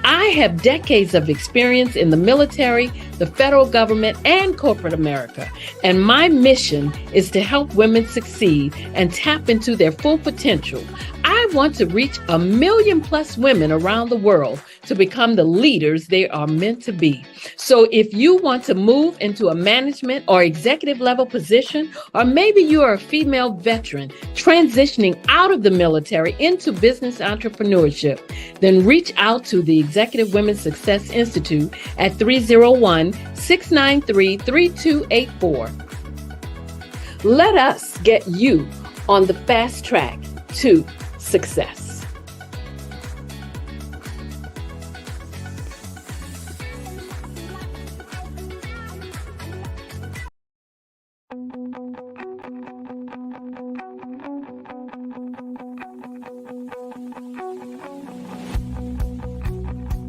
I have decades of experience in the military, the federal government, and corporate America, and my mission is to help women succeed and tap into their full potential. I want to reach 1 million plus women around the world to become the leaders they are meant to be. So if you want to move into a management or executive level position, or maybe you are a female veteran transitioning out of the military into business entrepreneurship, then reach out to the Executive Women's Success Institute at 301-693-3284. Let us get you on the fast track to success.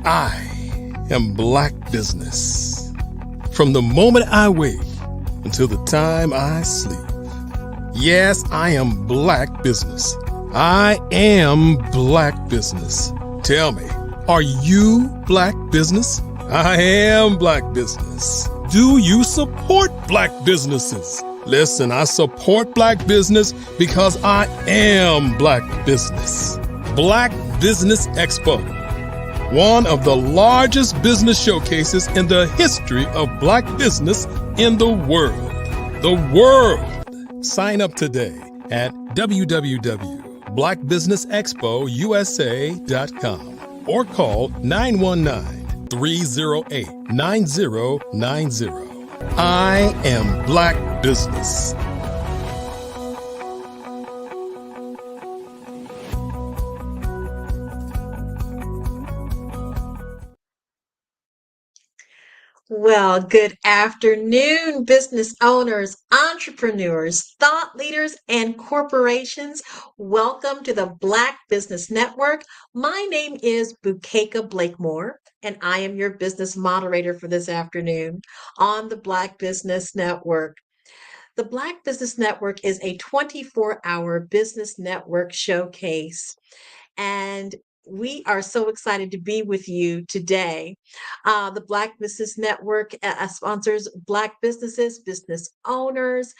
I am Black business. From the moment I wake until the time I sleep. Yes, I am Black business. I am Black business. Tell me, are you Black business? I am Black business. Do you support Black businesses? Listen, I support Black business because I am Black business. Black Business Expo, one of the largest business showcases in the history of Black business in the world. The world! Sign up today at www.blackbusinessexpousa.com or call 919-308-9090. I am Black business. Well, good afternoon, business owners, entrepreneurs, thought leaders, and corporations. Welcome to the Black Business Network. My name is Bukeka Blakemore, and I am your business moderator for this afternoon on the Black Business Network. The Black Business Network is a 24-hour business network showcase, and we are so excited to be with you today. The Black Business Network sponsors Black businesses, business owners,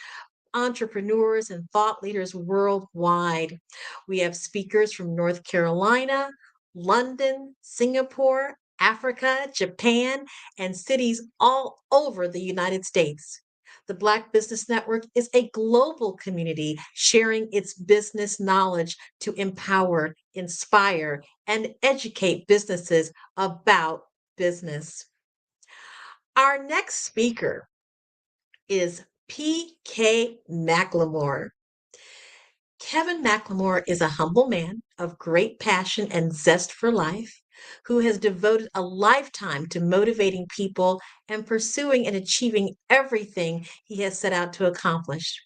entrepreneurs, and thought leaders worldwide. We have speakers from North Carolina, London, Singapore, Africa, Japan, and cities all over the United States. The Black Business Network is a global community sharing its business knowledge to empower, inspire, and educate businesses about business. Our next speaker is P.K. McLemore. Kevin McLemore is a humble man of great passion and zest for life who has devoted a lifetime to motivating people and pursuing and achieving everything he has set out to accomplish.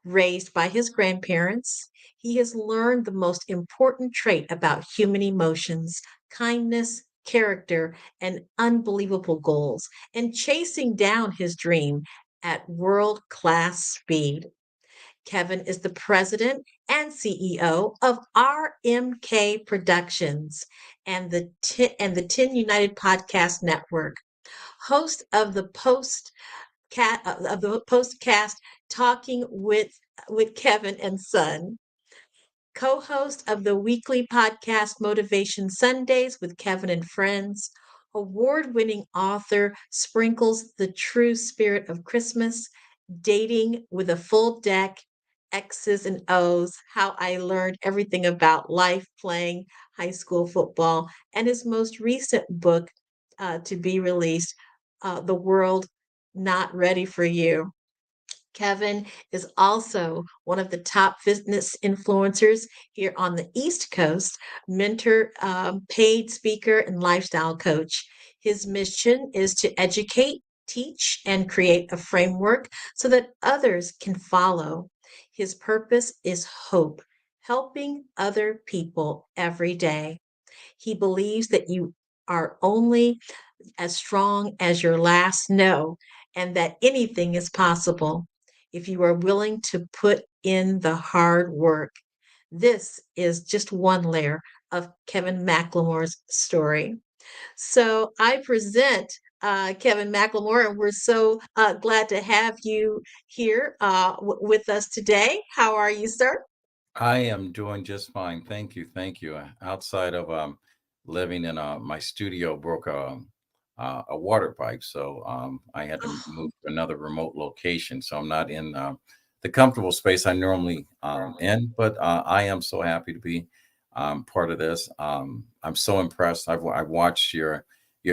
Raised by his grandparents, he has learned the most important trait about human emotions: kindness, character, and unbelievable goals, and chasing down his dream at world class speed. Kevin is the president and CEO of RMK Productions and the 10 United Podcast Network, host of the postcast Talking with Kevin and Son, co-host of the weekly podcast Motivation Sundays with Kevin and Friends, award-winning author, sprinkles the true spirit of Christmas, dating with a full deck, X's and O's, how I learned everything about life playing high school football, and his most recent book to be released, The World Not Ready for You. Kevin is also one of the top fitness influencers here on the East Coast, mentor, paid speaker, and lifestyle coach. His mission is to educate, teach, and create a framework so that others can follow. His purpose is hope, helping other people every day. He believes that you are only as strong as your last no, and that anything is possible if you are willing to put in the hard work. This is just one layer of Kevin McLemore's story. So I present Kevin McLemore, and we're so glad to have you here with us today. How are you, sir? I am doing just fine. Thank you. Thank you. Outside of living in my studio broke a water pipe. So I had to move to another remote location. So I'm not in the comfortable space I normally in, but I am so happy to be part of this. I'm so impressed. I've watched your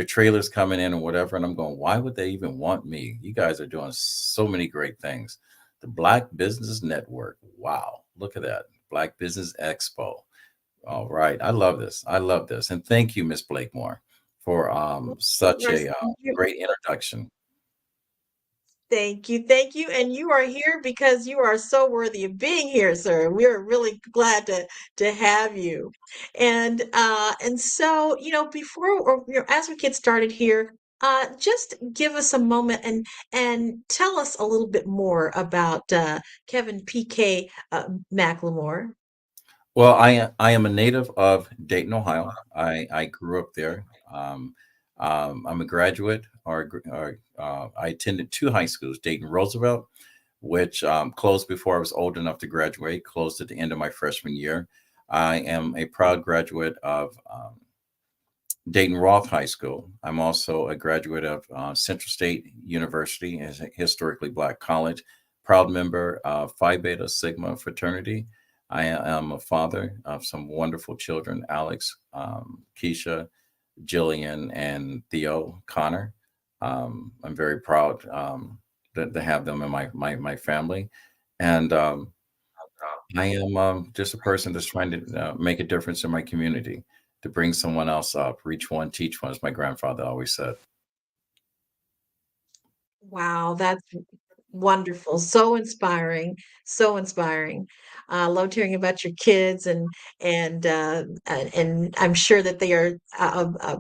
trailers coming in and whatever, and I'm going, why would they even want me? You guys are doing so many great things. The Black Business Network. Wow. Look at that. Black Business Expo. All right. I love this. I love this. And thank you, Miss Blakemore, for such Yes, a thank you. great introduction. Thank you. Thank you. And you are here because you are so worthy of being here, sir. We are really glad to have you. And so, before or as we get started here, just give us a moment and tell us a little bit more about Kevin PK McLemore. Well, I am a native of Dayton, Ohio. I grew up there. I'm a graduate, I attended two high schools, Dayton Roosevelt, which closed before I was old enough to graduate, closed at the end of my freshman year. I am a proud graduate of Dayton Roth High School. I'm also a graduate of Central State University, as a historically Black college, proud member of Phi Beta Sigma fraternity. I am a father of some wonderful children, Alex, Keisha, Jillian, and Theo Connor. I'm very proud to have them in my family. And I am just a person that's trying to make a difference in my community, to bring someone else up, reach one, teach one, as my grandfather always said. Wow, that's wonderful. So inspiring. So inspiring. Loved hearing about your kids and I'm sure that they are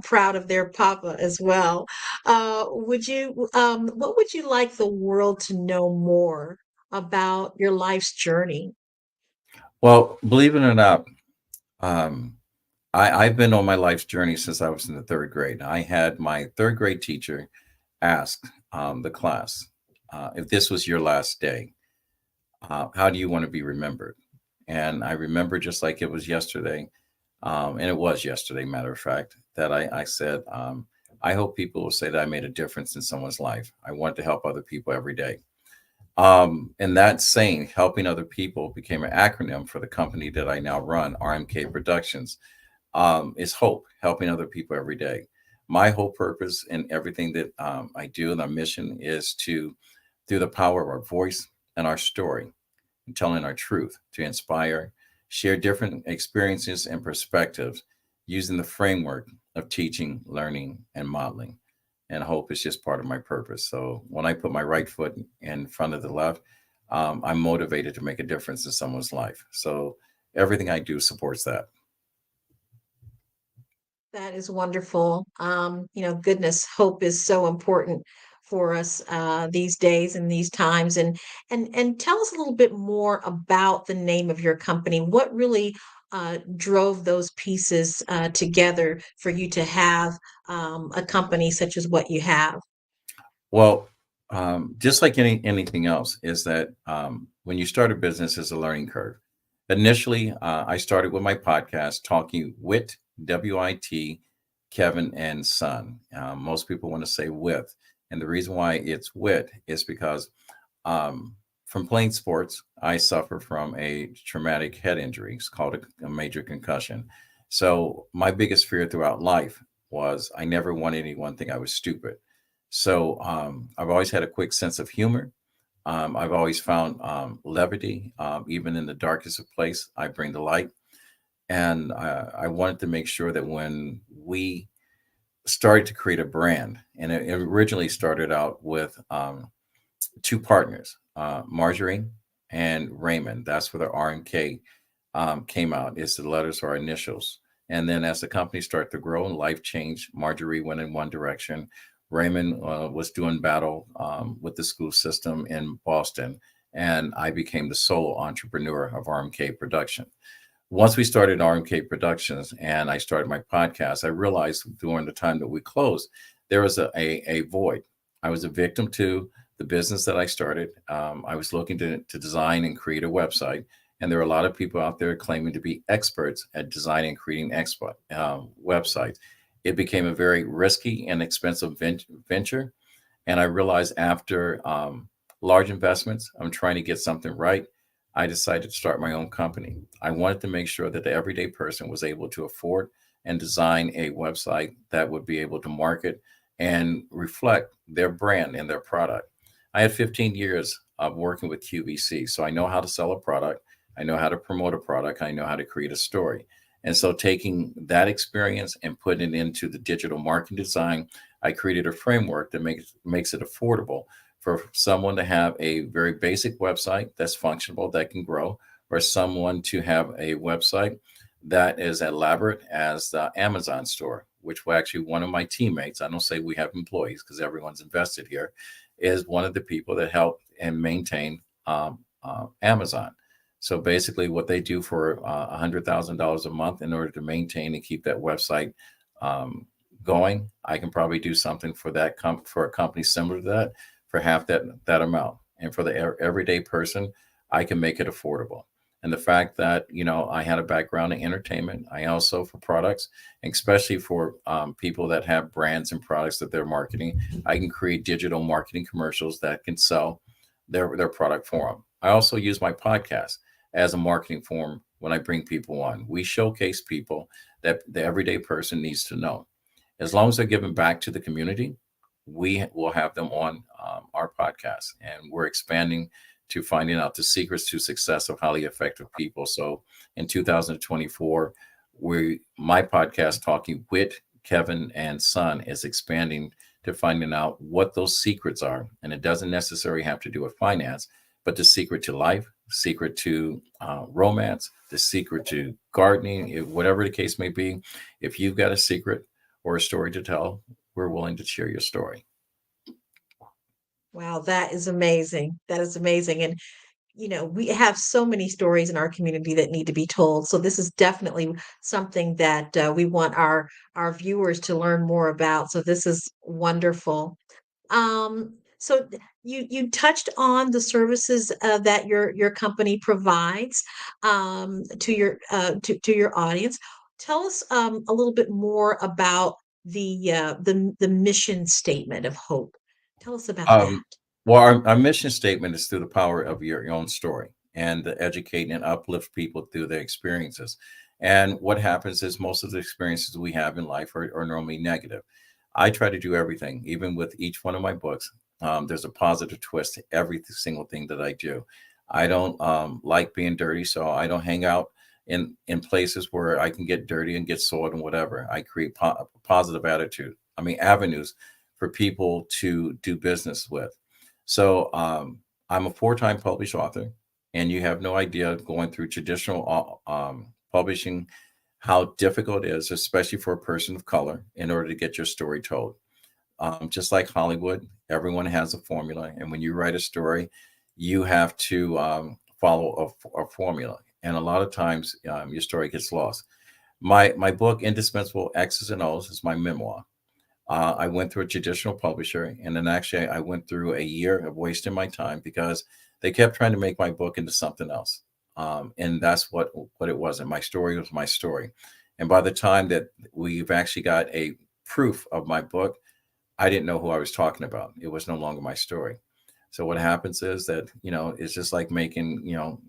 proud of their papa as well. What would you like the world to know more about your life's journey? Well, believe it or not, um, I've been on my life's journey since I was in the third grade. I had my third grade teacher ask the class, if this was your last day, how do you want to be remembered? And I remember just like it was yesterday, and it was yesterday, matter of fact, that I said, I hope people will say that I made a difference in someone's life. I want to help other people every day. And that saying, helping other people, became an acronym for the company that I now run, RMK Productions. Is hope, helping other people every day. My whole purpose in everything that I do, and our mission is to, through the power of our voice and our story, and telling our truth, to inspire, share different experiences and perspectives using the framework of teaching, learning, and modeling. And hope is just part of my purpose. So when I put my right foot in front of the left, I'm motivated to make a difference in someone's life. So everything I do supports that. That is wonderful. Goodness, hope is so important for us these days and these times. And tell us a little bit more about the name of your company. What really drove those pieces together for you to have a company such as what you have? Well, just like anything else, is that when you start a business, is a learning curve. Initially, I started with my podcast, Talking Wit, WIT, Kevin and Son. Most people want to say with. And the reason why it's wit is because from playing sports, I suffer from a traumatic head injury. It's called a major concussion. So my biggest fear throughout life was I never wanted anyone to think I was stupid. So I've always had a quick sense of humor. I've always found levity, even in the darkest of place, I bring the light. And I wanted to make sure that when we started to create a brand, and it originally started out with two partners, Marjorie and Raymond. That's where the RMK came out. It's the letters or initials. And then as the company started to grow and life changed, Marjorie went in one direction. Raymond was doing battle with the school system in Boston, and I became the solo entrepreneur of RMK Production. Once we started RMK Productions and I started my podcast, I realized during the time that we closed, there was a void. I was a victim to the business that I started. I was looking to design and create a website. And there are a lot of people out there claiming to be experts at designing and creating websites. It became a very risky and expensive venture. And I realized after large investments, I'm trying to get something right. I decided to start my own company. I wanted to make sure that the everyday person was able to afford and design a website that would be able to market and reflect their brand and their product. I had 15 years of working with QVC, so I know how to sell a product. I know how to promote a product. I know how to create a story. And so taking that experience and putting it into the digital marketing design, I created a framework that makes it affordable for someone to have a very basic website that's functional, that can grow, or someone to have a website that is elaborate as the Amazon store, which will actually one of my teammates, I don't say we have employees because everyone's invested here, is one of the people that help and maintain Amazon. So basically what they do for $100,000 a month in order to maintain and keep that website going, I can probably do something for that for a company similar to that for half that amount. And for the everyday person, I can make it affordable. And the fact that, I had a background in entertainment, I also for products, especially for people that have brands and products that they're marketing, I can create digital marketing commercials that can sell their product for them. I also use my podcast as a marketing form when I bring people on. We showcase people that the everyday person needs to know. As long as they're giving back to the community, we will have them on our podcast. And we're expanding to finding out the secrets to success of highly effective people. So in 2024, my podcast, Talking Wit, Kevin and Son, is expanding to finding out what those secrets are. And it doesn't necessarily have to do with finance, but the secret to life, secret to romance, the secret to gardening, whatever the case may be. If you've got a secret or a story to tell, we're willing to share your story. Wow, that is amazing. That is amazing. And, we have so many stories in our community that need to be told. So this is definitely something that we want our viewers to learn more about. So this is wonderful. So you touched on the services that your company provides to your audience. Tell us a little bit more about the mission statement of Hope. Tell us about that. Well, our mission statement is through the power of your own story and to educate and uplift people through their experiences. And what happens is most of the experiences we have in life are normally negative. I try to do everything, even with each one of my books. There's a positive twist to every single thing that I do. I don't like being dirty, so I don't hang out in places where I can get dirty and get soiled and whatever. I create positive avenues for people to do business with. So I'm a 4-time published author, and you have no idea going through traditional publishing how difficult it is, especially for a person of color, in order to get your story told. Just like Hollywood, everyone has a formula, and when you write a story, you have to follow a formula, and a lot of times your story gets lost. My book, Indispensable X's and O's, is my memoir. I went through a traditional publisher, and then actually I went through a year of wasting my time because they kept trying to make my book into something else. And that's what it wasn't. My story was my story. And by the time that we've actually got a proof of my book, I didn't know who I was talking about. It was no longer my story. So what happens is that, it's just like making,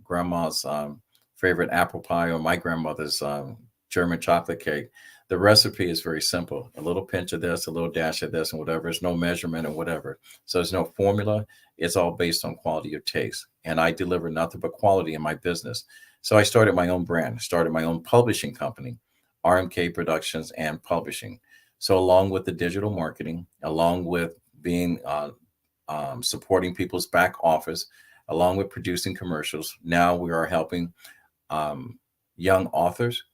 grandma's favorite apple pie or my grandmother's German chocolate cake. The recipe is very simple. A little pinch of this, a little dash of this, and whatever. There's no measurement and whatever. So there's no formula. It's all based on quality of taste. And I deliver nothing but quality in my business. So I started my own brand, started my own publishing company, RMK Productions and Publishing. So along with the digital marketing, along with being supporting people's back office, along with producing commercials, now we are helping young authors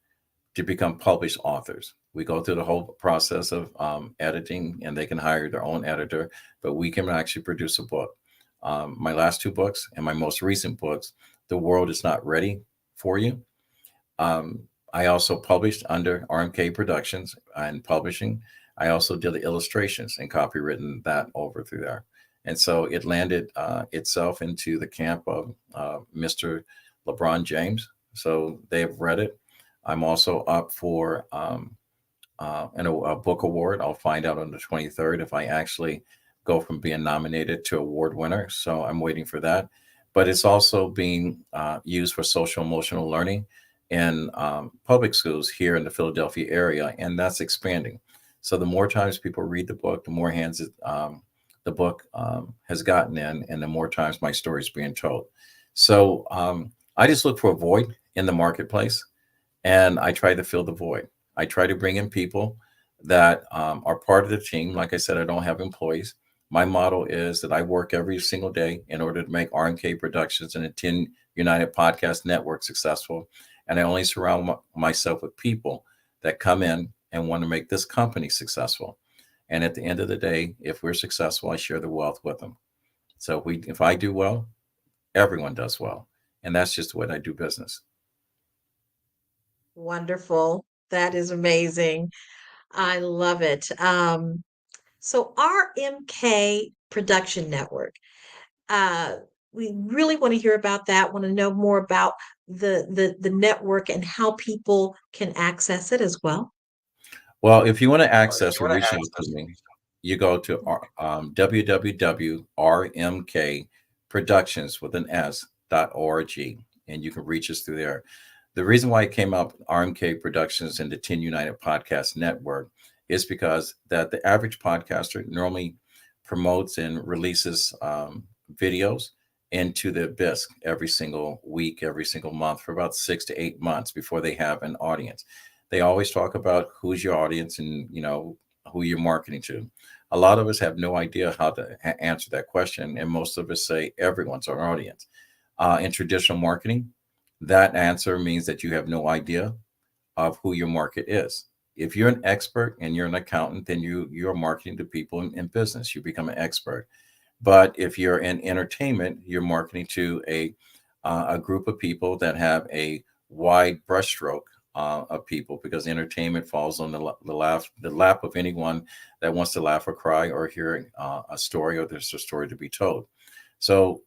to become published authors. We go through the whole process of editing, and they can hire their own editor, but we can actually produce a book. My last 2 books and my most recent books, The World Is Not Ready for You. I also published under RMK Productions and Publishing. I also did the illustrations and copywritten that over through there. And so it landed itself into the camp of Mr. LeBron James. So they've read it. I'm also up for a book award. I'll find out on the 23rd if I actually go from being nominated to award winner. So I'm waiting for that. But it's also being used for social emotional learning in public schools here in the Philadelphia area, and that's expanding. So the more times people read the book, the more hands the book has gotten in, and the more times my story is being told. So I just look for a void in the marketplace, and I try to fill the void. I try to bring in people that are part of the team. Like I said, I don't have employees. My motto is that I work every single day in order to make RMK Productions and the 10 United Podcast Network successful. And I only surround myself with people that come in and want to make this company successful. And at the end of the day, if we're successful, I share the wealth with them. So if I do well, everyone does well. And that's just the way I do business. Wonderful. That is amazing. I love it. So RMK Production Network, we really want to hear about that, want to know more about the network and how people can access it as well. Well, if you want to access or reach out to me, you go to www.rmkproductions.org, and you can reach us through there. The reason why it came up RMK Productions and the 10 United Podcast Network is because that the average podcaster normally promotes and releases videos into the abyss every single week, every single month for about 6 to 8 months before they have an audience. They always talk about who's your audience and, who you're marketing to. A lot of us have no idea how to answer that question. And most of us say everyone's our audience. In traditional marketing, that answer means that you have no idea of who your market is. If you're an expert and you're an accountant, then you're marketing to people in business. You become an expert. But if you're in entertainment, you're marketing to a group of people that have a wide brushstroke of people, because entertainment falls on the lap of anyone that wants to laugh or cry or hear a story, or there's a story to be told. So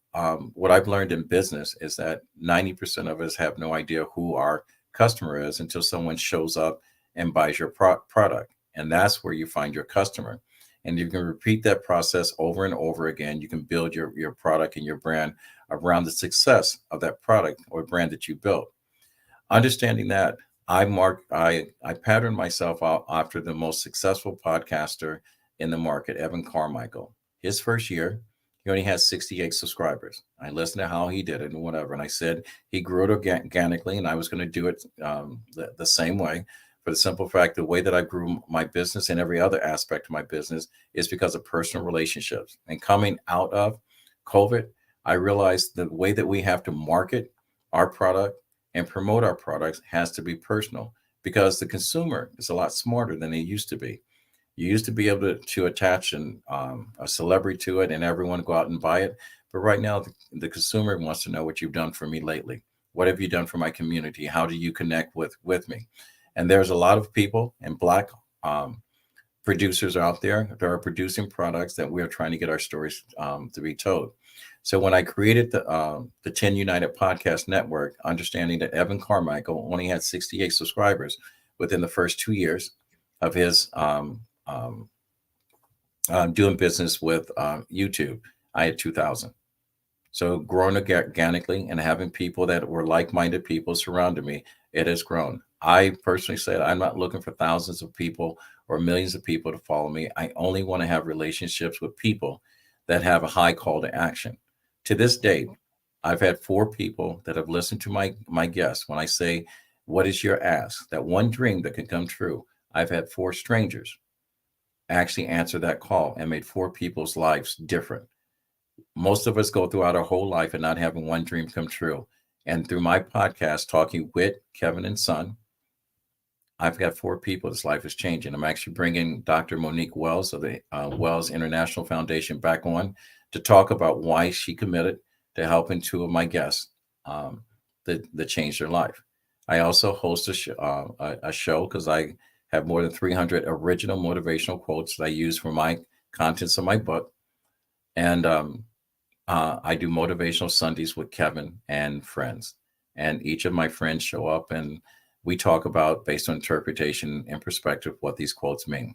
what I've learned in business is that 90% of us have no idea who our customer is until someone shows up and buys your product. And that's where you find your customer. And you can repeat that process over and over again. You can build your product and your brand around the success of that product or brand that you built. Understanding that, I patterned myself out after the most successful podcaster in the market, Evan Carmichael. His first year, he only had 68 subscribers. I listened to how he did it and whatever. And I said he grew it organically, and I was going to do it the same way. For the simple fact, the way that I grew my business and every other aspect of my business is because of personal relationships. And coming out of COVID, I realized the way that we have to market our product and promote our products has to be personal, because the consumer is a lot smarter than they used to be. You used to be able to attach a celebrity to it and everyone go out and buy it. But right now, the consumer wants to know what you've done for me lately. What have you done for my community? How do you connect with me? And there's a lot of people and Black producers out there that are producing products that we are trying to get our stories to be told. So when I created the 10 United Podcast Network, understanding that Evan Carmichael only had 68 subscribers within the first 2 years of his doing business with YouTube, I had 2,000. So growing organically and having people that were like-minded people surrounding me, it has grown. I personally said I'm not looking for thousands of people or millions of people to follow me. I only want to have relationships with people that have a high call to action. To this date, I've had 4 people that have listened to my guests. When I say, what is your ask? That one dream that can come true. I've had 4 strangers actually answer that call and made 4 people's lives different. Most of us go throughout our whole life and not having one dream come true. And through my podcast, Talking with Kevin and Son, I've got 4 people this life is changing. I'm actually bringing Dr. Monique Wells of the Wells International Foundation back on to talk about why she committed to helping 2 of my guests that changed their life. I also host a show because I have more than 300 original motivational quotes that I use for my contents of my book. And I do motivational Sundays with Kevin and friends. And each of my friends show up and we talk about, based on interpretation and perspective, what these quotes mean.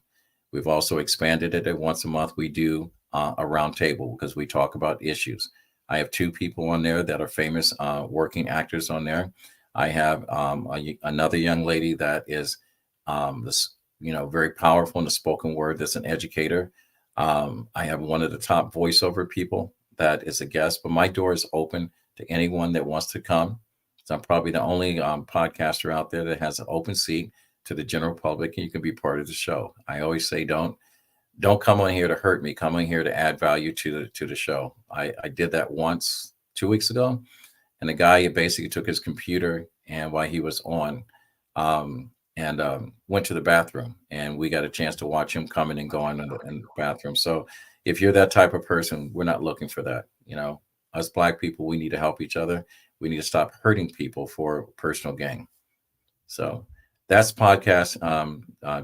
We've also expanded it. Once a month, we do a round table because we talk about issues. I have 2 people on there that are famous working actors on there. I have another young lady that is very powerful in the spoken word. That's an educator. I have one of the top voiceover people that is a guest, but my door is open to anyone that wants to come. So I'm probably the only podcaster out there that has an open seat to the general public, and you can be part of the show. I always say, don't come on here to hurt me. Come on here to add value to the show. I did that once 2 weeks ago, and the guy basically took his computer and while he was on, went to the bathroom, and we got a chance to watch him coming and going in the bathroom. So if you're that type of person, we're not looking for that. Us Black people, we need to help each other. We need to stop hurting people for personal gain. So that's podcast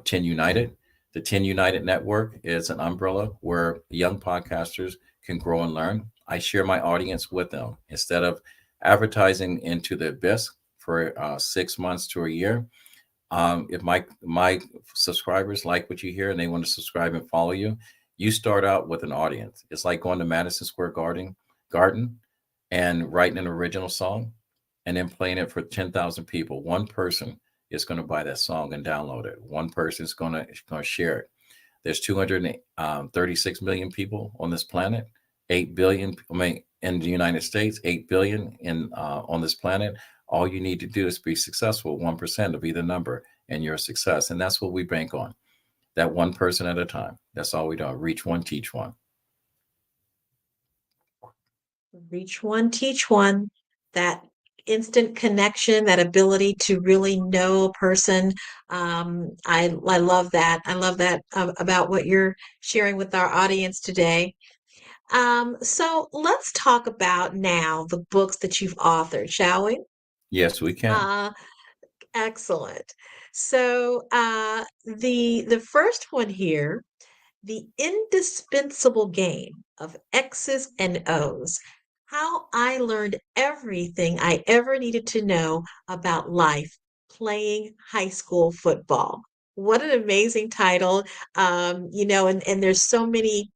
10 United. The 10 United Network is an umbrella where young podcasters can grow and learn. I share my audience with them. Instead of advertising into the abyss for 6 months to a year, if my subscribers like what you hear and they want to subscribe and follow you, you start out with an audience. It's like going to Madison Square Garden and writing an original song and then playing it for 10,000 people. One person is going to buy that song and download it. One person is going to share it. There's 236 million people on this planet, 8 billion in the United States, 8 billion on this planet. All you need to do is be successful. 1% of either number and your success. And that's what we bank on. That one person at a time. That's all we do. Reach one, teach one. Reach one, teach one. That instant connection, that ability to really know a person. I love that. I love that about what you're sharing with our audience today. So let's talk about now the books that you've authored, shall we? Yes, we can. Excellent. So the first one here, The Indispensable Game of X's and O's. How I learned everything I ever needed to know about life playing high school football. What an amazing title. And there's so many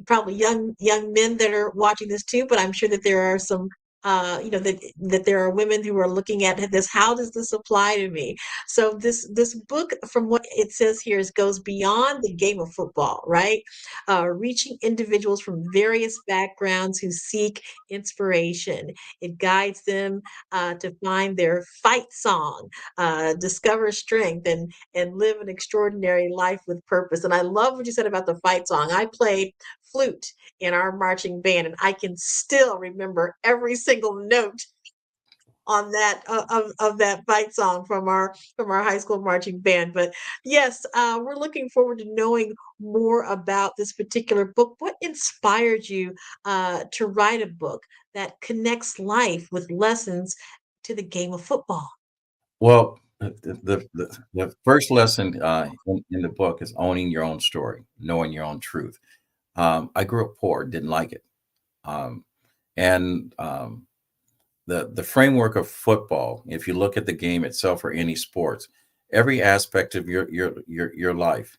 probably young men that are watching this too, but I'm sure that there are some that there are women who are looking at this. How does this apply to me? So this book, from what it says here, goes beyond the game of football, right? Reaching individuals from various backgrounds who seek inspiration. It guides them to find their fight song, discover strength, and live an extraordinary life with purpose. And I love what you said about the fight song. I played flute in our marching band, and I can still remember every single note on that of that fight song from our high school marching band. But yes, we're looking forward to knowing more about this particular book. What inspired you to write a book that connects life with lessons to the game of football? Well, the first lesson in the book is owning your own story, knowing your own truth. I grew up poor, didn't like it. Um, and the framework of football, if you look at the game itself or any sports, every aspect of your life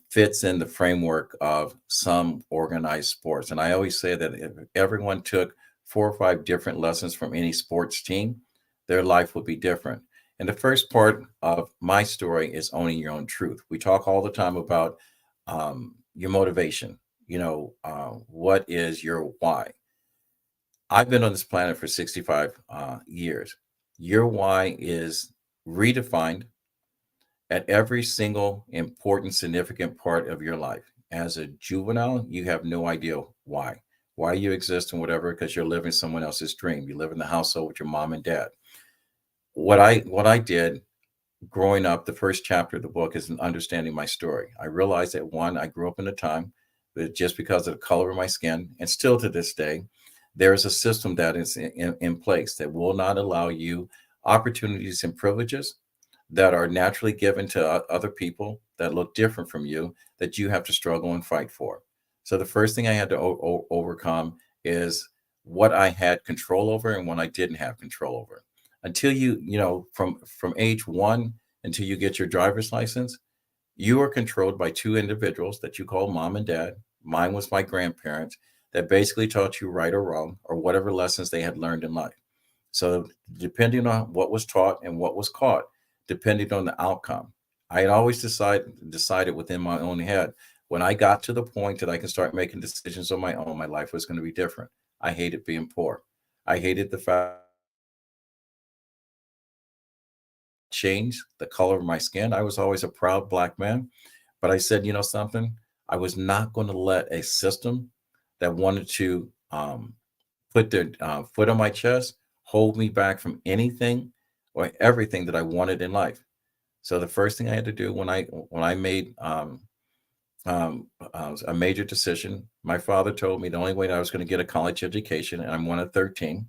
fits in the framework of some organized sports. And I always say that if everyone took 4 or 5 different lessons from any sports team, their life would be different. And the first part of my story is owning your own truth. We talk all the time about your motivation. What is your why? I've been on this planet for 65 years. Your why is redefined at every single important, significant part of your life. As a juvenile, you have no idea why you exist and whatever, because you're living someone else's dream. You live in the household with your mom and dad. What I did growing up, the first chapter of the book is in understanding my story. I realized that one, I grew up in a time that just because of the color of my skin, and still to this day, there is a system that is in place that will not allow you opportunities and privileges that are naturally given to other people that look different from you, that you have to struggle and fight for. So the first thing I had to overcome is what I had control over and what I didn't have control over. Until from age 1 until you get your driver's license, you are controlled by 2 individuals that you call mom and dad. Mine was my grandparents that basically taught you right or wrong or whatever lessons they had learned in life. So depending on what was taught and what was caught, depending on the outcome, I had always decided within my own head, when I got to the point that I can start making decisions on my own, my life was going to be different. I hated being poor. I hated the fact change the color of my skin. I was always a proud Black man, but I said, something, I was not going to let a system that wanted to put their foot on my chest hold me back from anything or everything that I wanted in life. So the first thing I had to do when I made a major decision, my father told me the only way that I was going to get a college education, and I'm one of 13,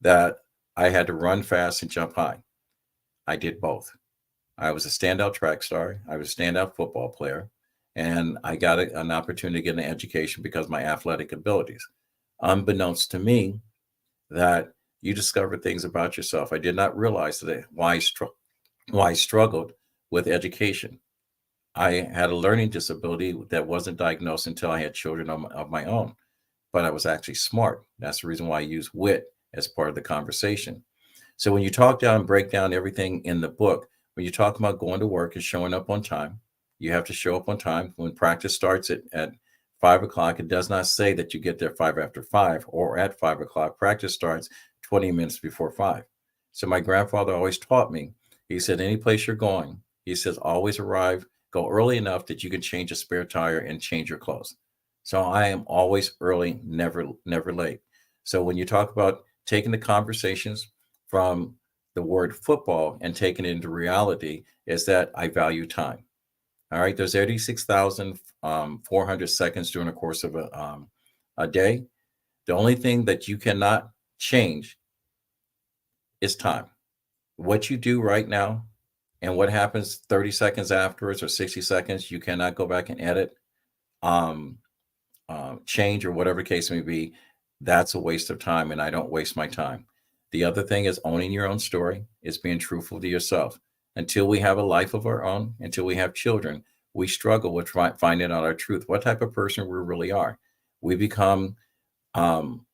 that I had to run fast and jump high. I did both. I was a standout track star. I was a standout football player. And I got an opportunity to get an education because of my athletic abilities. Unbeknownst to me, that you discover things about yourself. I did not realize that why I struggled with education. I had a learning disability that wasn't diagnosed until I had children of my own, but I was actually smart. That's the reason why I use wit as part of the conversation. So when you talk down and break down everything in the book, when you talk about going to work and showing up on time, you have to show up on time. When practice starts at 5 o'clock, it does not say that you get there 5 after 5 or at 5 o'clock. Practice starts 20 minutes before 5. So my grandfather always taught me, he said, any place you're going, he says, always arrive, go early enough that you can change a spare tire and change your clothes. So I am always early, never late. So when you talk about taking the conversations from the word football and taking it into reality, is that I value time. All right, there's 86,400 seconds during the course of a day. The only thing that you cannot change is time. What you do right now and what happens 30 seconds afterwards or 60 seconds, you cannot go back and edit, change, or whatever case may be. That's a waste of time, and I don't waste my time. The other thing is owning your own story, is being truthful to yourself. Until we have a life of our own, until we have children, we struggle with finding out our truth, what type of person we really are. We become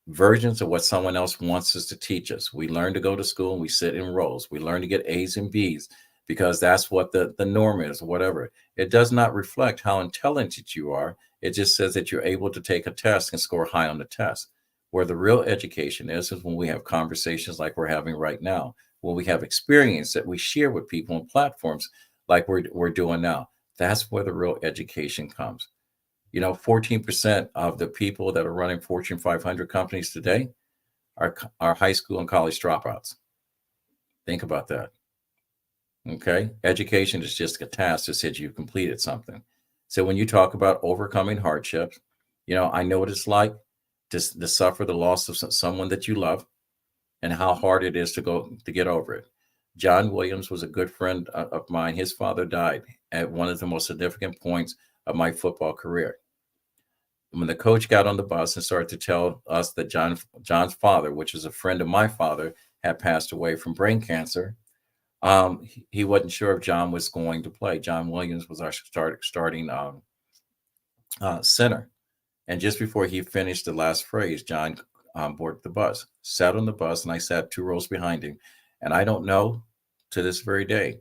versions of what someone else wants us to teach us. We learn to go to school and we sit in rows. We learn to get A's and B's because that's what the norm is, whatever. It does not reflect how intelligent you are. It just says that you're able to take a test and score high on the test. Where the real education is when we have conversations like we're having right now, when we have experience that we share with people on platforms like we're doing now. That's where the real education comes. 14% of the people that are running Fortune 500 companies today are high school and college dropouts. Think about that. Okay. Education is just a task that says you've completed something. So when you talk about overcoming hardships, I know what it's like to suffer the loss of someone that you love and how hard it is to get over it. John Williams was a good friend of mine. His father died at one of the most significant points of my football career. When the coach got on the bus and started to tell us that John's father, which is a friend of my father, had passed away from brain cancer, he wasn't sure if John was going to play. John Williams was our starting center. And just before he finished the last phrase, John boarded the bus, sat on the bus, and I sat 2 rows behind him. And I don't know to this very day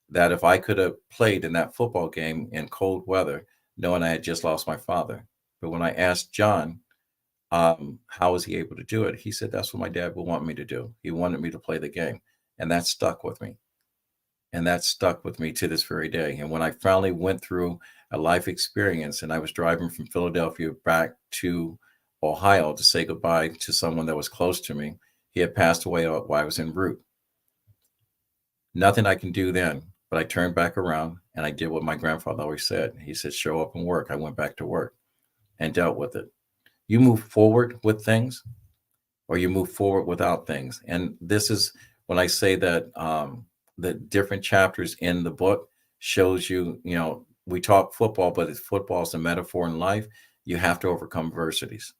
that if I could have played in that football game in cold weather, knowing I had just lost my father. But when I asked John, how was he able to do it? He said, that's what my dad would want me to do. He wanted me to play the game. And that stuck with me. And that stuck with me to this very day. And when I finally went through a life experience and I was driving from Philadelphia back to Ohio to say goodbye to someone that was close to me, he had passed away while I was en route. Nothing I can do then, but I turned back around and I did what my grandfather always said. He said, show up and work. I went back to work and dealt with it. You move forward with things or you move forward without things. And this is when I say that the different chapters in the book shows you, we talk football, but if football is a metaphor in life, you have to overcome adversities.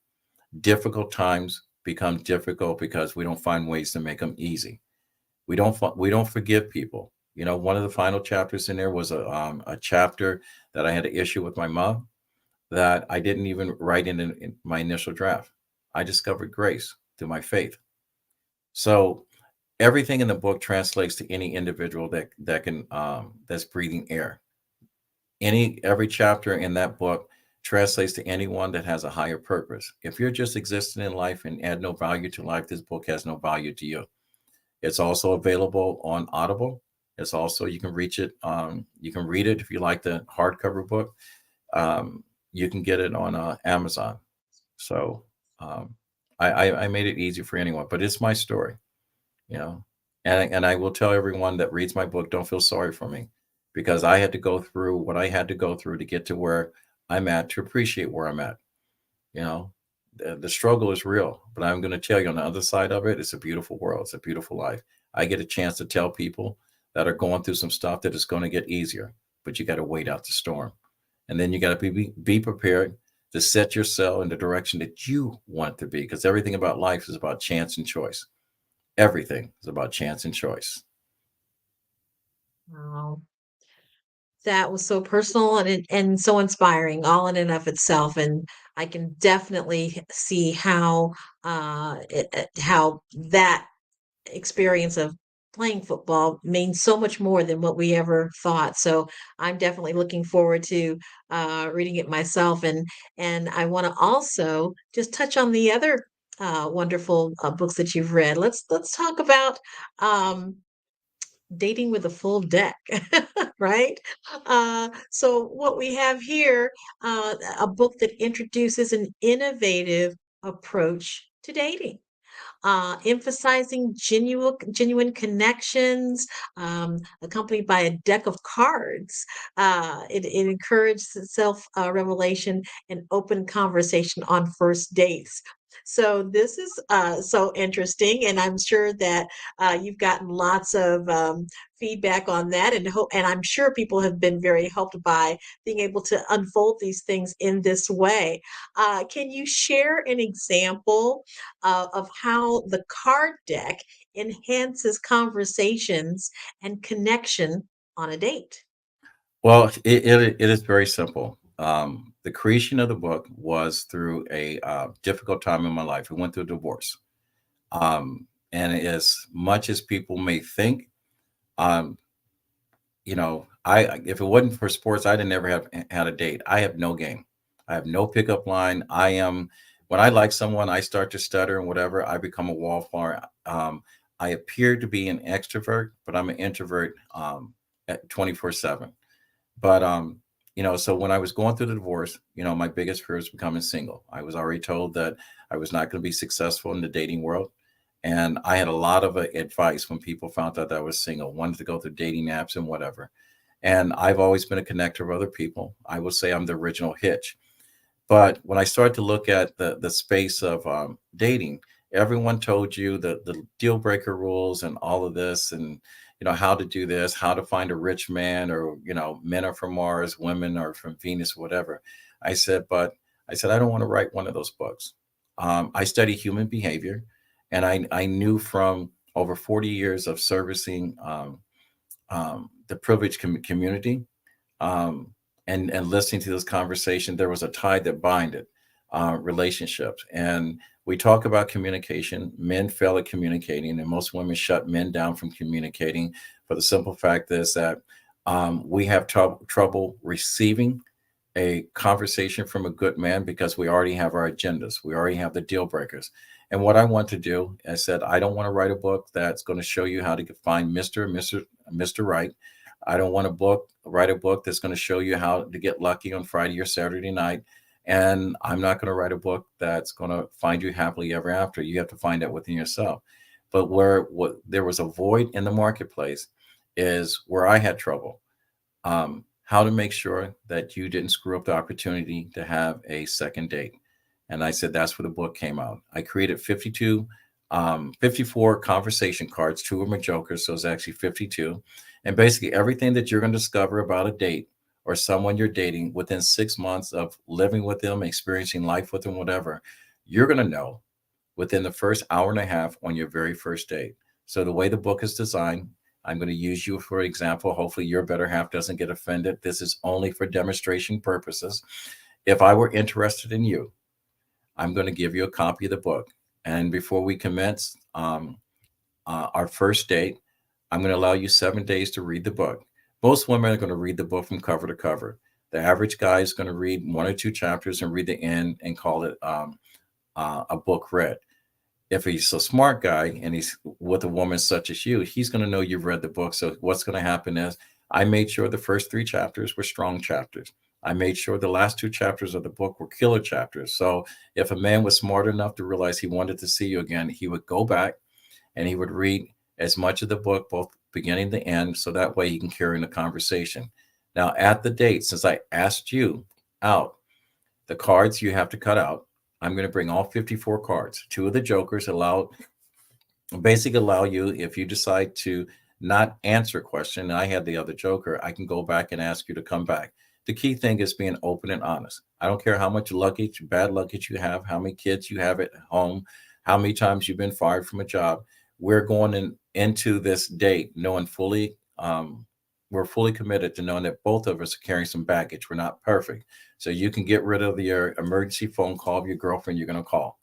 Difficult times become difficult because we don't find ways to make them easy. We don't forgive people. One of the final chapters in there was a chapter that I had an issue with my mom that I didn't even write in my initial draft. I discovered grace through my faith. So everything in the book translates to any individual that can that's breathing air. Every chapter in that book translates to anyone that has a higher purpose. If you're just existing in life and add no value to life, this book has no value to you. It's also available on Audible. It's also, you can reach it. You can read it if you like the hardcover book. You can get it on Amazon. So I made it easy for anyone, but it's my story, and I will tell everyone that reads my book, don't feel sorry for me, because I had to go through what I had to go through to get to where I'm at, to appreciate where I'm at. The struggle is real, but I'm going to tell you on the other side of it, it's a beautiful world. It's a beautiful life. I get a chance to tell people that are going through some stuff that it's going to get easier, but you got to wait out the storm. And then you got to be prepared to set yourself in the direction that you want it to be, because everything about life is about chance and choice. Everything is about chance and choice. Wow. That was so personal and so inspiring, all in and of itself. And I can definitely see how how that experience of playing football means so much more than what we ever thought. So I'm definitely looking forward to reading it myself. And I want to also just touch on the other wonderful books that you've read. Let's talk about dating with a full deck, right? So what we have here, a book that introduces an innovative approach to dating, emphasizing genuine connections, accompanied by a deck of cards. It encourages self revelation and open conversation on first dates. So this is so interesting, and I'm sure that you've gotten lots of feedback on that, and I'm sure people have been very helped by being able to unfold these things in this way. Can you share an example of how the card deck enhances conversations and connection on a date? Well, it is very simple. The creation of the book was through a difficult time in my life. I went through a divorce. And as much as people may think, if it wasn't for sports, I'd have never have had a date. I have no game. I have no pickup line. When I like someone, I start to stutter and whatever, I become a wallflower. I appear to be an extrovert, but I'm an introvert at 24/7. But so when I was going through the divorce, my biggest fear was becoming single. I was already told that I was not going to be successful in the dating world. And I had a lot of advice when people found out that I was single, wanted to go through dating apps and whatever. And I've always been a connector of other people. I would say I'm the original Hitch. But when I started to look at the space of dating, everyone told you the deal breaker rules and all of this, and how to do this, how to find a rich man, or men are from Mars, women are from Venus, whatever. I said I don't want to write one of those books. I study human behavior, and I knew from over 40 years of servicing the privileged community. And listening to this conversation, there was a tide that binded relationships. And we talk about communication. Men fail at communicating, and most women shut men down from communicating for the simple fact is that we have trouble receiving a conversation from a good man because we already have our agendas. We already have the deal breakers. And what I want to do, I said, I don't want to write a book that's going to show you how to find Mr. Right. I don't want to write a book that's going to show you how to get lucky on Friday or Saturday night. And I'm not going to write a book that's going to find you happily ever after. You have to find that within yourself. But what there was a void in the marketplace is where I had trouble. How to make sure that you didn't screw up the opportunity to have a second date. And I said, that's where the book came out. I created 54 conversation cards. 2 of them are jokers, so it's actually 52. And basically everything that you're going to discover about a date or someone you're dating within 6 months of living with them, experiencing life with them, whatever, you're going to know within the first hour and a half on your very first date. So the way the book is designed, I'm going to use you for example. Hopefully your better half doesn't get offended. This is only for demonstration purposes. If I were interested in you, I'm going to give you a copy of the book. And before we commence our first date, I'm going to allow you 7 days to read the book. Most women are going to read the book from cover to cover. The average guy is going to read 1 or 2 chapters and read the end and call it a book read. If he's a smart guy and he's with a woman such as you, he's going to know you've read the book. So what's going to happen is I made sure the first 3 chapters were strong chapters. I made sure the last 2 chapters of the book were killer chapters. So if a man was smart enough to realize he wanted to see you again, he would go back and he would read as much of the book, both beginning to end, so that way he can carry in the conversation. Now, at the date, since I asked you out, the cards you have to cut out, I'm going to bring all 54 cards. 2 of the jokers basically allow you, if you decide to not answer a question, and I had the other joker, I can go back and ask you to come back. The key thing is being open and honest. I don't care how much luggage, bad luggage you have, how many kids you have at home, how many times you've been fired from a job. We're going into this date knowing we're fully committed to knowing that both of us are carrying some baggage. We're not perfect. So you can get rid of your emergency phone call of your girlfriend you're going to call.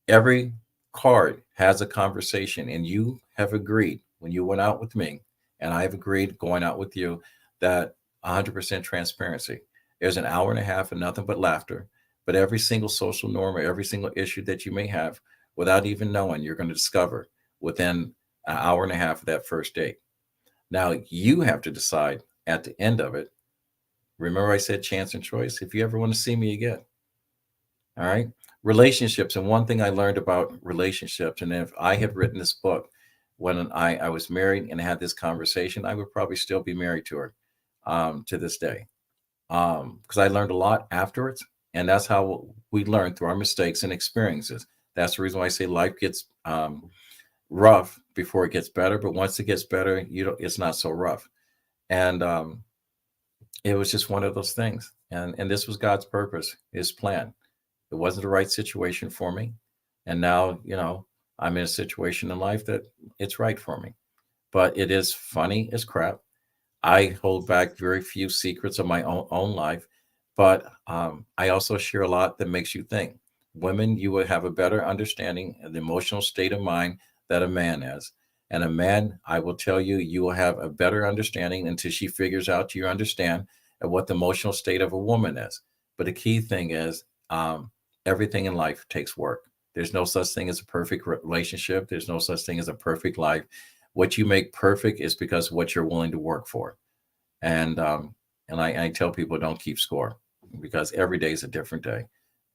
Every card has a conversation, and you have agreed when you went out with me, and I have agreed going out with you, that 100% transparency. There's an hour and a half of nothing but laughter, but every single social norm or every single issue that you may have, without even knowing, you're going to discover within an hour and a half of that first date. Now you have to decide at the end of it. Remember I said chance and choice? If you ever want to see me again. All right. Relationships. And one thing I learned about relationships, and if I had written this book when I was married and had this conversation, I would probably still be married to her to this day. Because I learned a lot afterwards. And that's how we learn, through our mistakes and experiences. That's the reason why I say life gets rough before it gets better, but once it gets better, it's not so rough. And it was just one of those things. And this was God's purpose, his plan. It wasn't the right situation for me. And now, I'm in a situation in life that it's right for me. But it is funny as crap. I hold back very few secrets of my own life, but I also share a lot that makes you think. Women, you will have a better understanding of the emotional state of mind that a man has. And a man, I will tell you, you will have a better understanding until she figures out you understand what the emotional state of a woman is. But the key thing is everything in life takes work. There's no such thing as a perfect relationship. There's no such thing as a perfect life. What you make perfect is because of what you're willing to work for. And And I tell people don't keep score because every day is a different day.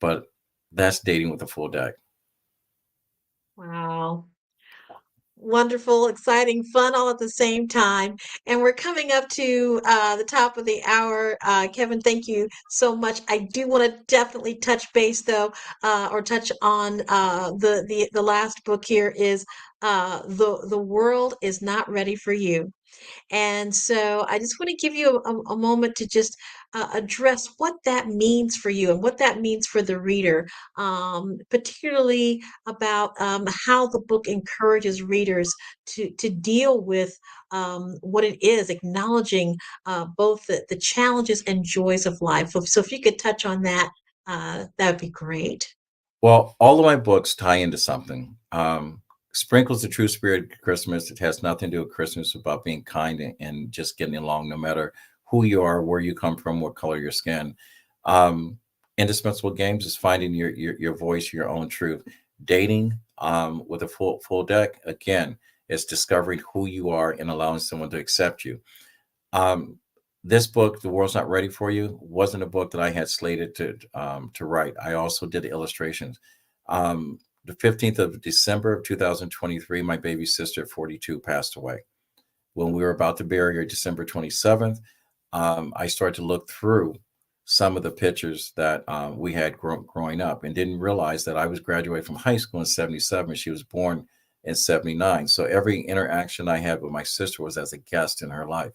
But that's dating with a full deck. Wow. Wonderful, exciting, fun all at the same time. And we're coming up to the top of the hour. Kevin, thank you so much. I do want to definitely touch base though, or touch on the last book here is The World Is Not Ready for You. And so I just want to give you a moment to just address what that means for you and what that means for the reader, particularly about how the book encourages readers to deal with what it is, acknowledging both the challenges and joys of life. So if you could touch on that, that would be great. Well, all of my books tie into something. Sprinkles the true spirit of Christmas. It has nothing to do with Christmas, it's about being kind and just getting along no matter who you are, where you come from, what color your skin. Indispensable Games is finding your voice, your own truth. Dating with a full deck, again, is discovering who you are and allowing someone to accept you. This book, The World's Not Ready for You, wasn't a book that I had slated to write. I also did illustrations. The 15th of December of 2023, my baby sister at 42 passed away. When we were about to bury her, December 27th, I started to look through some of the pictures that we had growing up and didn't realize that I was graduating from high school in 77. She was born in 79. So every interaction I had with my sister was as a guest in her life.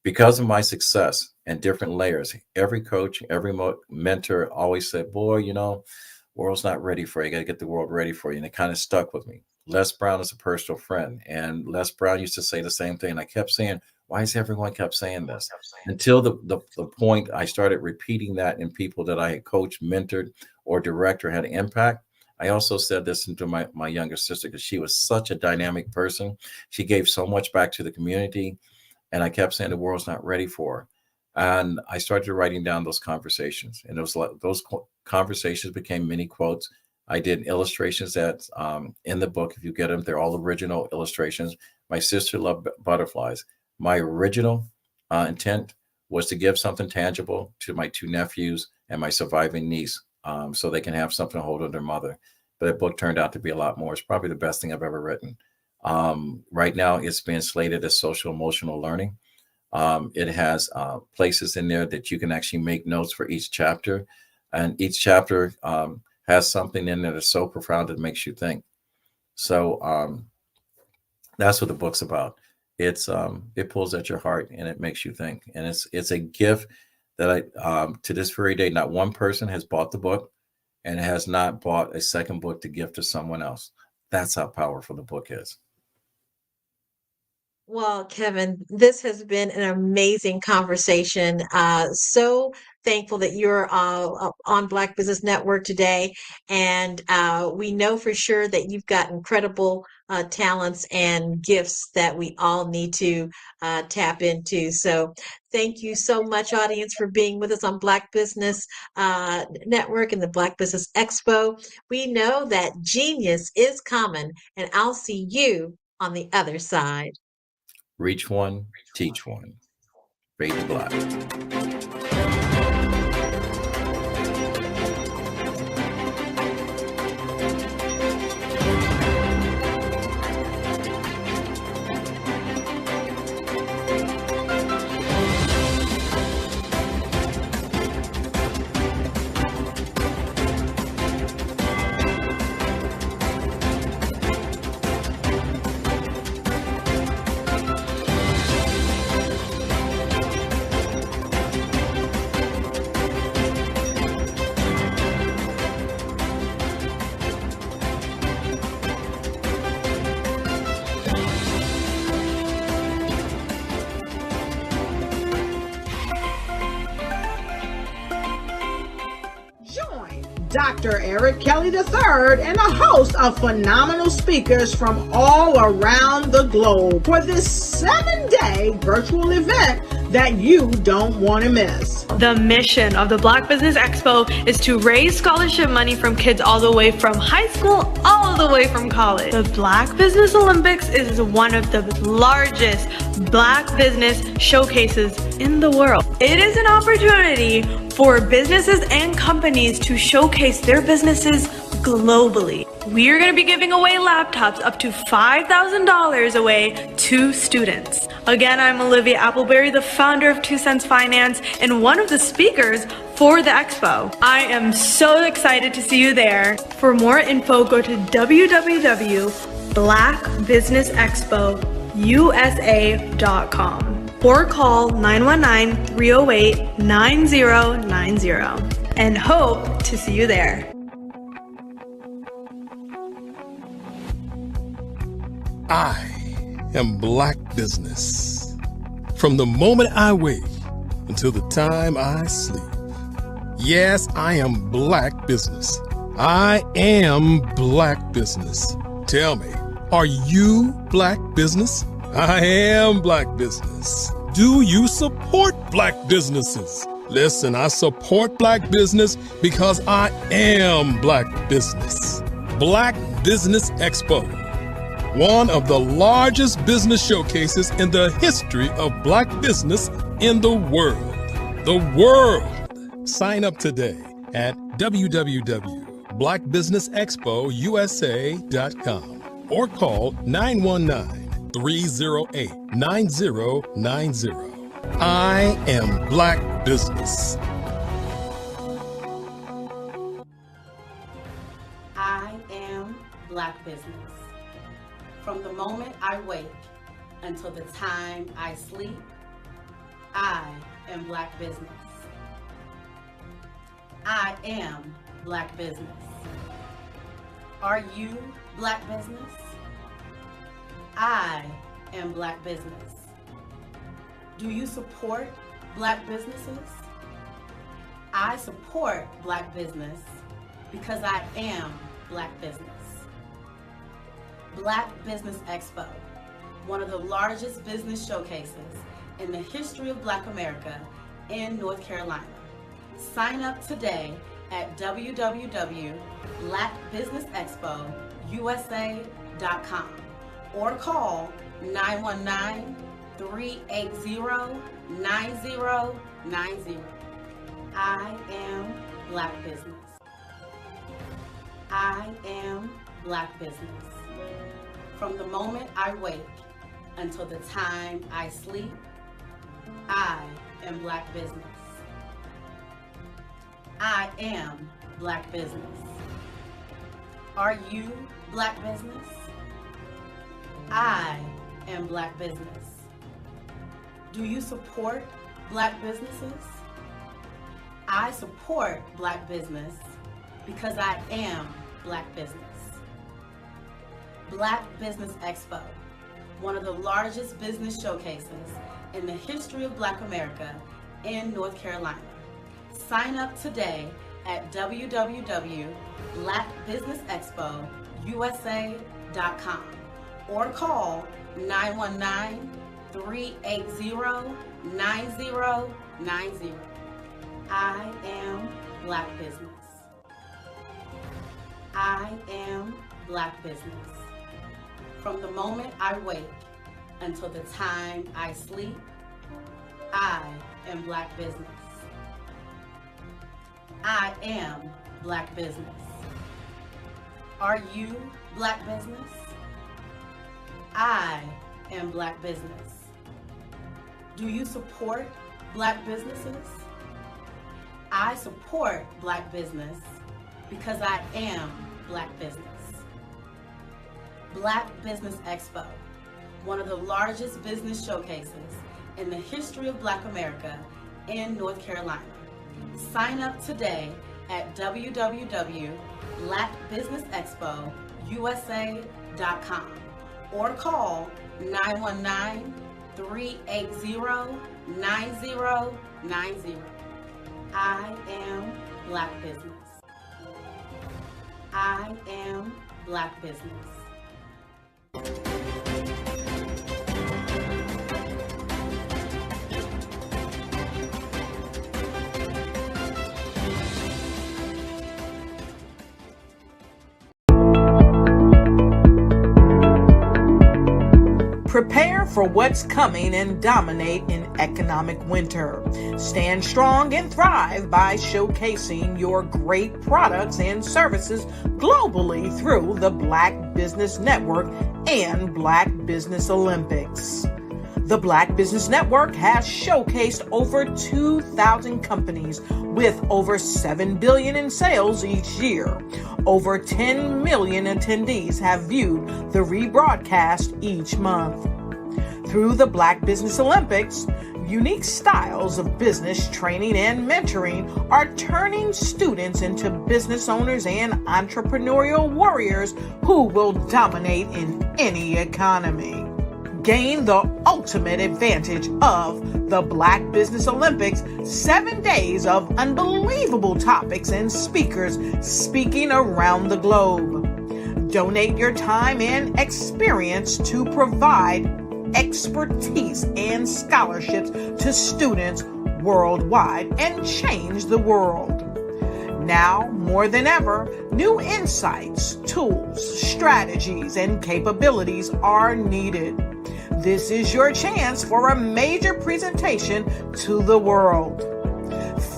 Because of my success and different layers, every coach, every mentor always said, boy, you know, world's not ready for you. You got to get the world ready for you. And it kind of stuck with me. Les Brown is a personal friend. And Les Brown used to say the same thing. And I kept saying, why is everyone kept saying this? Until the point I started repeating that in people that I had coached, mentored, or director had an impact. I also said this to my younger sister because she was such a dynamic person. She gave so much back to the community. And I kept saying the world's not ready for her. And I started writing down those conversations. And it was like those conversations became mini quotes. I did illustrations that in the book, if you get them, they're all original illustrations. My sister loved butterflies. My original intent was to give something tangible to my two nephews and my surviving niece so they can have something to hold on their mother. But that book turned out to be a lot more. It's probably the best thing I've ever written. Right now, it's been slated as social emotional learning. It has places in there that you can actually make notes for each chapter. And each chapter has something in there that's so profound it makes you think. So that's what the book's about. It pulls at your heart and it makes you think. And it's a gift that I to this very day, not one person has bought the book and has not bought a second book to gift to someone else. That's how powerful the book is. Well, Kevin, this has been an amazing conversation. So thankful that you're on Black Business Network today. And we know for sure that you've got incredible talents and gifts that we all need to tap into. So thank you so much, audience, for being with us on Black Business Network and the Black Business Expo. We know that genius is common, and I'll see you on the other side. Reach one, teach one. Fade to Black. Dr. Eric Kelly III and a host of phenomenal speakers from all around the globe for this 7-day virtual event that you don't want to miss. The mission of the Black Business Expo is to raise scholarship money from kids all the way from high school, all the way from college. The Black Business Olympics is one of the largest Black business showcases in the world. It is an opportunity for businesses and companies to showcase their businesses globally. We are going to be giving away laptops up to $5,000 away to students. Again, I'm Olivia Appleberry, the founder of 2 Cents Finance and one of the speakers for the expo. I am so excited to see you there. For more info, go to www.blackbusinessexpousa.com or call 919-308-9090 and hope to see you there. I am Black business. From the moment I wake until the time I sleep. Yes, I am Black business. I am Black business. Tell me, are you Black business? I am Black business. Do you support Black businesses? Listen, I support Black business because I am Black business. Black Business Expo. One of the largest business showcases in the history of Black business in the world. The world! Sign up today at www.blackbusinessexpousa.com or call 919-308-9090. I am Black business. I am Black business. From the moment I wake until the time I sleep, I am Black business. I am Black business. Are you Black business? I am Black business. Do you support Black businesses? I support Black business because I am Black business. Black Business Expo, one of the largest business showcases in the history of Black America in North Carolina. Sign up today at www.blackbusinessexpousa.com or call 919-380-9090. I am Black business. I am Black business. From the moment I wake until the time I sleep, I am Black business. I am Black business. Are you Black business? I am Black business. Do you support Black businesses? I support Black business because I am Black business. Black Business Expo, one of the largest business showcases in the history of Black America in North Carolina. Sign up today at www.blackbusinessexpousa.com or call 919-380-9090. I am Black business. I am Black business. From the moment I wake until the time I sleep, I am Black business. I am Black business. Are you Black business? I am Black business. Do you support Black businesses? I support Black business because I am Black business. Black Business Expo, one of the largest business showcases in the history of Black America in North Carolina. Sign up today at www.blackbusinessexpousa.com or call 919-380-9090. I am Black business. I am Black business. Prepare for what's coming and dominate in economic winter. Stand strong and thrive by showcasing your great products and services globally through the Black Business Network and Black Business Olympics. The Black Business Network has showcased over 2,000 companies with over $7 billion in sales each year. Over 10 million attendees have viewed the rebroadcast each month. Through the Black Business Olympics, unique styles of business training and mentoring are turning students into business owners and entrepreneurial warriors who will dominate in any economy. Gain the ultimate advantage of the Black Business Olympics, 7 days of unbelievable topics and speakers speaking around the globe. Donate your time and experience to provide expertise and scholarships to students worldwide and change the world. Now, more than ever, new insights, tools, strategies, and capabilities are needed. This is your chance for a major presentation to the world.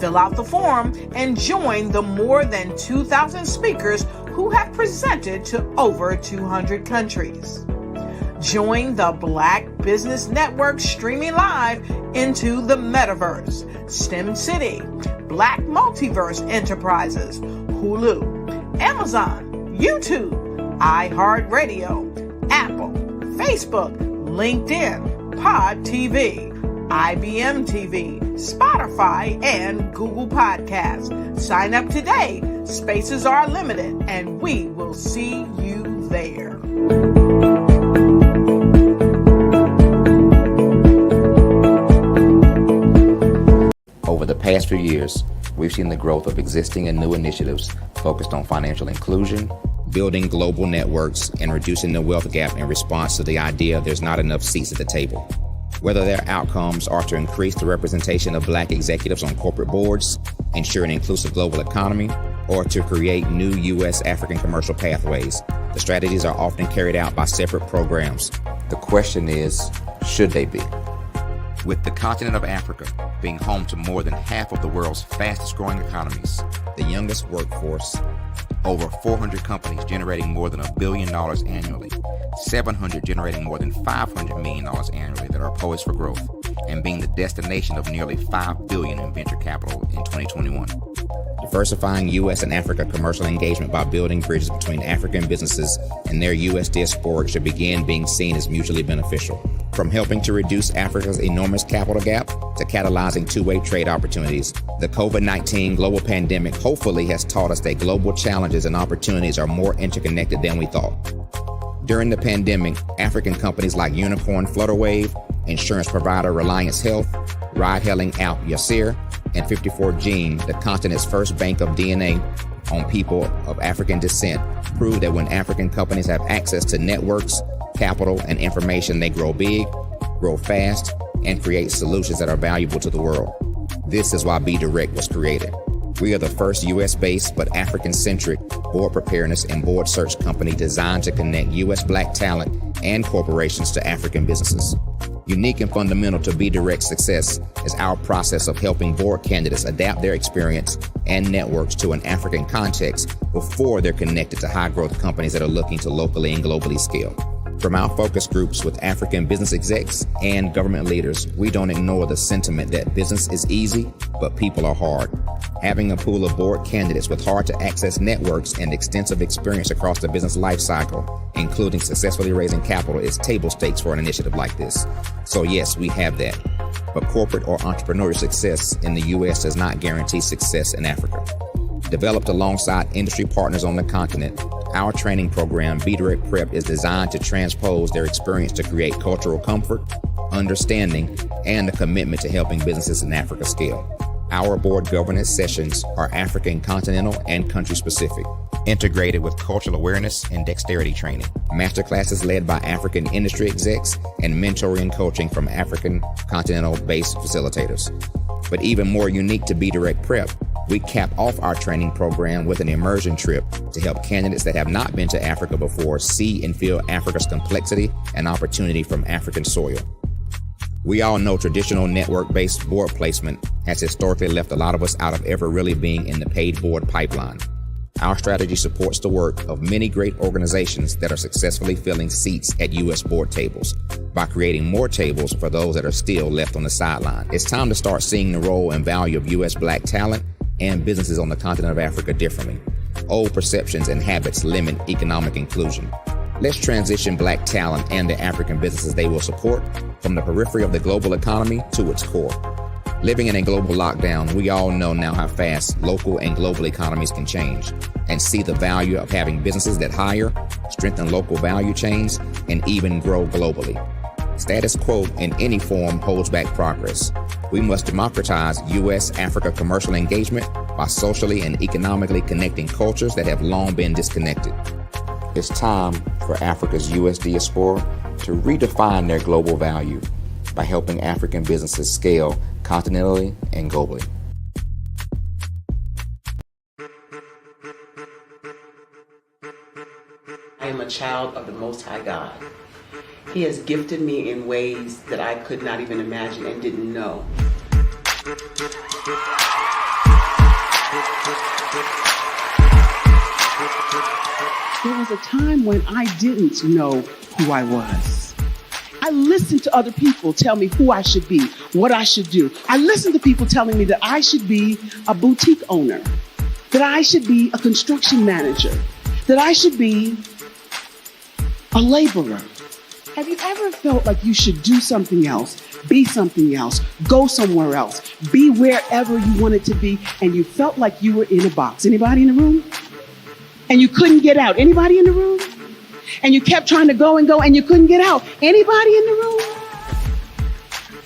Fill out the form and join the more than 2,000 speakers who have presented to over 200 countries. Join the Black Business Network streaming live into the Metaverse, STEM City, Black Multiverse Enterprises, Hulu, Amazon, YouTube, iHeartRadio, Apple, Facebook, LinkedIn, Pod TV, IBM TV, Spotify, and Google Podcasts. Sign up today. Spaces are limited, and we will see you there. Over the past few years, we've seen the growth of existing and new initiatives focused on financial inclusion, building global networks, and reducing the wealth gap in response to the idea there's not enough seats at the table. Whether their outcomes are to increase the representation of Black executives on corporate boards, ensure an inclusive global economy, or to create new U.S. African commercial pathways, the strategies are often carried out by separate programs. The question is, should they be? With the continent of Africa being home to more than half of the world's fastest growing economies, the youngest workforce, over 400 companies generating more than $1 billion annually, 700 generating more than $500 million annually that are poised for growth, and being the destination of nearly $5 billion in venture capital in 2021. Diversifying U.S. and Africa commercial engagement by building bridges between African businesses and their U.S. diaspora should begin being seen as mutually beneficial. From helping to reduce Africa's enormous capital gap to catalyzing two-way trade opportunities, the COVID-19 global pandemic hopefully has taught us that global challenges and opportunities are more interconnected than we thought. During the pandemic, African companies like Unicorn Flutterwave, insurance provider Reliance Health, ride-hailing app Yasir, and 54Gene, the continent's first bank of DNA on people of African descent, proved that when African companies have access to networks, capital, and information, they grow big, grow fast, and create solutions that are valuable to the world. This is why BDirect was created. We are the first U.S.-based but African-centric board preparedness and board search company designed to connect U.S. Black talent and corporations to African businesses. Unique and fundamental to BDirect's success is our process of helping board candidates adapt their experience and networks to an African context before they're connected to high-growth companies that are looking to locally and globally scale. From our focus groups with African business execs and government leaders, we don't ignore the sentiment that business is easy, but people are hard. Having a pool of board candidates with hard-to-access networks and extensive experience across the business lifecycle, including successfully raising capital, is table stakes for an initiative like this. So yes, we have that. But corporate or entrepreneurial success in the U.S. does not guarantee success in Africa. Developed alongside industry partners on the continent, our training program, BDirect Prep, is designed to transpose their experience to create cultural comfort, understanding, and a commitment to helping businesses in Africa scale. Our board governance sessions are African continental and country specific, integrated with cultural awareness and dexterity training, masterclasses led by African industry execs, and mentoring and coaching from African continental based facilitators. But even more unique to BDirect Prep, We cap off our training program with an immersion trip to help candidates that have not been to Africa before see and feel Africa's complexity and opportunity from African soil. We all know traditional network-based board placement has historically left a lot of us out of ever really being in the paid board pipeline. Our strategy supports the work of many great organizations that are successfully filling seats at U.S. board tables by creating more tables for those that are still left on the sideline. It's time to start seeing the role and value of U.S. Black talent and businesses on the continent of Africa differently. Old perceptions and habits limit economic inclusion. Let's transition Black talent and the African businesses they will support from the periphery of the global economy to its core. Living in a global lockdown, we all know now how fast local and global economies can change and see the value of having businesses that hire, strengthen local value chains, and even grow globally. Status quo in any form holds back progress. We must democratize U.S.-Africa commercial engagement by socially and economically connecting cultures that have long been disconnected. It's time for Africa's U.S. diaspora to redefine their global value by helping African businesses scale continentally and globally. I am a child of the Most High God. He has gifted me in ways that I could not even imagine and didn't know. There was a time when I didn't know who I was. I listened to other people tell me who I should be, what I should do. I listened to people telling me that I should be a boutique owner, that I should be a construction manager, that I should be a laborer. Have you ever felt like you should do something else, be something else, go somewhere else, be wherever you wanted to be, and you felt like you were in a box? Anybody in the room? And you couldn't get out? Anybody in the room? And you kept trying to go and you couldn't get out? Anybody in the room?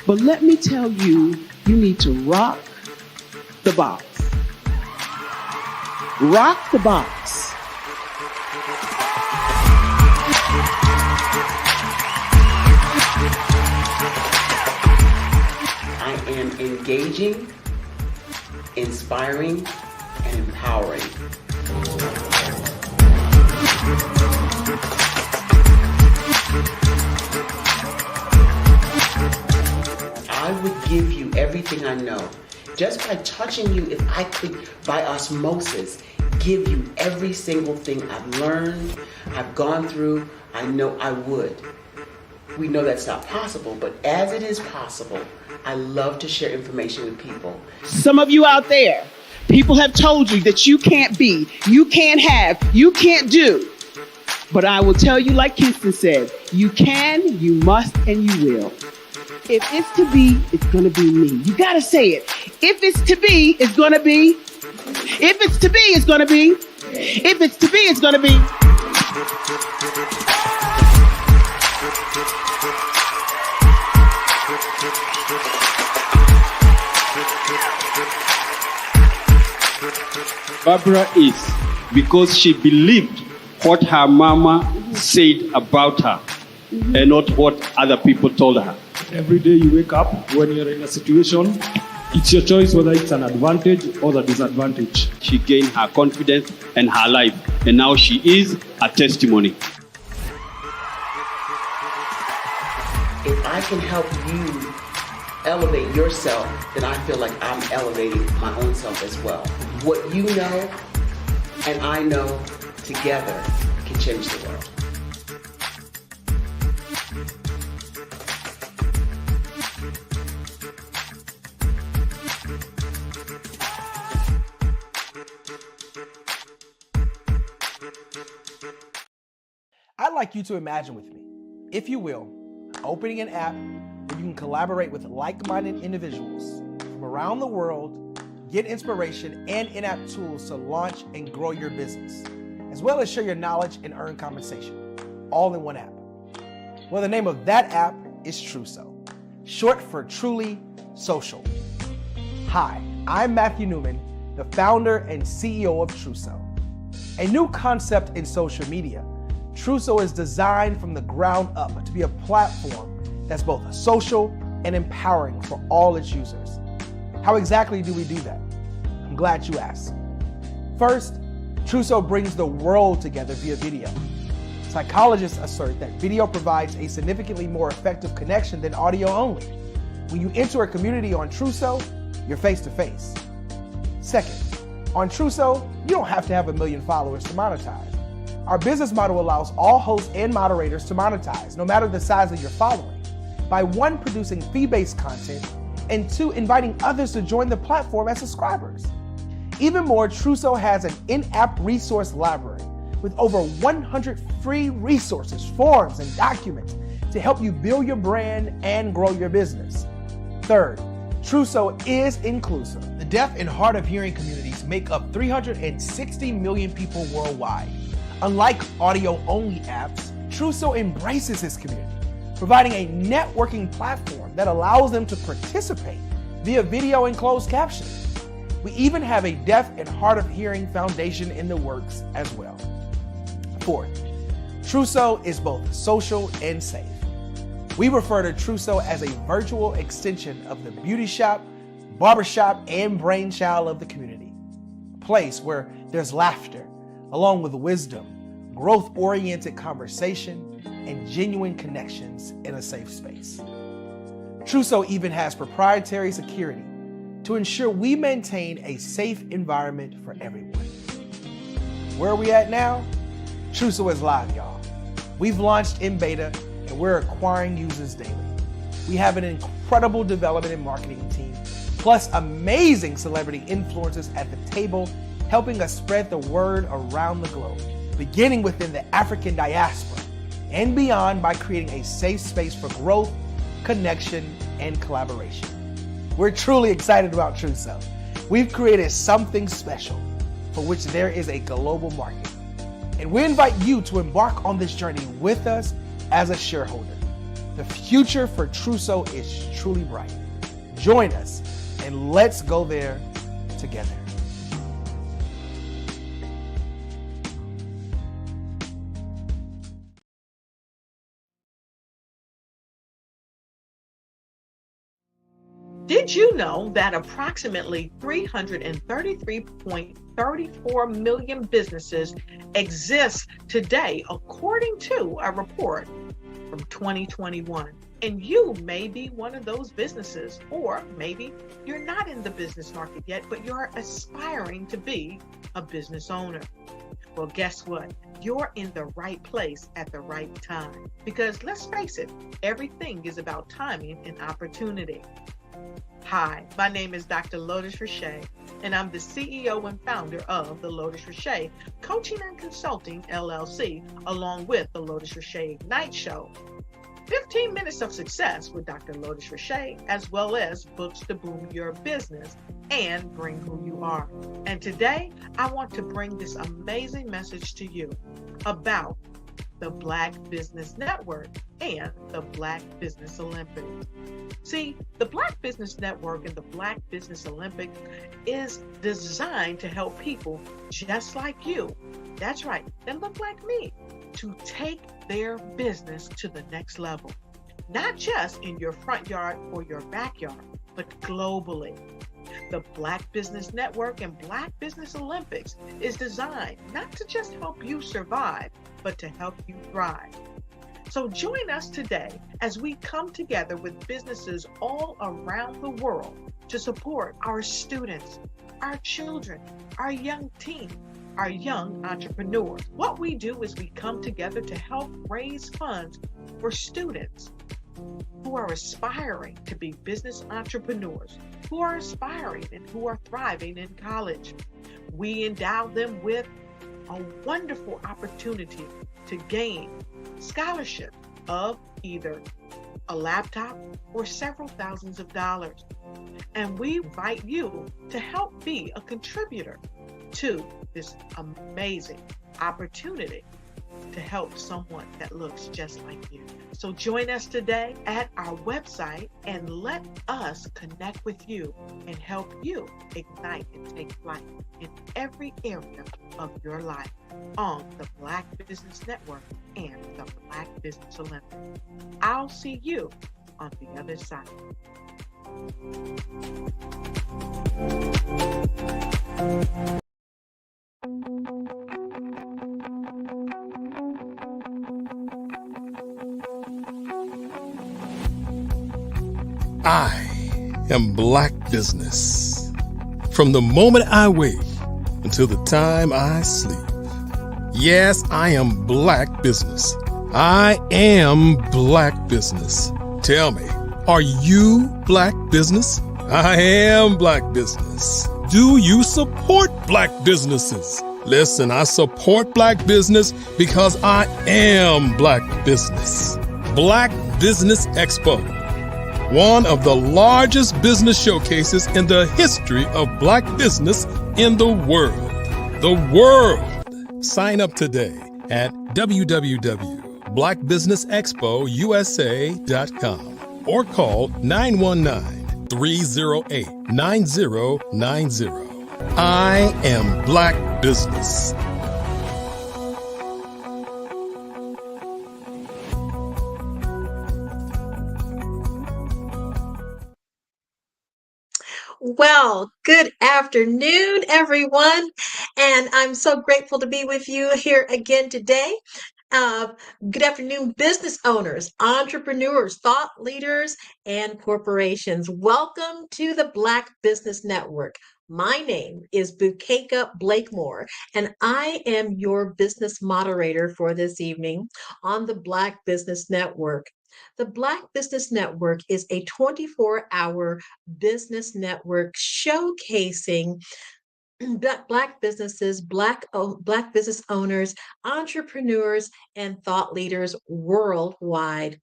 But let me tell you, you need to rock the box. Rock the box. I am engaging, inspiring, and empowering. I would give you everything I know. Just by touching you, if I could, by osmosis, give you every single thing I've learned, I've gone through, I know I would. We know that's not possible, but as it is possible, I love to share information with people. Some of you out there, people have told you that you can't be, you can't have, you can't do. But I will tell you, like Kinston said, you can, you must, and you will. If it's to be, it's going to be me. You got to say it. If it's to be, it's going to be. If it's to be, it's going to be. If it's to be, it's going to be. Barbara is because she believed what her mama said about her and not what other people told her. Every day you wake up, when you're in a situation, it's your choice whether it's an advantage or the disadvantage. She gained her confidence and her life, and now she is a testimony. If I can help you elevate yourself, then I feel like I'm elevating my own self as well. What you know and I know together can change the world. I'd like you to imagine with me, if you will, opening an app where you can collaborate with like-minded individuals from around the world, get inspiration and in-app tools to launch and grow your business, as well as share your knowledge and earn compensation, all in one app. Well, the name of that app is Truso, short for Truly Social. Hi, I'm Matthew Newman, the founder and CEO of Truso, a new concept in social media. Truso is designed from the ground up to be a platform that's both social and empowering for all its users. How exactly do we do that? I'm glad you asked. First, Trousseau brings the world together via video. Psychologists assert that video provides a significantly more effective connection than audio only. When you enter a community on Trousseau, you're face to face. Second, on Trousseau, you don't have to have 1 million followers to monetize. Our business model allows all hosts and moderators to monetize, no matter the size of your following, by 1, producing fee-based content, and 2, inviting others to join the platform as subscribers. Even more, Trousseau has an in-app resource library with over 100 free resources, forms, and documents to help you build your brand and grow your business. Third, Trousseau is inclusive. The deaf and hard of hearing communities make up 360 million people worldwide. Unlike audio-only apps, Trousseau embraces this community, providing a networking platform that allows them to participate via video and closed captioning. We even have a deaf and hard of hearing foundation in the works as well. Fourth, Trousseau is both social and safe. We refer to Trousseau as a virtual extension of the beauty shop, barbershop, and brainchild of the community. A place where there's laughter, along with wisdom, growth-oriented conversation, and genuine connections in a safe space. Trousseau even has proprietary security to ensure we maintain a safe environment for everyone. Where are we at now? Trousseau is live, y'all. We've launched in beta and we're acquiring users daily. We have an incredible development and marketing team, plus amazing celebrity influencers at the table, helping us spread the word around the globe, beginning within the African diaspora and beyond by creating a safe space for growth, connection, and collaboration. We're truly excited about Trousseau. We've created something special for which there is a global market. And we invite you to embark on this journey with us as a shareholder. The future for Trousseau is truly bright. Join us and let's go there together. Did you know that approximately 333.34 million businesses exist today, according to a report from 2021? And you may be one of those businesses, or maybe you're not in the business market yet, but you're aspiring to be a business owner. Well, guess what? You're in the right place at the right time. Because let's face it, everything is about timing and opportunity. Hi, my name is Dr. Lotus Richey, and I'm the CEO and founder of the Lotus Richey Coaching and Consulting LLC, along with the Lotus Richey Ignite Show, 15 Minutes of Success with Dr. Lotus Richey, as well as books to boom your business and bring who you are. And today, I want to bring this amazing message to you about the Black Business Network and the Black Business Olympics. See, the Black Business Network and the Black Business Olympics is designed to help people just like you, that's right, that look like me, to take their business to the next level. Not just in your front yard or your backyard, but globally. The Black Business Network and Black Business Olympics is designed not to just help you survive, but to help you thrive. So join us today as we come together with businesses all around the world to support our students, our children, our young teens, our young entrepreneurs. What we do is we come together to help raise funds for students who are aspiring to be business entrepreneurs, who are aspiring and who are thriving in college. We endow them with a wonderful opportunity to gain scholarship of either a laptop or several thousands of dollars. And we invite you to help be a contributor to this amazing opportunity to help someone that looks just like you. So join us today at our website and let us connect with you and help you ignite and take flight in every area of your life on the Black Business Network and the Black Business Olympics. I'll see you on the other side. I am Black business. From the moment I wake until the time I sleep. Yes, I am Black business. I am Black business. Tell me, are you Black business? I am Black business. Do you support Black businesses? Listen, I support Black business because I am Black business. Black Business Expo, one of the largest business showcases in the history of Black business in the world. The world! Sign up today at www.blackbusinessexpousa.com or call 919-308-9090. I am Black business. Well, good afternoon, everyone. And I'm so grateful to be with you here again today. Good afternoon, business owners, entrepreneurs, thought leaders, and corporations. Welcome to the Black Business Network. My name is Bukeka Blakemore, and I am your business moderator for this evening on the Black Business Network. The Black Business Network is a 24-hour business network showcasing Black businesses, Black business owners, entrepreneurs, and thought leaders worldwide.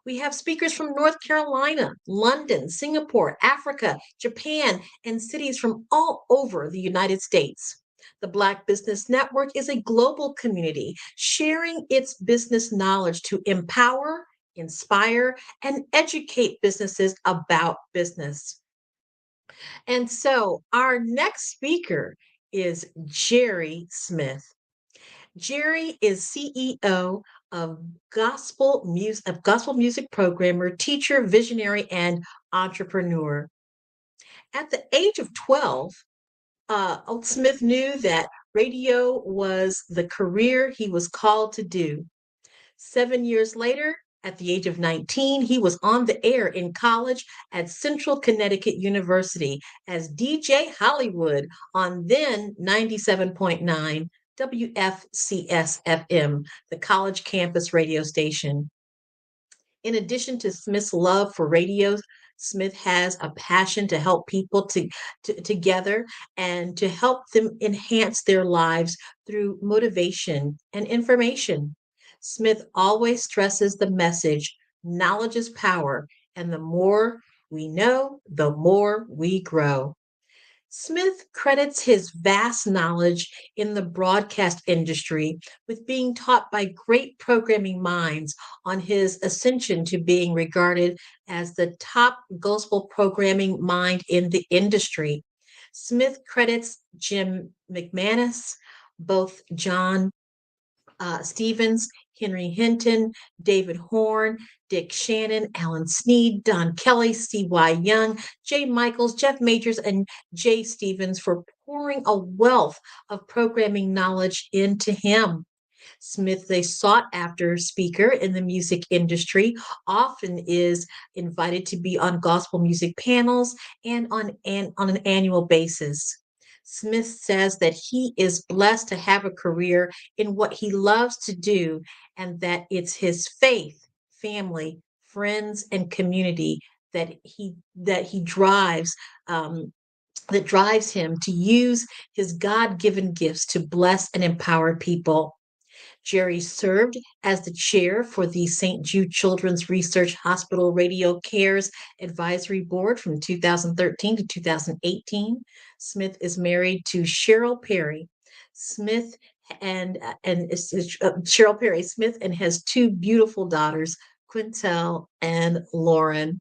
We have speakers from North Carolina, London, Singapore, Africa, Japan, and cities from all over the United States. The Black Business Network is a global community sharing its business knowledge to empower, inspire, and educate businesses about business. And so our next speaker is Jerry Smith. Jerry is CEO of gospel music programmer, teacher, visionary, and entrepreneur. At the age of 12, Smith knew that radio was the career he was called to do. 7 years later, at the age of 19, he was on the air in college at Central Connecticut University as DJ Hollywood on then 97.9 WFCS FM, the college campus radio station. In addition to Smith's love for radio, Smith has a passion to help people together and to help them enhance their lives through motivation and information. Smith always stresses the message, knowledge is power, and the more we know, the more we grow. Smith credits his vast knowledge in the broadcast industry with being taught by great programming minds on his ascension to being regarded as the top gospel programming mind in the industry. Smith credits Jim McManus, both John Stevens, Henry Hinton, David Horn, Dick Shannon, Alan Sneed, Don Kelly, C.Y. Young, Jay Michaels, Jeff Majors, and Jay Stevens for pouring a wealth of programming knowledge into him. Smith, a sought-after speaker in the music industry, often is invited to be on gospel music panels and on an annual basis. Smith says that he is blessed to have a career in what he loves to do, and that it's his faith, family, friends, and community that he drives that drives him to use his God-given gifts to bless and empower people. Jerry served as the chair for the St. Jude Children's Research Hospital Radio Cares Advisory Board from 2013 to 2018. Smith is married to Cheryl Perry Smith and Cheryl Perry Smith, and has two beautiful daughters, Quintel and Lauren.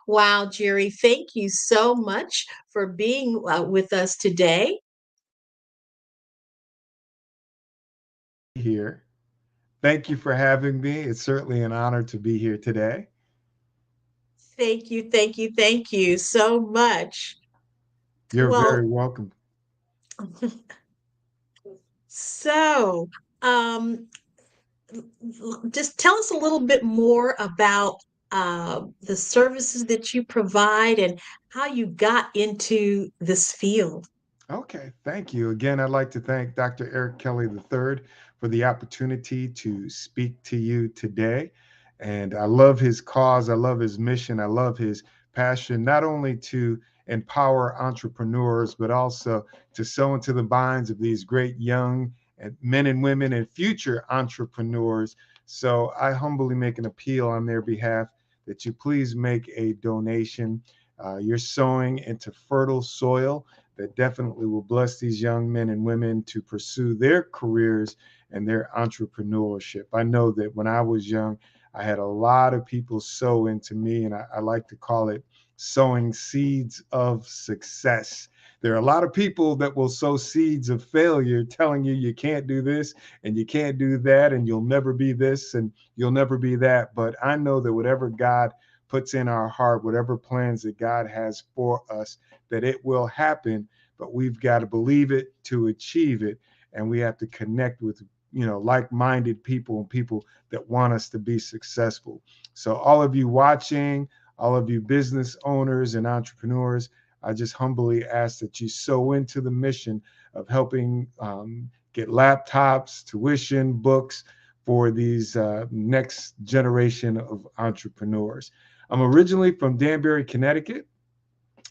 Wow, Jerry, thank you so much for being with us today. Here. Thank you for having me. It's certainly an honor to be here today. Thank you, thank you, thank you so much. You're very Well, welcome. so um, just tell us a little bit more about the services that you provide and how you got into this field. Okay, thank you. Again, I'd like to thank Dr. Eric Kelly III for the opportunity to speak to you today. And I love his cause, I love his mission, I love his passion, not only to empower entrepreneurs, but also to sow into the minds of these great young men and women and future entrepreneurs. So I humbly make an appeal on their behalf that you please make a donation. You're sowing into fertile soil that definitely will bless these young men and women to pursue their careers and their entrepreneurship. I know that when I was young, I had a lot of people sow into me, and I like to call it sowing seeds of success. There are a lot of people that will sow seeds of failure, telling you you can't do this and you can't do that, and you'll never be this and you'll never be that. But I know that whatever God puts in our heart, whatever plans that God has for us, that it will happen, but we've got to believe it to achieve it. And we have to connect with, like-minded people and people that want us to be successful. So all of you watching, all of you business owners and entrepreneurs, I just humbly ask that you sow into the mission of helping get laptops, tuition, books for these next generation of entrepreneurs. I'm originally from Danbury, Connecticut,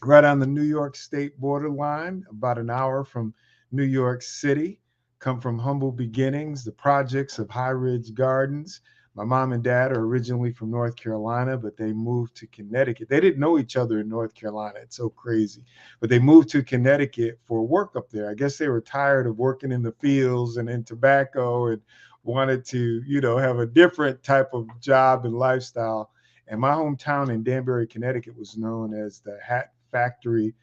right on the New York State borderline, about an hour from New York City. Come from humble beginnings, the projects of High Ridge Gardens. My mom and dad are originally from North Carolina, but they moved to Connecticut. They didn't know each other in North Carolina. It's so crazy. But they moved to Connecticut for work up there. I guess they were tired of working in the fields and in tobacco and wanted to, have a different type of job and lifestyle. And my hometown in Danbury, Connecticut was known as the hat factory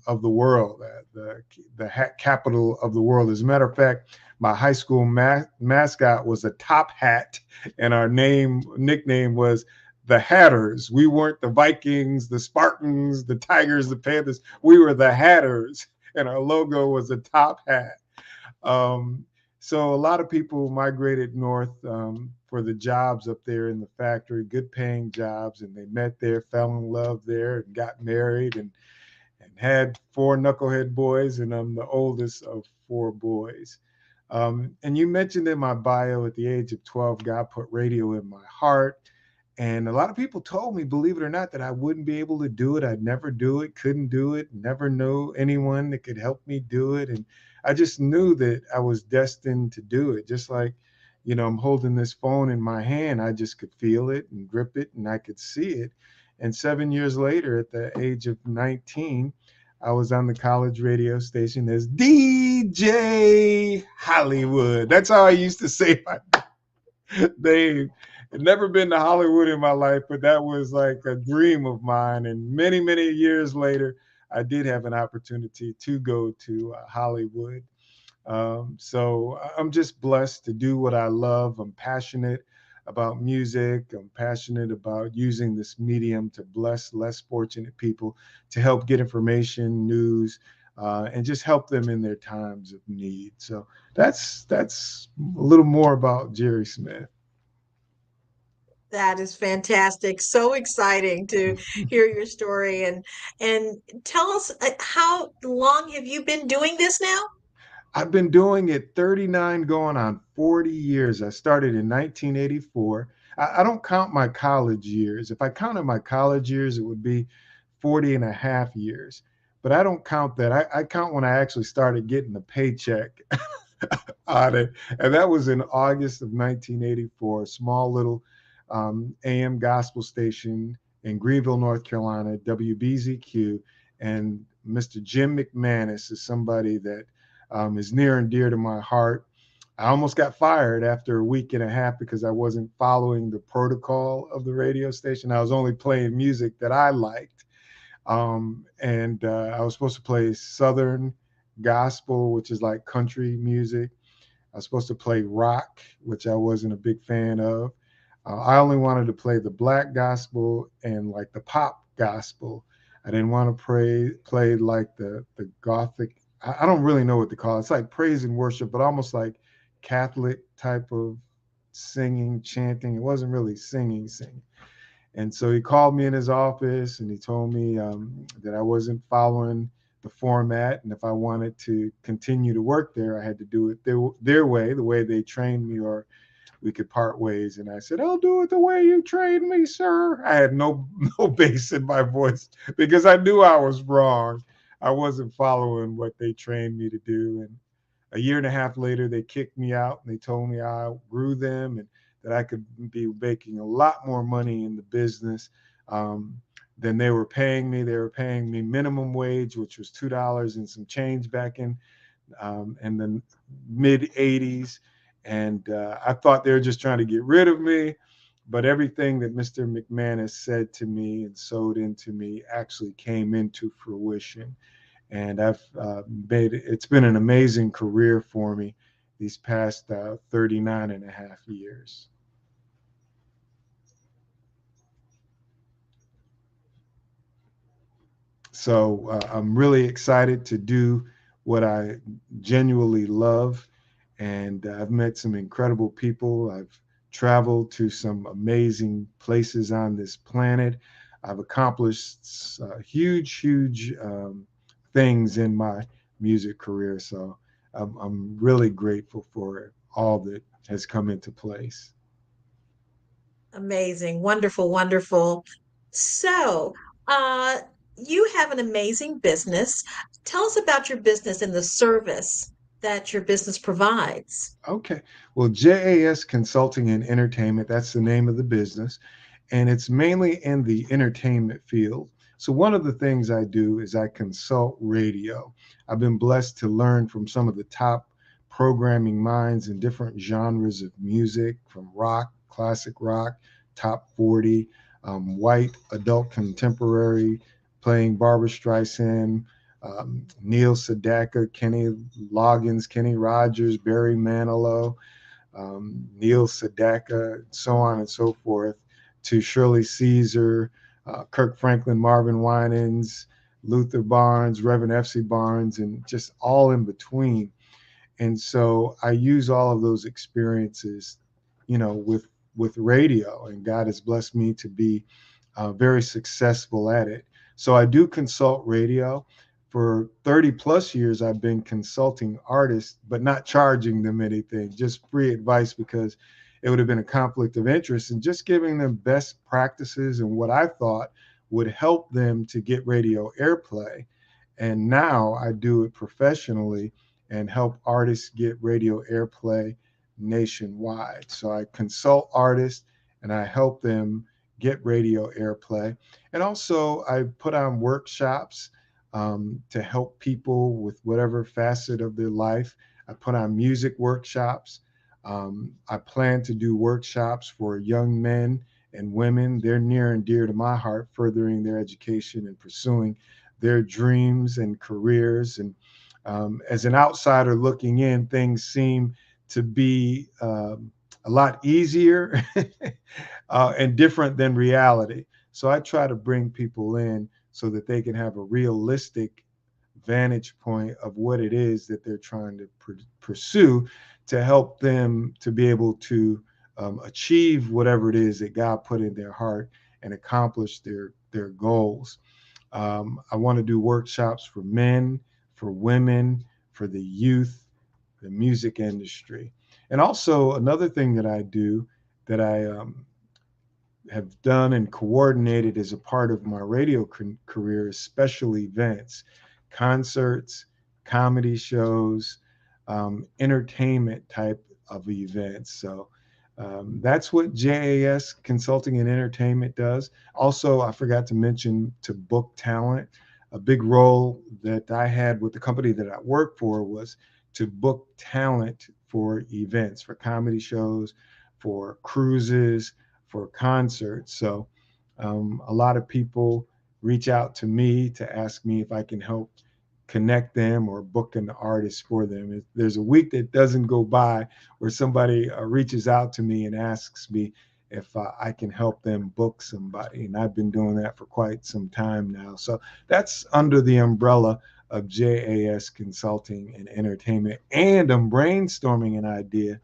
of the world, the hat capital of the world. As a matter of fact, my high school mascot was a top hat, and our nickname was the Hatters. We weren't the Vikings, the Spartans, the Tigers, the Panthers. We were the Hatters, and our logo was a top hat. So a lot of people migrated north for the jobs up there in the factory, good paying jobs, and they met there, fell in love there, and got married and had 4 knucklehead boys, and I'm the oldest of 4 boys. And you mentioned in my bio, at the age of 12, God put radio in my heart. And a lot of people told me, believe it or not, that I wouldn't be able to do it. I'd never do it, couldn't do it, never know anyone that could help me do it. And I just knew that I was destined to do it. Just like, I'm holding this phone in my hand, I just could feel it and grip it and I could see it. And 7 years later, at the age of 19, I was on the college radio station as DJ Hollywood. That's how I used to say my name. I'd never been to Hollywood in my life, but that was like a dream of mine. And many, many years later, I did have an opportunity to go to Hollywood. So I'm just blessed to do what I love. I'm passionate about music. I'm passionate about using this medium to bless less fortunate people, to help get information, news, and just help them in their times of need. So that's a little more about Jerry Smith. That is fantastic. So exciting to hear your story and tell us how long have you been doing this now? I've been doing it 39 going on 40 years. I started in 1984. I don't count my college years. If I counted my college years, it would be 40 and a half years. But I don't count that. I count when I actually started getting a paycheck on it. And that was in August of 1984, a small little AM gospel station in Greenville, North Carolina, WBZQ. And Mr. Jim McManus is somebody that is near and dear to my heart. I almost got fired after a week and a half because I wasn't following the protocol of the radio station. I was only playing music that I liked. And I was supposed to play Southern gospel, which is like country music. I was supposed to play rock, which I wasn't a big fan of. I only wanted to play the black gospel and like the pop gospel. I didn't want to play like the gothic. I don't really know what to call it. It's like praise and worship, but almost like Catholic type of singing, chanting. It wasn't really singing. And so he called me in his office and he told me that I wasn't following the format. And if I wanted to continue to work there, I had to do it their way, the way they trained me, or we could part ways. And I said, I'll do it the way you trained me, sir. I had no bass in my voice because I knew I was wrong. I wasn't following what they trained me to do. And a year and a half later, they kicked me out and they told me I outgrew them and that I could be making a lot more money in the business than they were paying me. They were paying me minimum wage, which was $2 and some change back in the mid 80s. And I thought they were just trying to get rid of me. But everything that Mr. McManus said to me and sowed into me actually came into fruition. And it's been an amazing career for me these past 39 and a half years. So I'm really excited to do what I genuinely love. And I've met some incredible people. I've traveled to some amazing places on this planet. I've accomplished huge things in my music career. So I'm really grateful for all that has come into place. Amazing. Wonderful, wonderful. So, you have an amazing business. Tell us about your business and the service that your business provides. Okay. Well, JAS Consulting and Entertainment, that's the name of the business. And it's mainly in the entertainment field. So one of the things I do is I consult radio. I've been blessed to learn from some of the top programming minds in different genres of music, from rock, classic rock, top 40, white adult contemporary, playing Barbra Streisand, Neil Sedaka, Kenny Loggins, Kenny Rogers, Barry Manilow, Neil Sedaka, so on and so forth, to Shirley Caesar, Kirk Franklin, Marvin Winans, Luther Barnes, Reverend F.C. Barnes, and just all in between. And so I use all of those experiences, with radio, and God has blessed me to be very successful at it. So I do consult radio. For 30 plus years, I've been consulting artists, but not charging them anything, just free advice, because it would have been a conflict of interest, and just giving them best practices and what I thought would help them to get radio airplay. And now I do it professionally and help artists get radio airplay nationwide. So I consult artists and I help them get radio airplay. And also I put on workshops to help people with whatever facet of their life. I put on music workshops. I plan to do workshops for young men and women. They're near and dear to my heart, furthering their education and pursuing their dreams and careers. And as an outsider looking in, things seem to be a lot easier and different than reality. So I try to bring people in so that they can have a realistic vantage point of what it is that they're trying to pursue, to help them to be able to achieve whatever it is that God put in their heart and accomplish their goals. I want to do workshops for men, for women, for the youth, the music industry. And also another thing that I do that I have done and coordinated as a part of my radio career is special events, concerts, comedy shows, entertainment type of events. So that's what JAS Consulting and Entertainment does. Also, I forgot to mention, to book talent. A big role that I had with the company that I worked for was to book talent for events, for comedy shows, for cruises, for concerts. So a lot of people reach out to me to ask me if I can help connect them or book an artist for them. There's a week that doesn't go by where somebody reaches out to me and asks me if I can help them book somebody. And I've been doing that for quite some time now. So that's under the umbrella of JAS Consulting and Entertainment. And I'm brainstorming an idea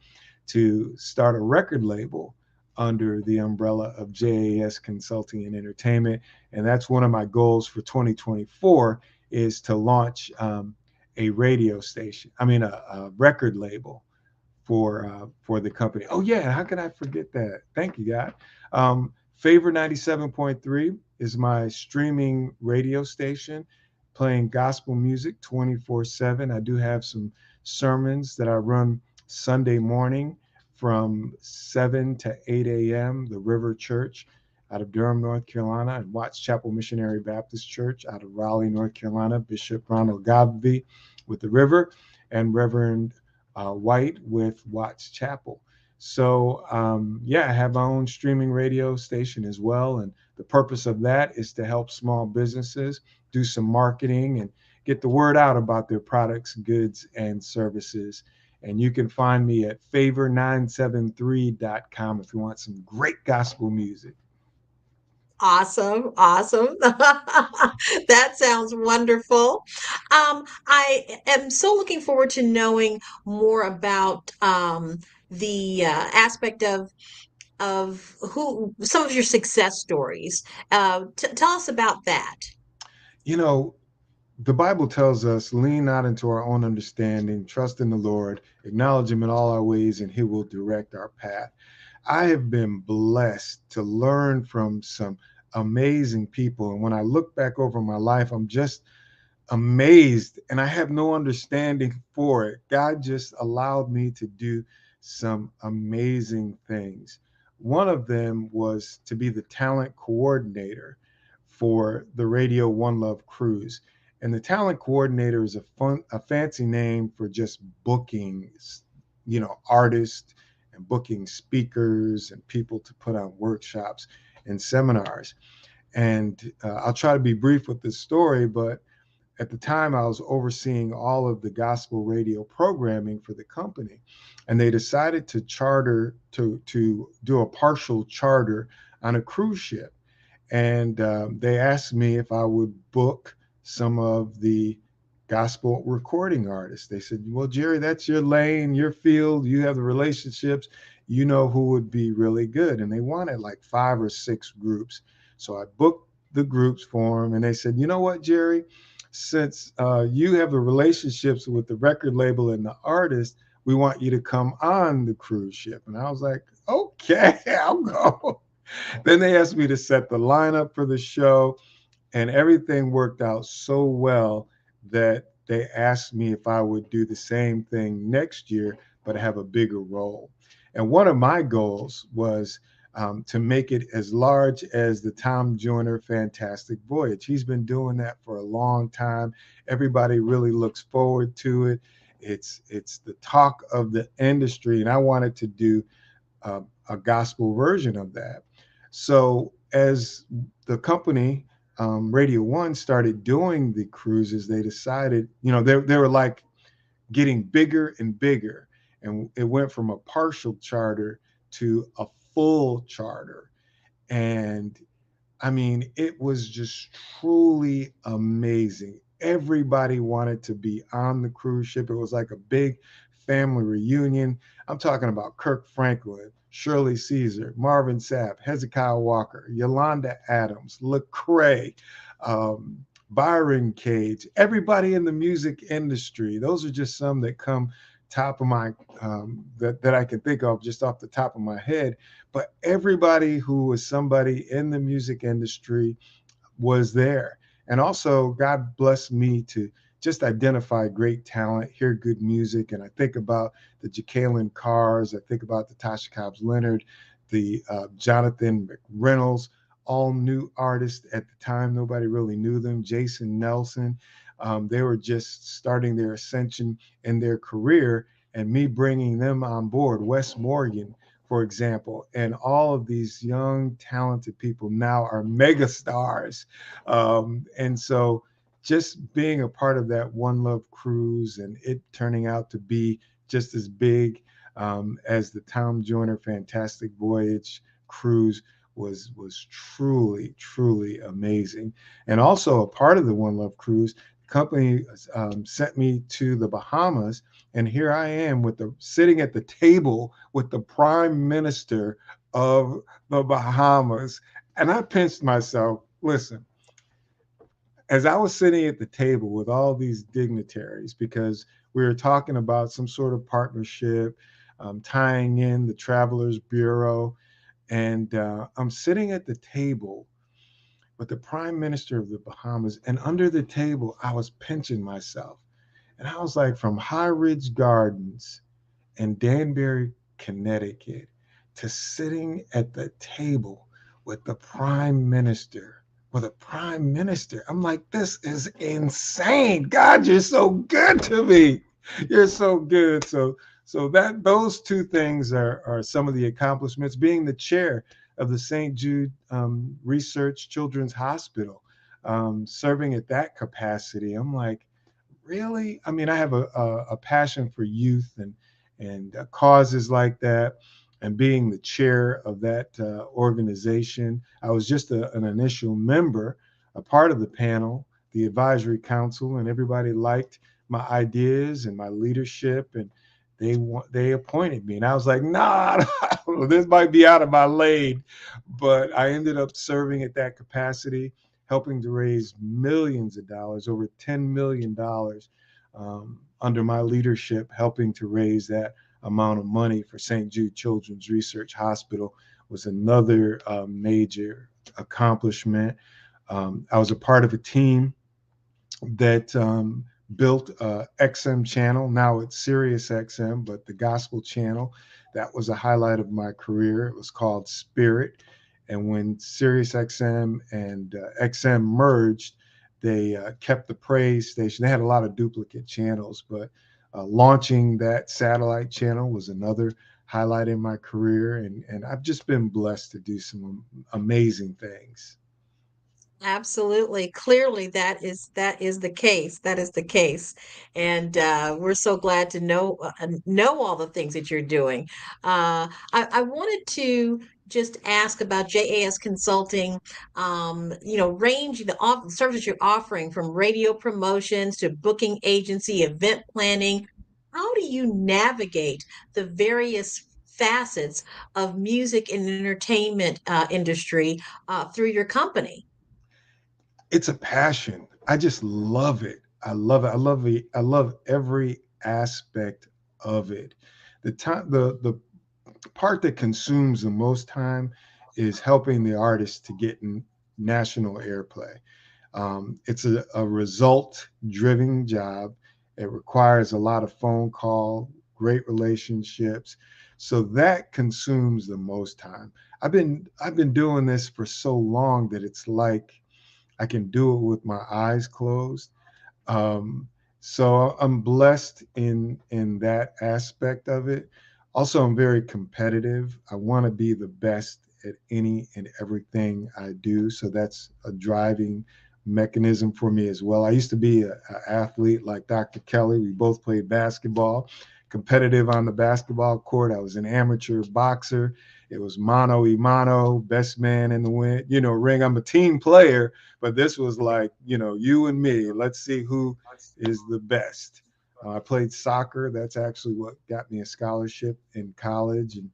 to start a record label under the umbrella of JAS Consulting and Entertainment. And that's one of my goals for 2024 is to launch a radio station, a record label for the company. Oh yeah, how can I forget that? Thank you, God. Favor 97.3 is my streaming radio station, playing gospel music 24/7. I do have some sermons that I run Sunday morning from 7 to 8 a.m. The River Church out of Durham, North Carolina, and Watts Chapel Missionary Baptist Church out of Raleigh, North Carolina. Bishop Ronald Godby with the River, and Reverend White with Watts Chapel. So I have my own streaming radio station as well. And the purpose of that is to help small businesses do some marketing and get the word out about their products, goods, and services. And you can find me at favor973.com if you want some great gospel music. Awesome. That sounds wonderful. I am so looking forward to knowing more about the aspect of who some of your success stories. Tell us about that. You know, the Bible tells us, lean not into our own understanding, trust in the Lord, acknowledge him in all our ways, and he will direct our path. I have been blessed to learn from some amazing people. And when I look back over my life, I'm just amazed and I have no understanding for it. God just allowed me to do some amazing things. One of them was to be the talent coordinator for the Radio One Love cruise. And the talent coordinator is a fancy name for just booking, artists and booking speakers and people to put on workshops and seminars. And I'll try to be brief with this story, but at the time I was overseeing all of the gospel radio programming for the company, and they decided to charter to do a partial charter on a cruise ship. And they asked me if I would book some of the gospel recording artists. They said, well, Jerry, that's your lane, your field. You have the relationships. You know who would be really good. And they wanted like 5 or 6 groups. So I booked the groups for them. And they said, you know what, Jerry, since you have the relationships with the record label and the artist, we want you to come on the cruise ship. And I was like, okay, I'll go. Then they asked me to set the lineup for the show, and everything worked out so well that they asked me if I would do the same thing next year, but have a bigger role. And one of my goals was to make it as large as the Tom Joyner Fantastic Voyage. He's been doing that for a long time. Everybody really looks forward to it. It's the talk of the industry, and I wanted to do a gospel version of that. So as the company, Radio One, started doing the cruises, they decided, they were like getting bigger and bigger. And it went from a partial charter to a full charter. And I mean, it was just truly amazing. Everybody wanted to be on the cruise ship. It was like a big family reunion. I'm talking about Kirk Franklin, Shirley Caesar, Marvin Sapp, Hezekiah Walker, Yolanda Adams, Lecrae, Byron Cage, everybody in the music industry. Those are just some that come top of my that I can think of just off the top of my head. But everybody who was somebody in the music industry was there. And also, God blessed me to just identify great talent, hear good music. And I think about the Jacqueline Carrs, I think about the Tasha Cobbs Leonard, the Jonathan McReynolds, all new artists at the time. Nobody really knew them. Jason Nelson. They were just starting their ascension in their career, and me bringing them on board. Wes Morgan, for example, and all of these young, talented people now are mega stars. And so just being a part of that One Love cruise and it turning out to be just as big as the Tom Joyner Fantastic Voyage cruise was truly amazing. And also a part of the One Love cruise, the company sent me to the Bahamas, and here I am sitting at the table with the Prime Minister of the Bahamas. And I pinched myself. Listen, as I was sitting at the table with all these dignitaries, because we were talking about some sort of partnership, tying in the Travelers Bureau, and I'm sitting at the table with the Prime Minister of the Bahamas, and under the table, I was pinching myself. And I was like, from High Ridge Gardens in Danbury, Connecticut, to sitting at the table with the Prime Minister. With a Prime Minister. I'm like, this is insane. God, you're so good to me. You're so good. So those two things are some of the accomplishments. Being the chair of the St. Jude Research Children's Hospital, serving at that capacity. I'm like, really? I mean, I have a passion for youth and causes like that, and being the chair of that organization. I was just an initial member, a part of the panel, the advisory council, and everybody liked my ideas and my leadership, and they appointed me. And I was like, nah, this might be out of my lane. But I ended up serving at that capacity, helping to raise millions of dollars, over $10 million under my leadership, helping to raise that amount of money for St. Jude Children's Research Hospital was another major accomplishment. I was a part of a team that built a XM channel. Now it's Sirius XM, but the gospel channel, that was a highlight of my career. It was called Spirit. And when Sirius XM and XM merged, they kept the praise station. They had a lot of duplicate channels, but launching that satellite channel was another highlight in my career. And I've just been blessed to do some amazing things. Absolutely. Clearly, that is the case. That is the case, and we're so glad to know all the things that you're doing. I wanted to just ask about JAS Consulting. Range the services you're offering from radio promotions to booking agency, event planning. How do you navigate the various facets of music and entertainment industry through your company? It's a passion. I just love it. I love it. I love every aspect of it. The part that consumes the most time is helping the artist to get national airplay. It's a result-driven job. It requires a lot of phone call, great relationships. So that consumes the most time. I've been doing this for so long that it's like I can do it with my eyes closed. So I'm blessed in that aspect of it. Also, I'm very competitive. I want to be the best at any and everything I do. So that's a driving mechanism for me as well. I used to be an athlete like Dr. Kelly. We both played basketball, competitive on the basketball court. I was an amateur boxer. It was mano y mano, best man in the ring. I'm a team player, but this was like, you and me. Let's see who is the best. I played soccer. That's actually what got me a scholarship in college. And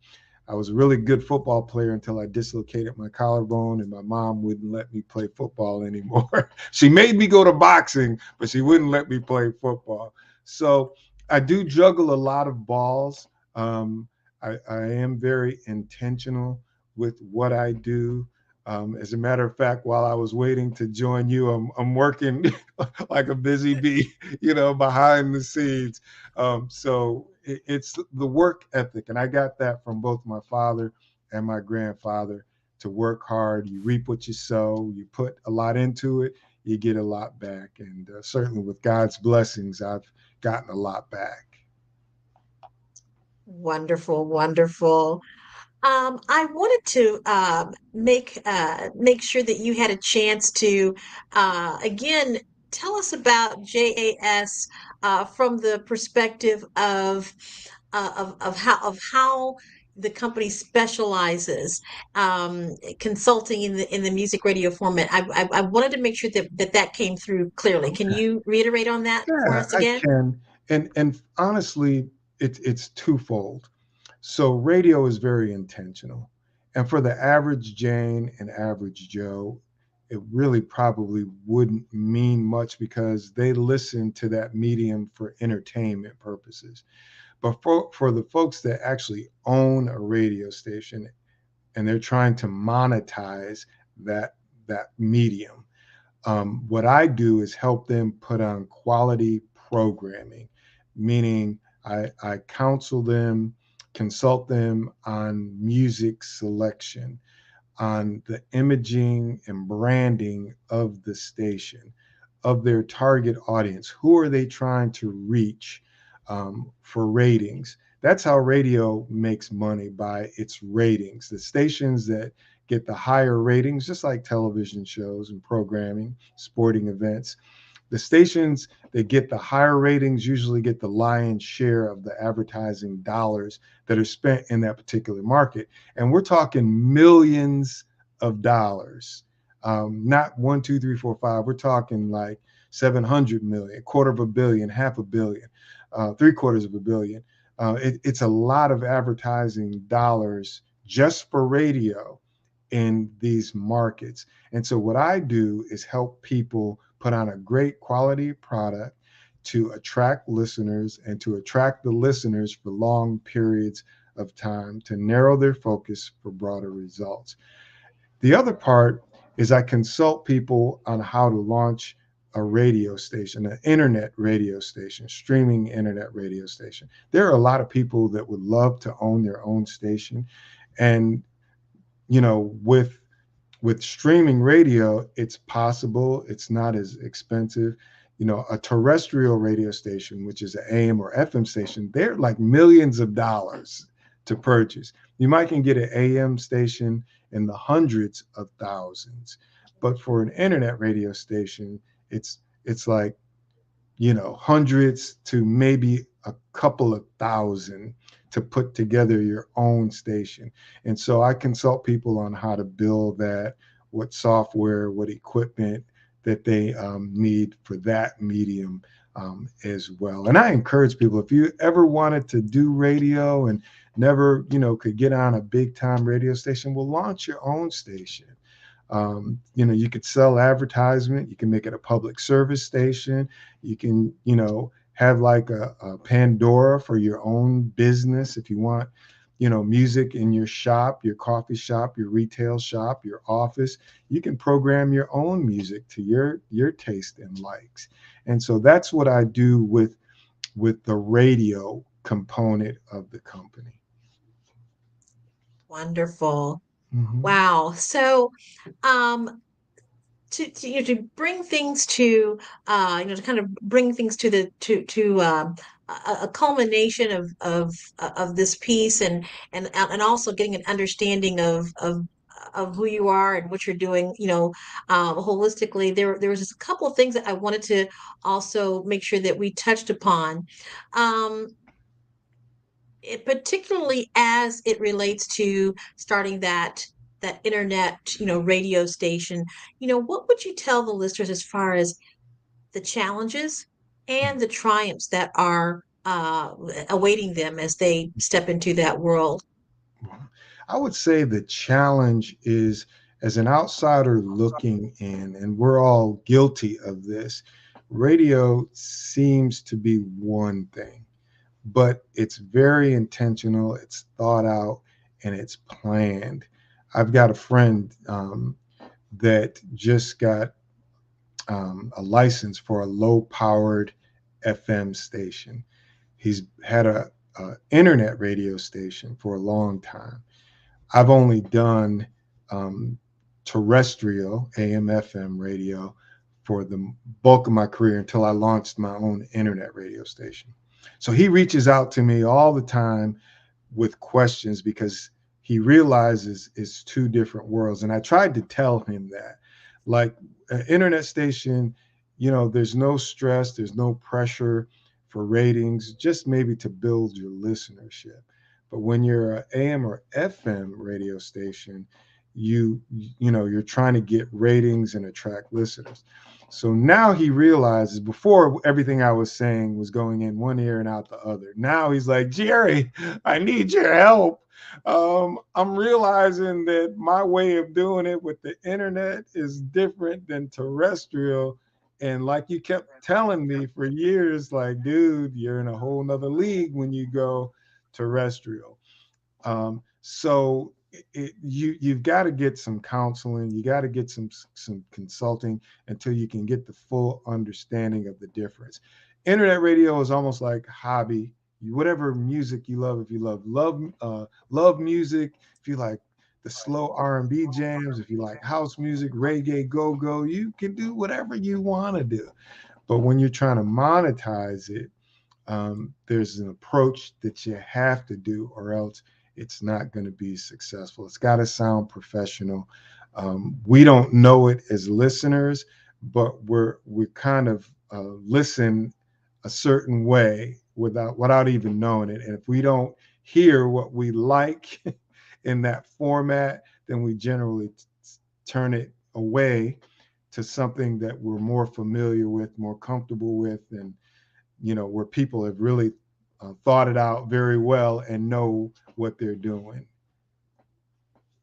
I was a really good football player until I dislocated my collarbone, and my mom wouldn't let me play football anymore. She made me go to boxing, but she wouldn't let me play football. So I do juggle a lot of balls. I am very intentional with what I do. As a matter of fact, while I was waiting to join you, I'm working like a busy bee, behind the scenes. So it's the work ethic, and I got that from both my father and my grandfather. To work hard, you reap what you sow. You put a lot into it, you get a lot back. And certainly with God's blessings, I've gotten a lot back. Wonderful, wonderful. I wanted to make sure that you had a chance to again tell us about JAS from the perspective of how the company specializes consulting in the music radio format. I wanted to make sure that came through clearly. Can you reiterate on that for Yeah, us I again? can. And honestly, it's twofold. So radio is very intentional. And for the average Jane and average Joe, it really probably wouldn't mean much because they listen to that medium for entertainment purposes. But for the folks that actually own a radio station and they're trying to monetize that medium, what I do is help them put on quality programming, meaning I counsel them, consult them on music selection, on the imaging and branding of the station, of their target audience. Who are they trying to reach for ratings? That's how radio makes money, by its ratings. The stations that get the higher ratings, just like television shows and programming, sporting events, the stations that get the higher ratings usually get the lion's share of the advertising dollars that are spent in that particular market. And we're talking millions of dollars, not 1, 2, 3, 4, 5. We're talking like 700 million, quarter of a billion, half a billion, 3/4 of a billion. It's a lot of advertising dollars just for radio in these markets. And so what I do is help people put on a great quality product to attract listeners and to attract the listeners for long periods of time, to narrow their focus for broader results. The other part is I consult people on how to launch a radio station, an internet radio station, streaming internet radio station. There are a lot of people that would love to own their own station. And, you know, with streaming radio, it's possible. It's not as expensive. You know, a terrestrial radio station, which is an AM or FM station, they're like millions of dollars to purchase. You might can get an AM station in the hundreds of thousands, but for an internet radio station, it's like, you know, hundreds to maybe a couple of thousand to put together your own station. And so I consult people on how to build that, what software, what equipment that they need for that medium as well. And I encourage people, if you ever wanted to do radio and never, you know, could get on a big time radio station, well, launch your own station. You know, you could sell advertisement, you can make it a public service station, you can, you know, have like a Pandora for your own business. If you want, you know, music in your shop, your coffee shop, your retail shop, your office, you can program your own music to your taste and likes. And so that's what I do with the radio component of the company. Wonderful. Mm-hmm. Wow. So, to bring things to to kind of bring things to a culmination of this piece, and also getting an understanding of who you are and what you're doing, holistically. There was just a couple of things that I wanted to also make sure that we touched upon. Particularly as it relates to starting that internet, radio station, what would you tell the listeners as far as the challenges and the triumphs that are awaiting them as they step into that world? I would say the challenge is, as an outsider looking in, and we're all guilty of this, radio seems to be one thing, but it's very intentional, it's thought out, and it's planned. I've got a friend that just got a license for a low-powered FM station. He's had a internet radio station for a long time. I've only done terrestrial AM/FM radio for the bulk of my career until I launched my own internet radio station. So he reaches out to me all the time with questions because he realizes it's two different worlds. And I tried to tell him that, like, an internet station, there's no stress, there's no pressure for ratings, just maybe to build your listenership. But when you're an AM or FM radio station, you're trying to get ratings and attract listeners. So now he realizes, before everything I was saying was going in one ear and out the other. Now he's like, Jerry, I need your help. I'm realizing that my way of doing it with the internet is different than terrestrial. And like you kept telling me for years, like, dude, you're in a whole nother league when you go terrestrial. So you've got to get some counseling. You got to get some consulting until you can get the full understanding of the difference. Internet radio is almost like a hobby. Whatever music you love, if you love music, if you like the slow R&B jams, if you like house music, reggae, go-go, you can do whatever you want to do. But when you're trying to monetize it, there's an approach that you have to do, or else it's not going to be successful. It's got to sound professional. We don't know it as listeners, but we kind of listen a certain way without even knowing it. And if we don't hear what we like in that format, then we generally turn it away to something that we're more familiar with, more comfortable with, and where people have really thought it out very well and know what they're doing.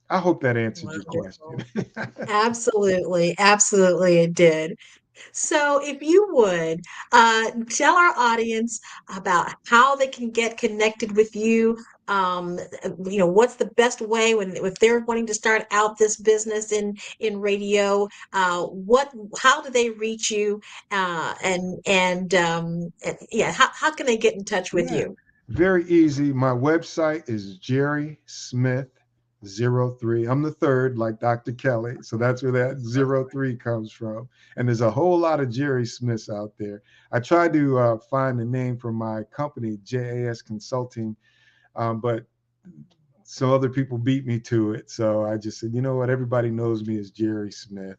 I hope that answered your question. Absolutely. Absolutely, it did. So, if you would tell our audience about how they can get connected with you, what's the best way if they're wanting to start out this business in radio, how do they reach you, how can they get in touch with you? Very easy. My website is Jerry Smith 03. I'm the third, like Dr. Kelly. So that's where that 03 comes from. And there's a whole lot of Jerry Smiths out there. I tried to find the name for my company, JAS Consulting, but some other people beat me to it. So I just said, you know what? Everybody knows me as Jerry Smith.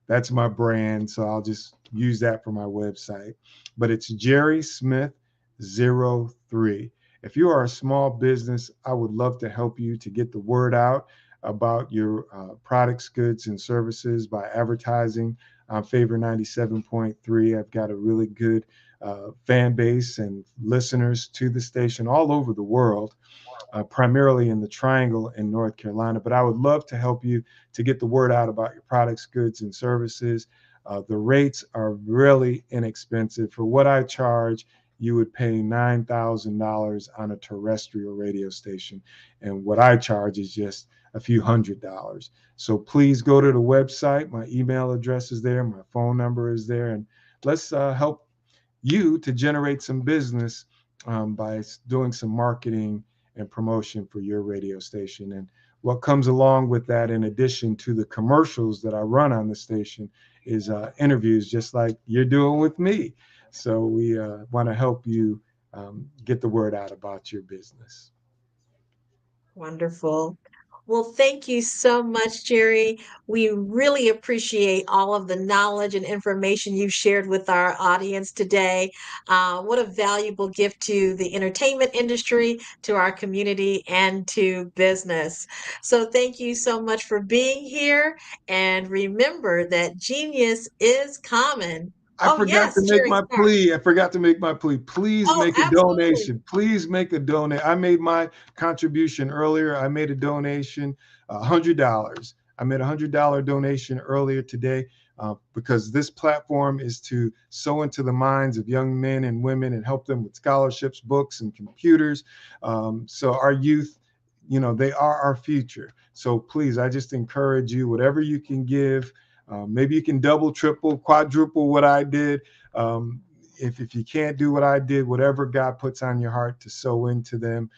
That's my brand. So I'll just use that for my website. But it's Jerry Smith 03. If you are a small business, I would love to help you to get the word out about your products, goods, and services by advertising on Favor 97.3. I've got a really good fan base and listeners to the station all over the world, primarily in the Triangle in North Carolina. But I would love to help you to get the word out about your products, goods, and services. The rates are really inexpensive. For what I charge, you would pay $9,000 on a terrestrial radio station. And what I charge is just a few $100s. So please go to the website. My email address is there. My phone number is there. And let's help you to generate some business by doing some marketing and promotion for your radio station. And what comes along with that, in addition to the commercials that I run on the station, is interviews just like you're doing with me. So we want to help you get the word out about your business. Wonderful. Well, thank you so much, Jerry. We really appreciate all of the knowledge and information you've shared with our audience today. What a valuable gift to the entertainment industry, to our community, and to business. So thank you so much for being here. And remember that genius is common. I forgot to make my plea. Please make a donation. Please make a donation. I made my contribution earlier. I made a donation, $100. I made a $100 donation earlier today because this platform is to sow into the minds of young men and women and help them with scholarships, books, and computers. So our youth, they are our future. So please, I just encourage you, whatever you can give. Maybe you can double, triple, quadruple what I did. If you can't do what I did, whatever God puts on your heart to sow into them,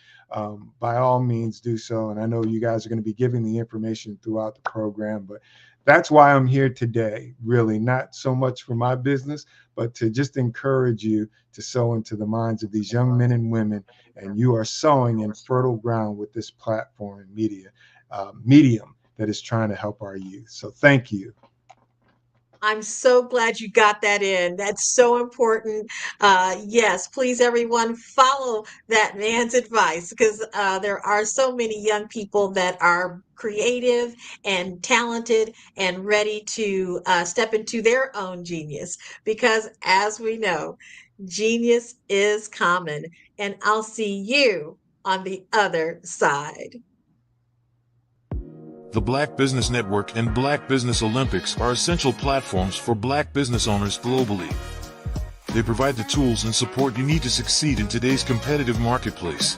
by all means do so. And I know you guys are going to be giving the information throughout the program, but that's why I'm here today, really, not so much for my business, but to just encourage you to sow into the minds of these young men and women. And you are sowing in fertile ground with this platform and medium that is trying to help our youth. So thank you. I'm so glad you got that in. That's so important. Yes, please, everyone, follow that man's advice, because there are so many young people that are creative and talented and ready to step into their own genius. Because as we know, genius is common. And I'll see you on the other side. The Black Business Network and Black Business Olympics are essential platforms for Black business owners globally. They provide the tools and support you need to succeed in today's competitive marketplace.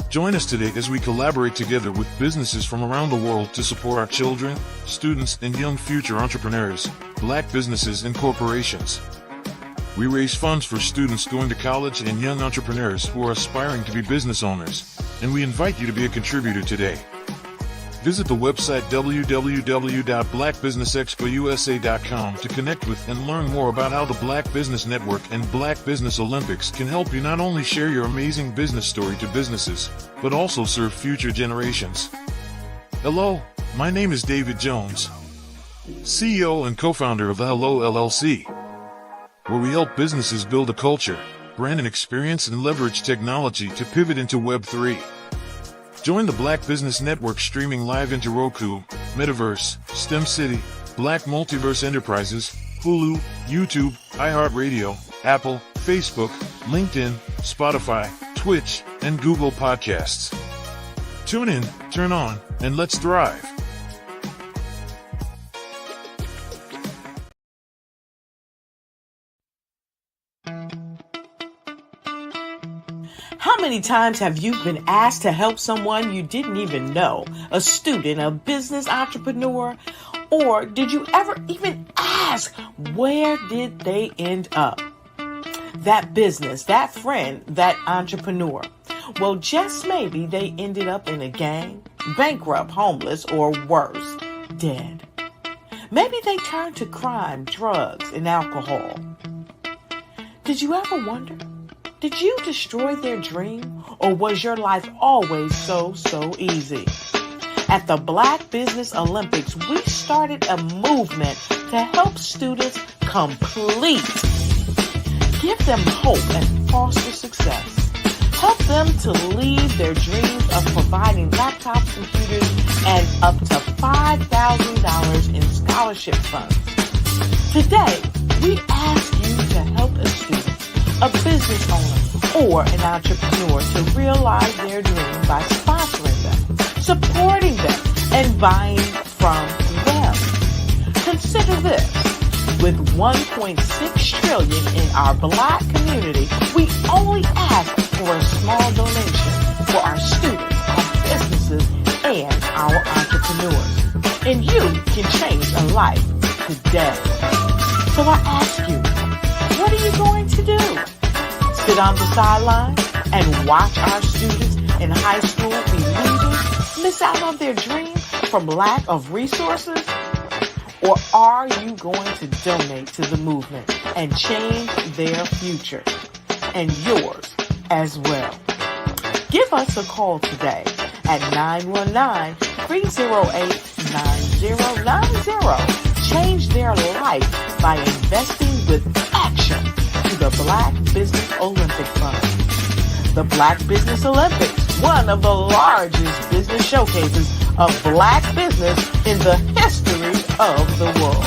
Join us today as we collaborate together with businesses from around the world to support our children, students, and young future entrepreneurs, Black businesses and corporations. We raise funds for students going to college and young entrepreneurs who are aspiring to be business owners, and we invite you to be a contributor today. Visit the website www.blackbusinessexpousa.com to connect with and learn more about how the Black Business Network and Black Business Olympics can help you not only share your amazing business story to businesses, but also serve future generations. Hello, my name is David Jones, CEO and co-founder of the Hello LLC, where we help businesses build a culture, brand and experience, and leverage technology to pivot into Web3. Join the Black Business Network streaming live into Roku, Metaverse, STEM City, Black Multiverse Enterprises, Hulu, YouTube, iHeartRadio, Apple, Facebook, LinkedIn, Spotify, Twitch, and Google Podcasts. Tune in, turn on, and let's thrive. How many times have you been asked to help someone you didn't even know, a student, a business entrepreneur, or did you ever even ask, where did they end up? That business, that friend, that entrepreneur. Well, just maybe they ended up in a gang, bankrupt, homeless, or worse, dead. Maybe they turned to crime, drugs, and alcohol. Did you ever wonder? Did you destroy their dream, or was your life always so easy? At the Black Business Olympics, we started a movement to help students complete. Give them hope and foster success. Help them to leave their dreams of providing laptops, computers, and up to $5,000 in scholarship funds. Today, we ask you to help a student, a business owner, or an entrepreneur to realize their dream by sponsoring them, supporting them, and buying from them. Consider this. With $1.6 trillion in our Black community, we only ask for a small donation for our students, our businesses, and our entrepreneurs. And you can change a life today. So I ask you, what are you going to do? Sit on the sideline and watch our students in high school be losers, miss out on their dream from lack of resources? Or are you going to donate to the movement and change their future and yours as well? Give us a call today at 919-308-9090. Change their life by investing with action to the Black Business Olympic Fund. The Black Business Olympics, one of the largest business showcases of Black business in the history of the world.